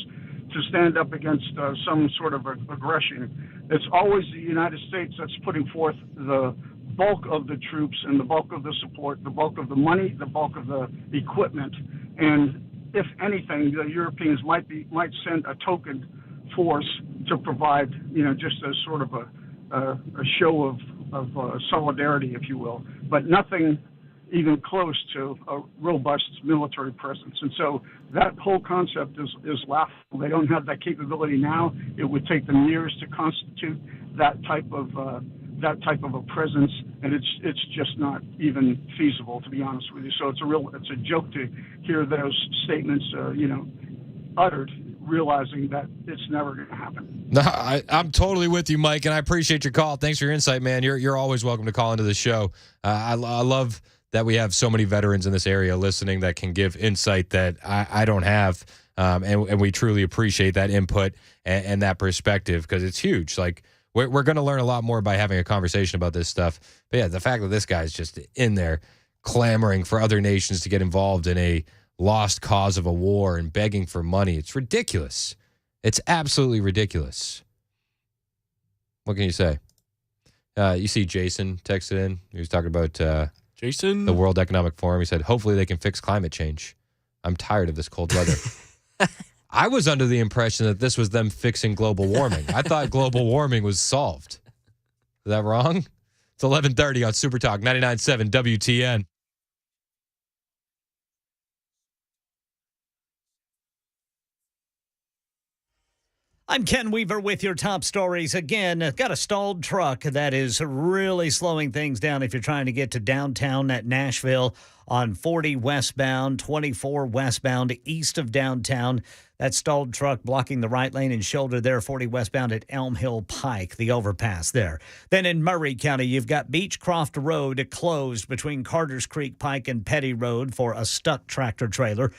to stand up against some sort of aggression, it's always the United States that's putting forth the bulk of the troops and the bulk of the support, the bulk of the money, the bulk of the equipment. And if anything, the Europeans might send a token force to provide, just as sort of a show of solidarity, if you will, but nothing even close to a robust military presence. And so that whole concept is laughable. They don't have that capability now. It would take them years to constitute that type of a presence, and it's just not even feasible, to be honest with you. So it's a joke to hear those statements, uttered, realizing that it's never going to happen. No, I'm totally with you, Mike, and I appreciate your call. Thanks for your insight, man. You're always welcome to call into the show. I love that we have so many veterans in this area listening that can give insight that I don't have, and we truly appreciate that input and that perspective, because it's huge. Like, we're going to learn a lot more by having a conversation about this stuff. But yeah, the fact that this guy's just in there clamoring for other nations to get involved in a lost cause of a war and begging for money, it's ridiculous. It's absolutely ridiculous. What can you say? You see Jason texted in. He was talking about Jason, the World Economic Forum. He said, hopefully they can fix climate change. I'm tired of this cold weather. I was under the impression that this was them fixing global warming. I thought global warming was solved. Is that wrong? It's 11:30 on Super Talk 99.7 WTN. I'm Ken Weaver with your top stories. Again, got a stalled truck that is really slowing things down if you're trying to get to downtown at Nashville on 40 westbound, 24 westbound, east of downtown. That stalled truck blocking the right lane and shoulder there, 40 westbound at Elm Hill Pike, the overpass there. Then in Murray County, you've got Beechcroft Road closed between Carters Creek Pike and Petty Road for a stuck tractor trailer.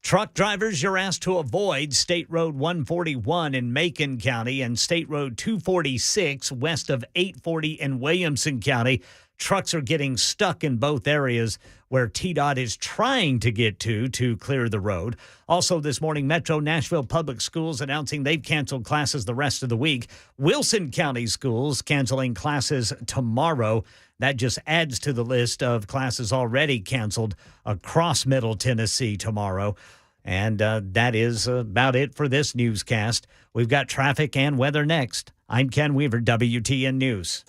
Truck drivers, you're asked to avoid State Road 141 in Macon County and State Road 246 west of 840 in Williamson County. Trucks are getting stuck in both areas where TDOT is trying to get to clear the road. Also this morning, Metro Nashville Public Schools announcing they've canceled classes the rest of the week. Wilson County Schools canceling classes tomorrow. That just adds to the list of classes already canceled across Middle Tennessee tomorrow. And that is about it for this newscast. We've got traffic and weather next. I'm Ken Weaver, WTN News.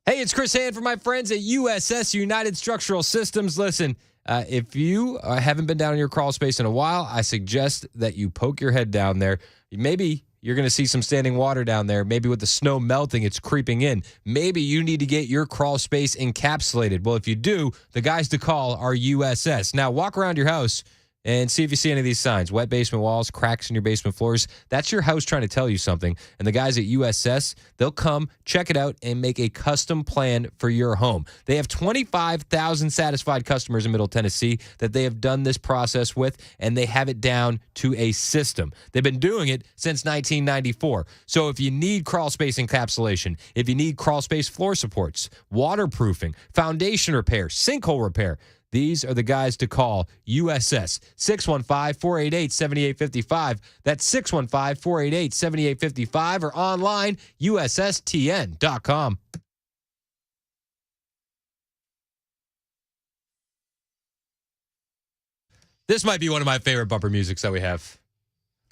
Hey, it's Chris Hand from my friends at USS United Structural Systems. Listen, if you haven't been down in your crawl space in a while, I suggest that you poke your head down there. Maybe you're going to see some standing water down there. Maybe with the snow melting, it's creeping in. Maybe you need to get your crawl space encapsulated. Well, if you do, the guys to call are USS. Now, walk around your house and see if you see any of these signs. Wet basement walls, cracks in your basement floors. That's your house trying to tell you something. And the guys at USS, they'll come, check it out, and make a custom plan for your home. They have 25,000 satisfied customers in Middle Tennessee that they have done this process with, and they have it down to a system. They've been doing it since 1994. So if you need crawl space encapsulation, if you need crawl space floor supports, waterproofing, foundation repair, sinkhole repair, These are the guys to call. USS 615-488-7855. That's 615-488-7855 or online USSTN.com. This might be one of my favorite bumper musics that we have.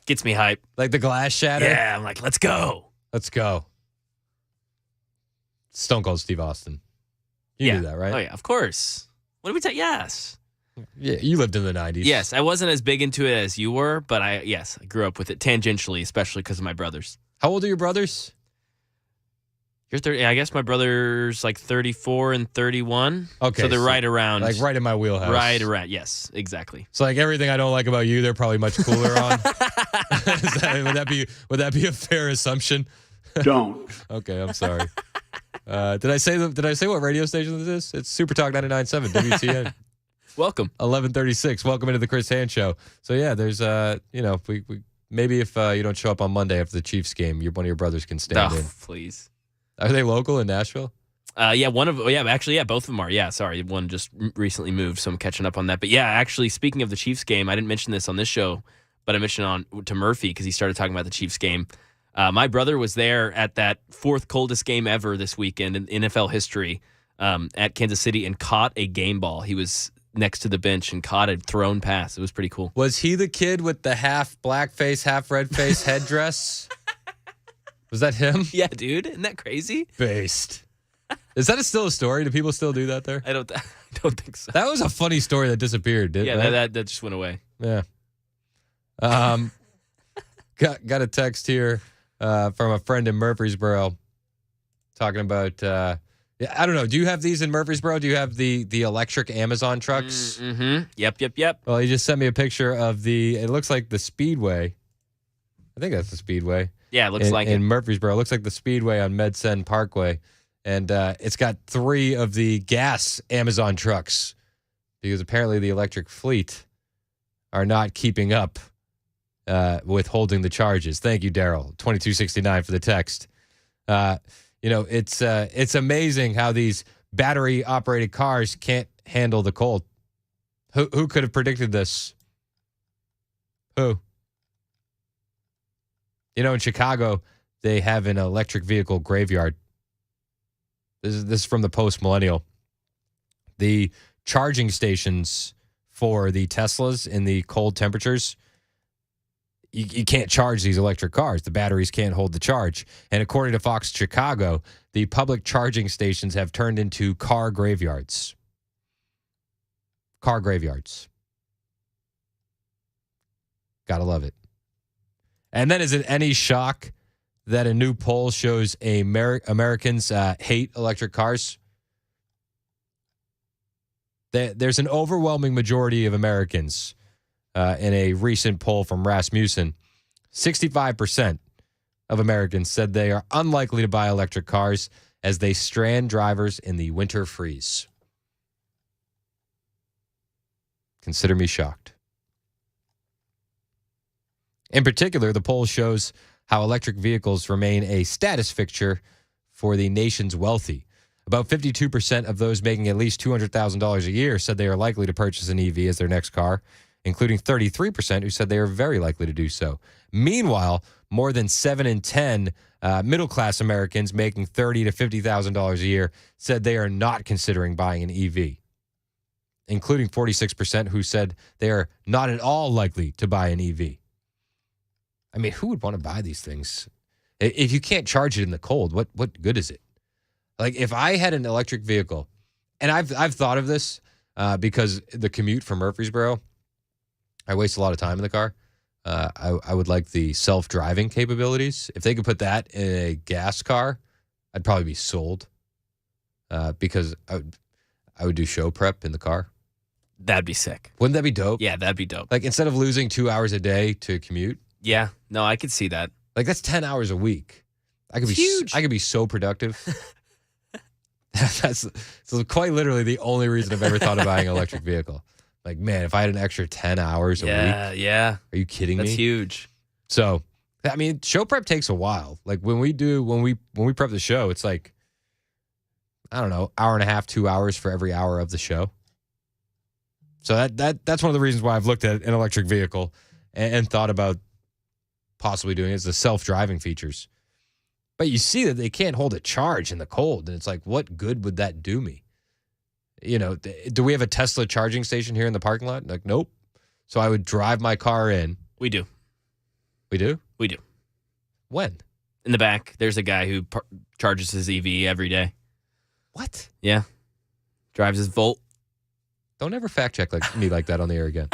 Gets me hype. Like the glass shatter? Yeah, I'm like, let's go. Let's go. Stone Cold Steve Austin. You knew that, right? Oh, yeah, of course. What did we tell? Yes. Yeah, you lived in the 90s. Yes, I wasn't as big into it as you were, but I grew up with it tangentially, especially because of my brothers. How old are your brothers? You're 30. I guess my brother's like 34 and 31. Okay. So they're right around. Like right in my wheelhouse. Right around. Yes, exactly. So like everything I don't like about you, they're probably much cooler on. would that be a fair assumption? Don't. Okay, I'm sorry. Did I say what radio station this is? It's Super Talk 99.7 WTN. Welcome. 11:36. Welcome into the Chris Hand Show. So yeah, there's we maybe if you don't show up on Monday after the Chiefs game, one of your brothers can stand in. Please. Are they local in Nashville? Both of them are. Yeah, sorry. One just recently moved, so I'm catching up on that. But yeah, actually, speaking of the Chiefs game, I didn't mention this on this show, but I mentioned to Murphy because he started talking about the Chiefs game. My brother was there at that fourth coldest game ever this weekend in NFL history at Kansas City and caught a game ball. He was next to the bench and caught a thrown pass. It was pretty cool. Was he the kid with the half black face, half red face headdress? Was that him? Yeah, dude. Isn't that crazy? Based. Is that still a story? Do people still do that there? I don't think so. That was a funny story that disappeared, didn't it? Yeah, that just went away. Yeah. Got a text here from a friend in Murfreesboro talking about I don't know. Do you have these in Murfreesboro? Do you have the electric Amazon trucks? Mm-hmm. Yep. Well, he just sent me a picture of it looks like the Speedway. I think that's the Speedway. Yeah, it looks like in Murfreesboro. It looks like the Speedway on Medsend Parkway. And it's got 3 of the gas Amazon trucks because apparently the electric fleet are not keeping up with holding the charges. Thank you, Daryl. 2269 for the text. It's amazing how these battery-operated cars can't handle the cold. Who could have predicted this? Who? In Chicago, they have an electric vehicle graveyard. This is from the Post-Millennial. The charging stations for the Teslas in the cold temperatures, you can't charge these electric cars. The batteries can't hold the charge. And according to Fox Chicago, the public charging stations have turned into car graveyards. Car graveyards. Gotta love it. And then is it any shock that a new poll shows Americans hate electric cars? There's an overwhelming majority of Americans in a recent poll from Rasmussen. 65% of Americans said they are unlikely to buy electric cars as they strand drivers in the winter freeze. Consider me shocked. In particular, the poll shows how electric vehicles remain a status fixture for the nation's wealthy. About 52% of those making at least $200,000 a year said they are likely to purchase an EV as their next car, including 33% who said they are very likely to do so. Meanwhile, more than 7 in 10 middle-class Americans making $30,000 to $50,000 a year said they are not considering buying an EV, including 46% who said they are not at all likely to buy an EV. I mean, who would want to buy these things? If you can't charge it in the cold, what good is it? Like if I had an electric vehicle, and I've thought of this because the commute from Murfreesboro, I waste a lot of time in the car. I would like the self-driving capabilities. If they could put that in a gas car, I'd probably be sold because I would do show prep in the car. That'd be sick. Wouldn't that be dope? Yeah, that'd be dope. Like instead of losing 2 hours a day to commute. Yeah, no, I could see that. Like that's 10 hours a week. I could be so productive. That's quite literally the only reason I've ever thought of buying an electric vehicle. Like, man, if I had an extra 10 hours a week. Yeah. Are you kidding me? That's huge. So, I mean, show prep takes a while. Like when we prep the show, it's like, I don't know, hour and a half, 2 hours for every hour of the show. So that's one of the reasons why I've looked at an electric vehicle and thought about possibly doing it, is the self-driving features. But you see that they can't hold a charge in the cold, and it's like, what good would that do me? You know, do we have a Tesla charging station here in the parking lot? Like, nope. So I would drive my car in. We do. We do? We do. When? In the back, there's a guy who charges his EV every day. What? Yeah. Drives his Volt. Don't ever fact check me like that on the air again.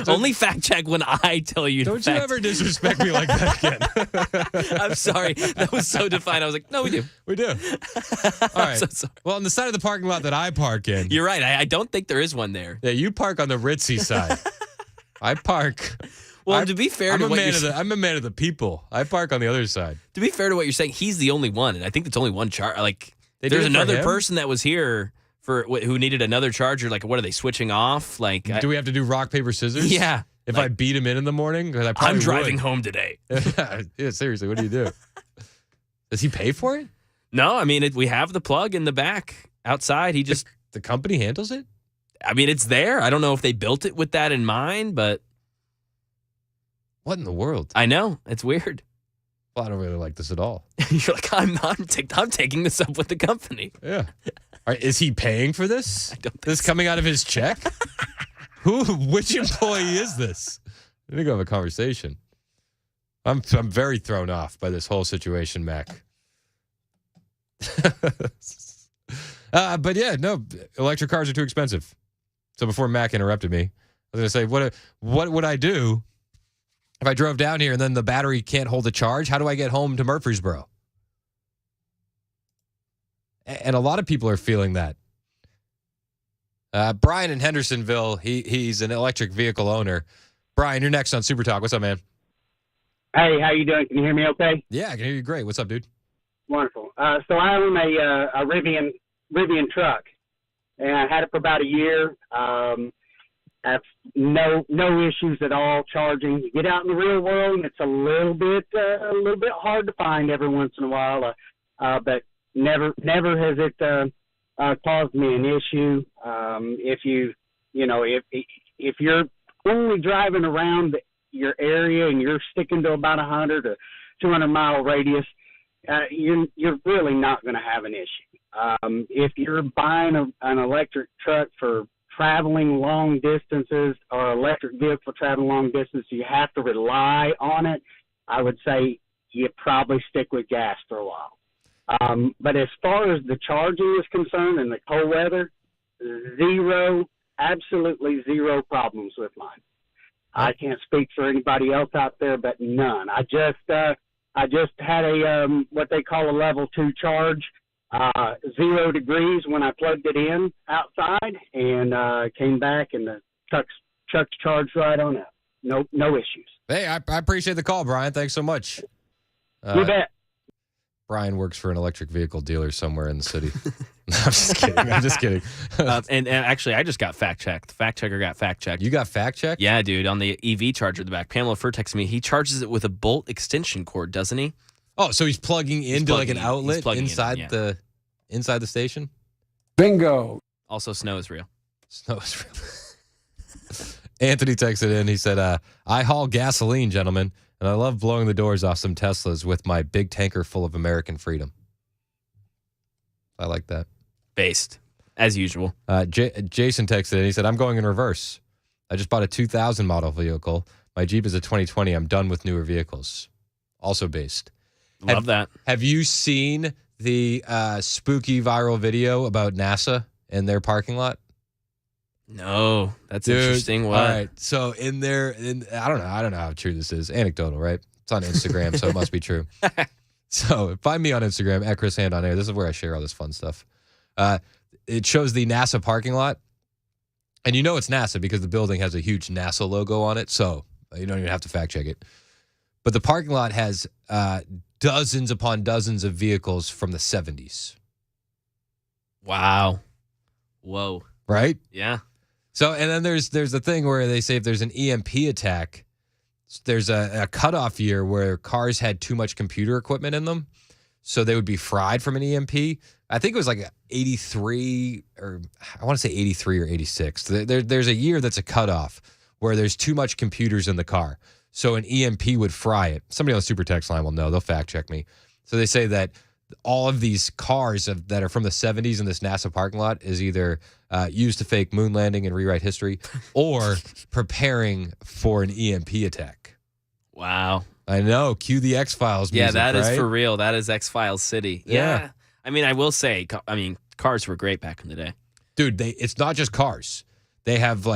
Only fact check when I tell you. Don't you ever disrespect me like that again. I'm sorry. That was so defined. I was like, no, we do. We do. All right. So sorry. Well, on the side of the parking lot that I park in. You're right. I don't think there is one there. Yeah, you park on the ritzy side. I park. Well, to be fair to what you're saying, I'm a man of the people. I park on the other side. To be fair to what you're saying, he's the only one, and I think it's only one charge. Like, They did there's it for another him? person that was here who needed another charger. Like, what are they switching off? Like, Do we have to do rock, paper, scissors? Yeah. If I beat him in the morning, because I probably I'm driving would. home today. Yeah, seriously, what do you do? Does he pay for it? No, I mean, we have the plug in the back outside. He just the company handles it. I mean, it's there. I don't know if they built it with that in mind, but what in the world? I know, it's weird. Well, I don't really like this at all. You're like, I'm taking this up with the company. Yeah. All right, is he paying for this? I don't think this coming out of his check? Which employee is this? I think I have a conversation. I'm very thrown off by this whole situation, Mac. But yeah, no, electric cars are too expensive. So before Mac interrupted me, I was going to say, what would I do if I drove down here and then the battery can't hold a charge? How do I get home to Murfreesboro? And a lot of people are feeling that. Brian in Hendersonville, he's an electric vehicle owner. Brian, you're next on Super Talk. What's up, man? Hey, how you doing? Can you hear me okay? Yeah, I can hear you great. What's up, dude? Wonderful. So I own a Rivian truck, and I had it for about a year. Have no issues at all charging. You get out in the real world, and it's a little bit hard to find every once in a while. But never has it caused me an issue. If you're only driving around your area and you're sticking to about 100 or 200 mile radius, you're really not going to have an issue. If you're buying an electric truck for traveling long distances or electric vehicle traveling long distances, you have to rely on it. I would say you probably stick with gas for a while. But as far as the charging is concerned in the cold weather, absolutely zero problems with mine. I can't speak for anybody else out there, but none. I just had a what they call a level 2 charge, 0 degrees when I plugged it in outside, and came back and the truck's charged right on up. No issues. Hey, I appreciate the call, Brian. Thanks so much. You bet. Brian works for an electric vehicle dealer somewhere in the city. No, I'm just kidding. And actually, I just got fact-checked. The fact-checker got fact-checked. You got fact-checked? Yeah, dude, on the EV charger in the back. Pamela Fur texted me. He charges it with a Bolt extension cord, doesn't he? Oh, so he's plugging into like an outlet inside in, inside the station? Bingo. Also, snow is real. Snow is real. Anthony texted in. He said, I haul gasoline, gentlemen, and I love blowing the doors off some Teslas with my big tanker full of American freedom. I like that. Based, as usual. Jason texted in. He said, I'm going in reverse. I just bought a 2000 model vehicle. My Jeep is a 2020. I'm done with newer vehicles. Also based. Love that. Have you seen the spooky viral video about NASA and their parking lot? No, that's Dude, interesting. What? All right. So I don't know how true this is. Anecdotal, right? It's on Instagram, so it must be true. So find me on Instagram at Chris Hand on Air. This is where I share all this fun stuff. It shows the NASA parking lot. And you know it's NASA because the building has a huge NASA logo on it. So you don't even have to fact check it. But the parking lot has dozens upon dozens of vehicles from the 70s. Wow. Whoa. Right? Yeah. So, and then there's a thing where they say if there's an EMP attack, there's a cutoff year where cars had too much computer equipment in them. so they would be fried from an EMP. I think it was like 83, or I want to say 83 or 86. There's a year that's a cutoff where there's too much computers in the car. So an EMP would fry it. Somebody on the super text line will know. They'll fact check me. So they say that all of these cars that are from the 70s in this NASA parking lot is either used to fake moon landing and rewrite history or preparing for an EMP attack. Wow. I know. Cue the X-Files music, Yeah, that is right? for real. That is X-Files City. Yeah. I mean, I will say, cars were great back in the day. Dude, it's not just cars. They have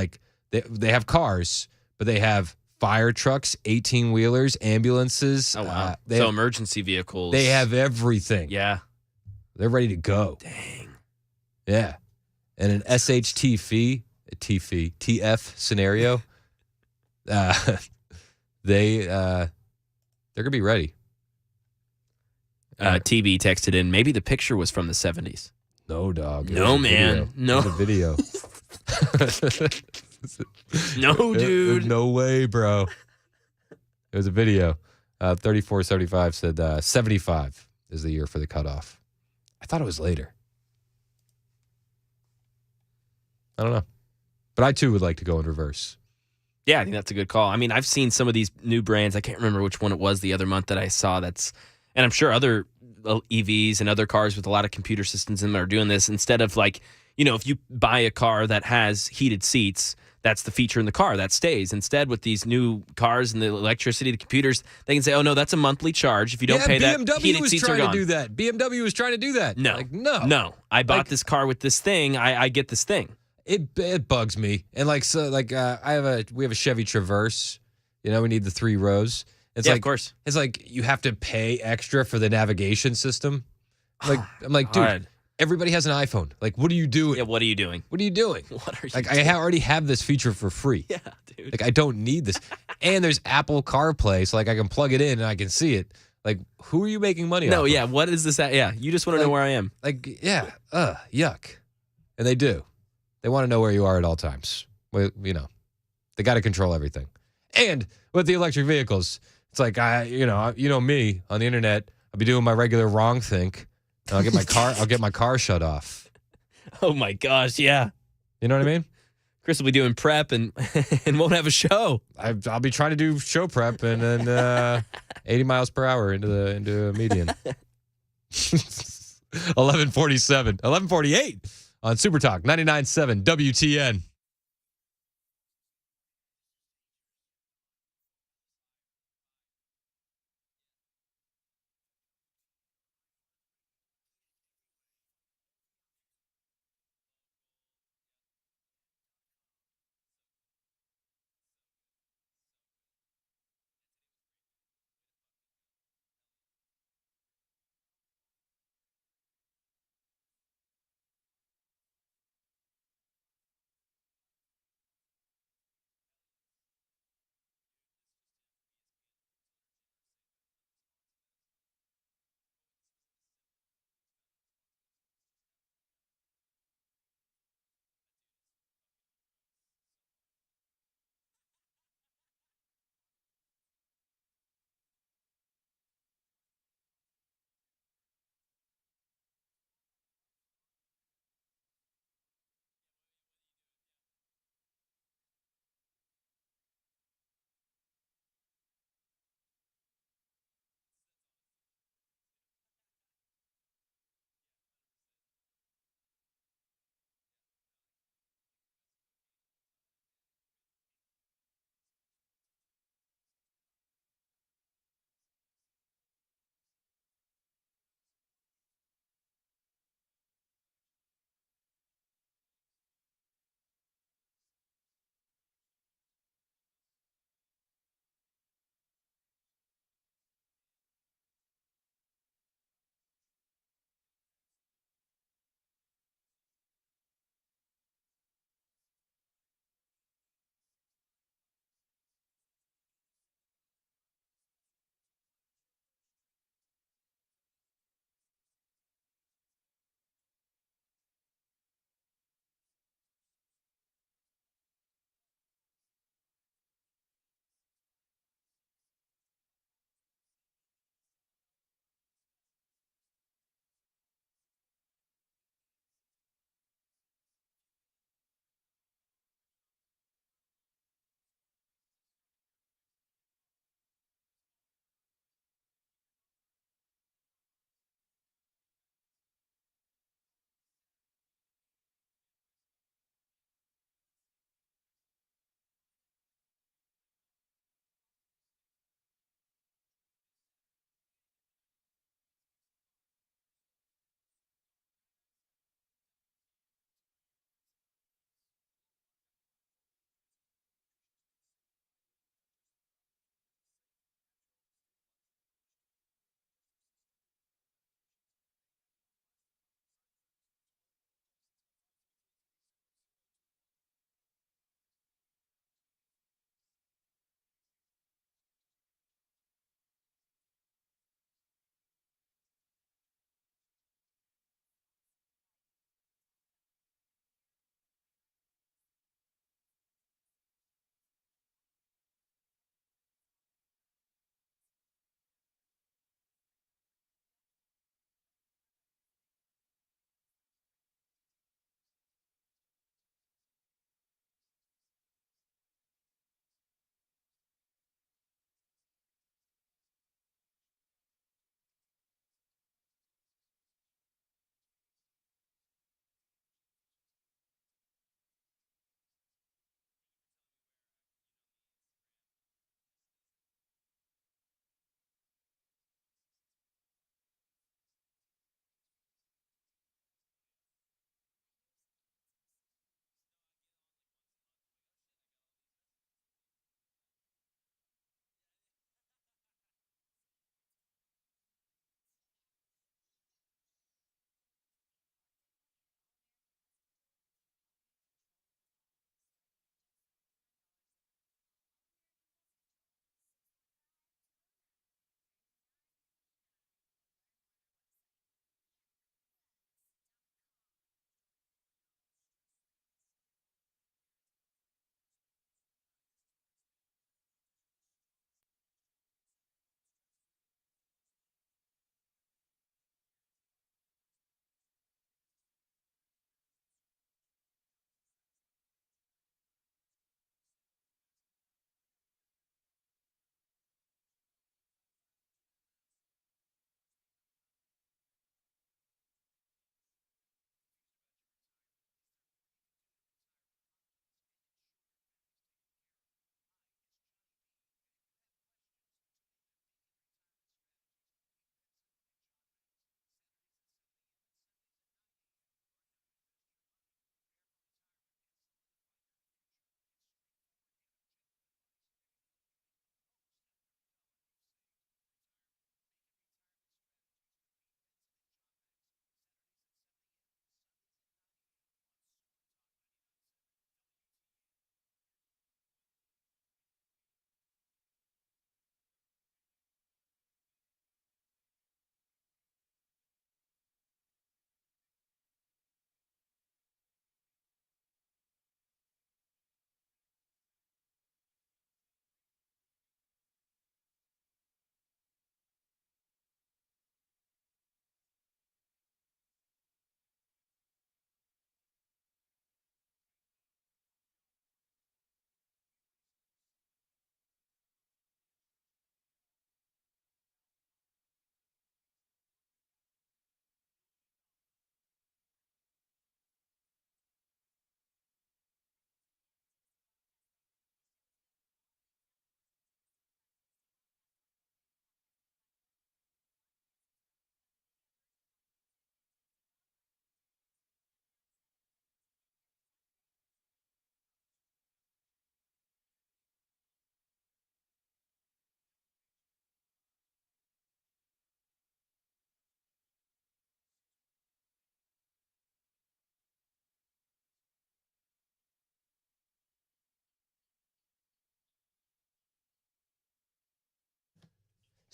they have cars, but they have fire trucks, 18-wheelers, ambulances. Oh, wow. So emergency vehicles. They have everything. Yeah. They're ready to go. Dang. Yeah. And an TF scenario, they're going to be ready. TB texted in, maybe the picture was from the 70s. No, dog. No, man. No. It was a video. No, dude. No way, bro. It was a video. 3475 said 75 is the year for the cutoff. I thought it was later. I don't know. But I, too, would like to go in reverse. Yeah, I think that's a good call. I mean, I've seen some of these new brands. I can't remember which one it was the other month that I saw and I'm sure other EVs and other cars with a lot of computer systems in them are doing this. Instead of if you buy a car that has heated seats, that's the feature in the car that stays. Instead, with these new cars and the electricity, the computers, they can say, oh, no, that's a monthly charge. If you don't pay that, heated seats are gone. BMW was trying to do that. No. No. I bought this car with this thing. I get this thing. It bugs me. And we have a Chevy Traverse. We need the 3 rows. Of course. It's like you have to pay extra for the navigation system. I'm like, dude, everybody has an iPhone. Like, what are you doing? Yeah, what are you doing? What are you doing? What are you doing? I already have this feature for free. Yeah, dude. Like, I don't need this. And there's Apple CarPlay, so I can plug it in and I can see it. Like, who are you making money off of? What is this at? Yeah, you just want to know where I am. Yuck. And they do. They want to know where you are at all times. Well, they got to control everything. And with the electric vehicles, it's like me on the internet. I'll be doing my regular wrong think. And I'll get my car shut off. Oh my gosh, yeah. You know what I mean? Chris will be doing prep and won't have a show. I'll be trying to do show prep and then 80 miles per hour into a median. 11:48 on Super Talk 99.7 WTN.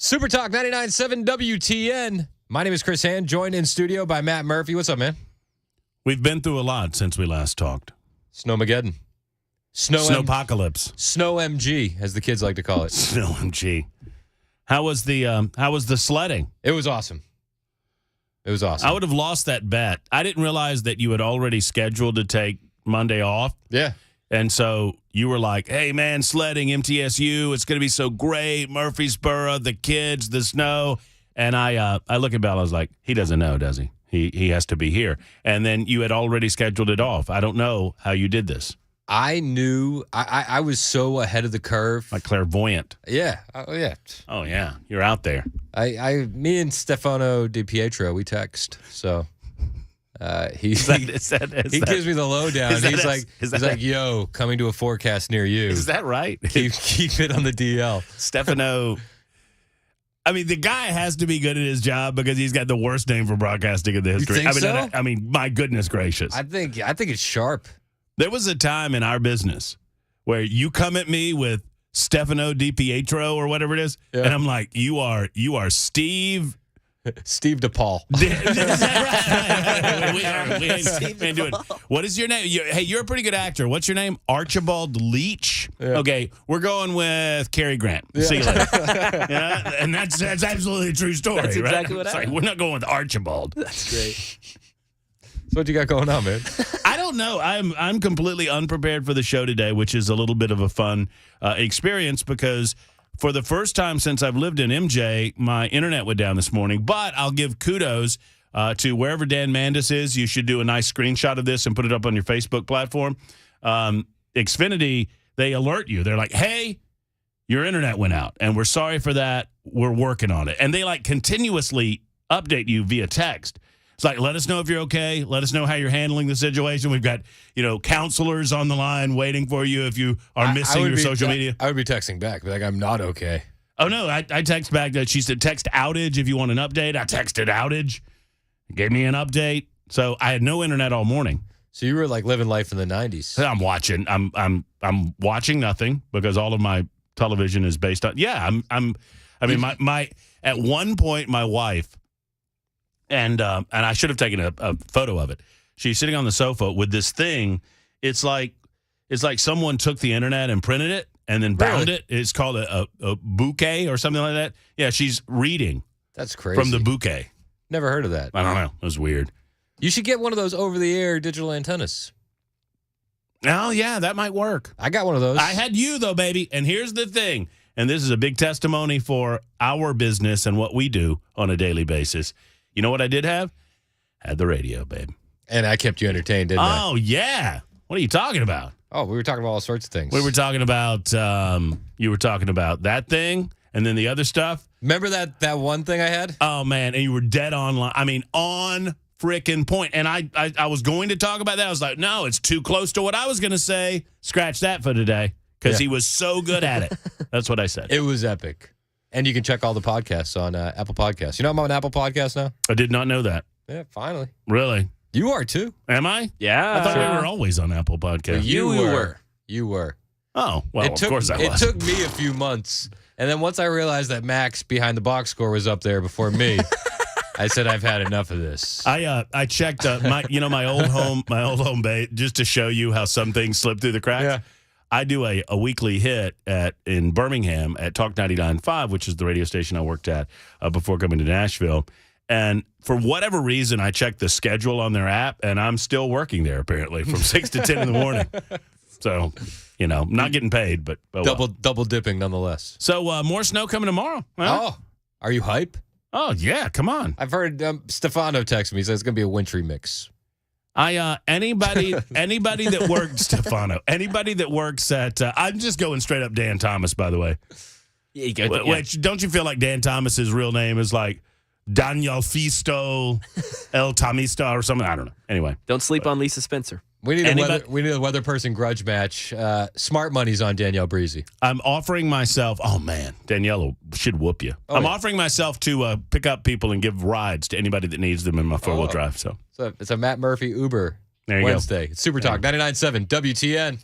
Super Talk 99.7 WTN. My name is Chris Hand, joined in studio by Matt Murphy. What's up, man? We've been through a lot since we last talked. Snowmageddon. Snowpocalypse. Snow MG, as the kids like to call it. Snow MG. How was the sledding? It was awesome. It was awesome. I would have lost that bet. I didn't realize that you had already scheduled to take Monday off. Yeah. And so you were like, hey, man, sledding, MTSU, it's going to be so great. Murfreesboro, the kids, the snow. And I look at Bell, I was like, he doesn't know, does he? He has to be here. And then you had already scheduled it off. I don't know how you did this. I knew I was so ahead of the curve. Like clairvoyant. Yeah. Oh, yeah. Oh, yeah. You're out there. Me and Stefano Di Pietro, we text. So he gives me the lowdown. He's like, yo, coming to a forecast near you. Is that right? Keep it on the DL. Stefano. I mean, the guy has to be good at his job because he's got the worst name for broadcasting in the history. You think so? I mean, my goodness gracious. I think it's sharp. There was a time in our business where you come at me with Stefano Di Pietro or whatever it is, and I'm like, you are Steve DePaul. We ain't doing. What is your name? You're a pretty good actor. What's your name? Archibald Leach. Yeah. Okay, we're going with Cary Grant. Yeah. See you later. Yeah, and that's absolutely a true story. That's exactly what happened. We're not going with Archibald. That's great. So what you got going on, man? I don't know. I'm completely unprepared for the show today, which is a little bit of a fun experience because for the first time since I've lived in MJ, my internet went down this morning. But I'll give kudos to wherever Dan Mandis is. You should do a nice screenshot of this and put it up on your Facebook platform. Xfinity, they alert you. They're like, hey, your internet went out, and we're sorry for that. We're working on it. And they continuously update you via text. It's like, let us know if you're okay. Let us know how you're handling the situation. We've got, counselors on the line waiting for you if you are missing your social media. I would be texting back, like, I'm not okay. Oh, no, I text back that she said text outage if you want an update. I texted outage. It gave me an update. So I had no internet all morning. So you were like living life in the 90s. I'm watching. I'm watching nothing because all of my television is based on. Yeah, my at one point my wife. And I should have taken a photo of it. She's sitting on the sofa with this thing. It's like someone took the internet and printed it and then bound it. It's called a bouquet or something like that. Yeah, she's reading. That's crazy. From the bouquet. Never heard of that. I don't know. It was weird. You should get one of those over-the-air digital antennas. Oh, yeah, that might work. I got one of those. I had you, though, baby. And here's the thing. And this is a big testimony for our business and what we do on a daily basis. You know what I did have? Had the radio, babe. And I kept you entertained, didn't I? Oh, yeah. What are you talking about? Oh, we were talking about all sorts of things. We were talking about, you were talking about that thing and then the other stuff. Remember that one thing I had? Oh, man. And you were dead on freaking point. And I was going to talk about that. I was like, no, it's too close to what I was going to say. Scratch that for today because he was so good at it. That's what I said. It was epic. And you can check all the podcasts on Apple Podcasts. You know I'm on Apple Podcasts now? I did not know that. Yeah, finally. Really? You are too. Am I? Yeah. I thought we were always on Apple Podcasts. Well, you were. Oh, well, of course I was. It took me a few months. And then once I realized that Max behind the box score was up there before me, I said I've had enough of this. I checked my old home base just to show you how some things slip through the cracks. Yeah. I do a weekly hit in Birmingham at Talk 99.5, which is the radio station I worked at before coming to Nashville. And for whatever reason, I checked the schedule on their app, and I'm still working there apparently from 6 to 10 in the morning. So, not getting paid, but double dipping nonetheless. So more snow coming tomorrow. Huh? Oh, are you hype? Oh yeah, come on. I've heard Stefano text me. He says it's gonna be a wintry mix. Anybody that works, Stefano, anybody that works at, I'm just going straight up Dan Thomas, by the way. Yeah, Which, don't you feel like Dan Thomas's real name is like Daniel Fisto El Tamista or something? I don't know. Anyway. Don't sleep on Lisa Spencer. We need a weather person grudge match. Smart money's on Danielle Breezy. I'm offering myself. Oh man, Danielle should whoop you. I'm offering myself to pick up people and give rides to anybody that needs them in my 4-wheel drive. So it's a Matt Murphy Uber Wednesday. It's Super Talk 99.7 WTN.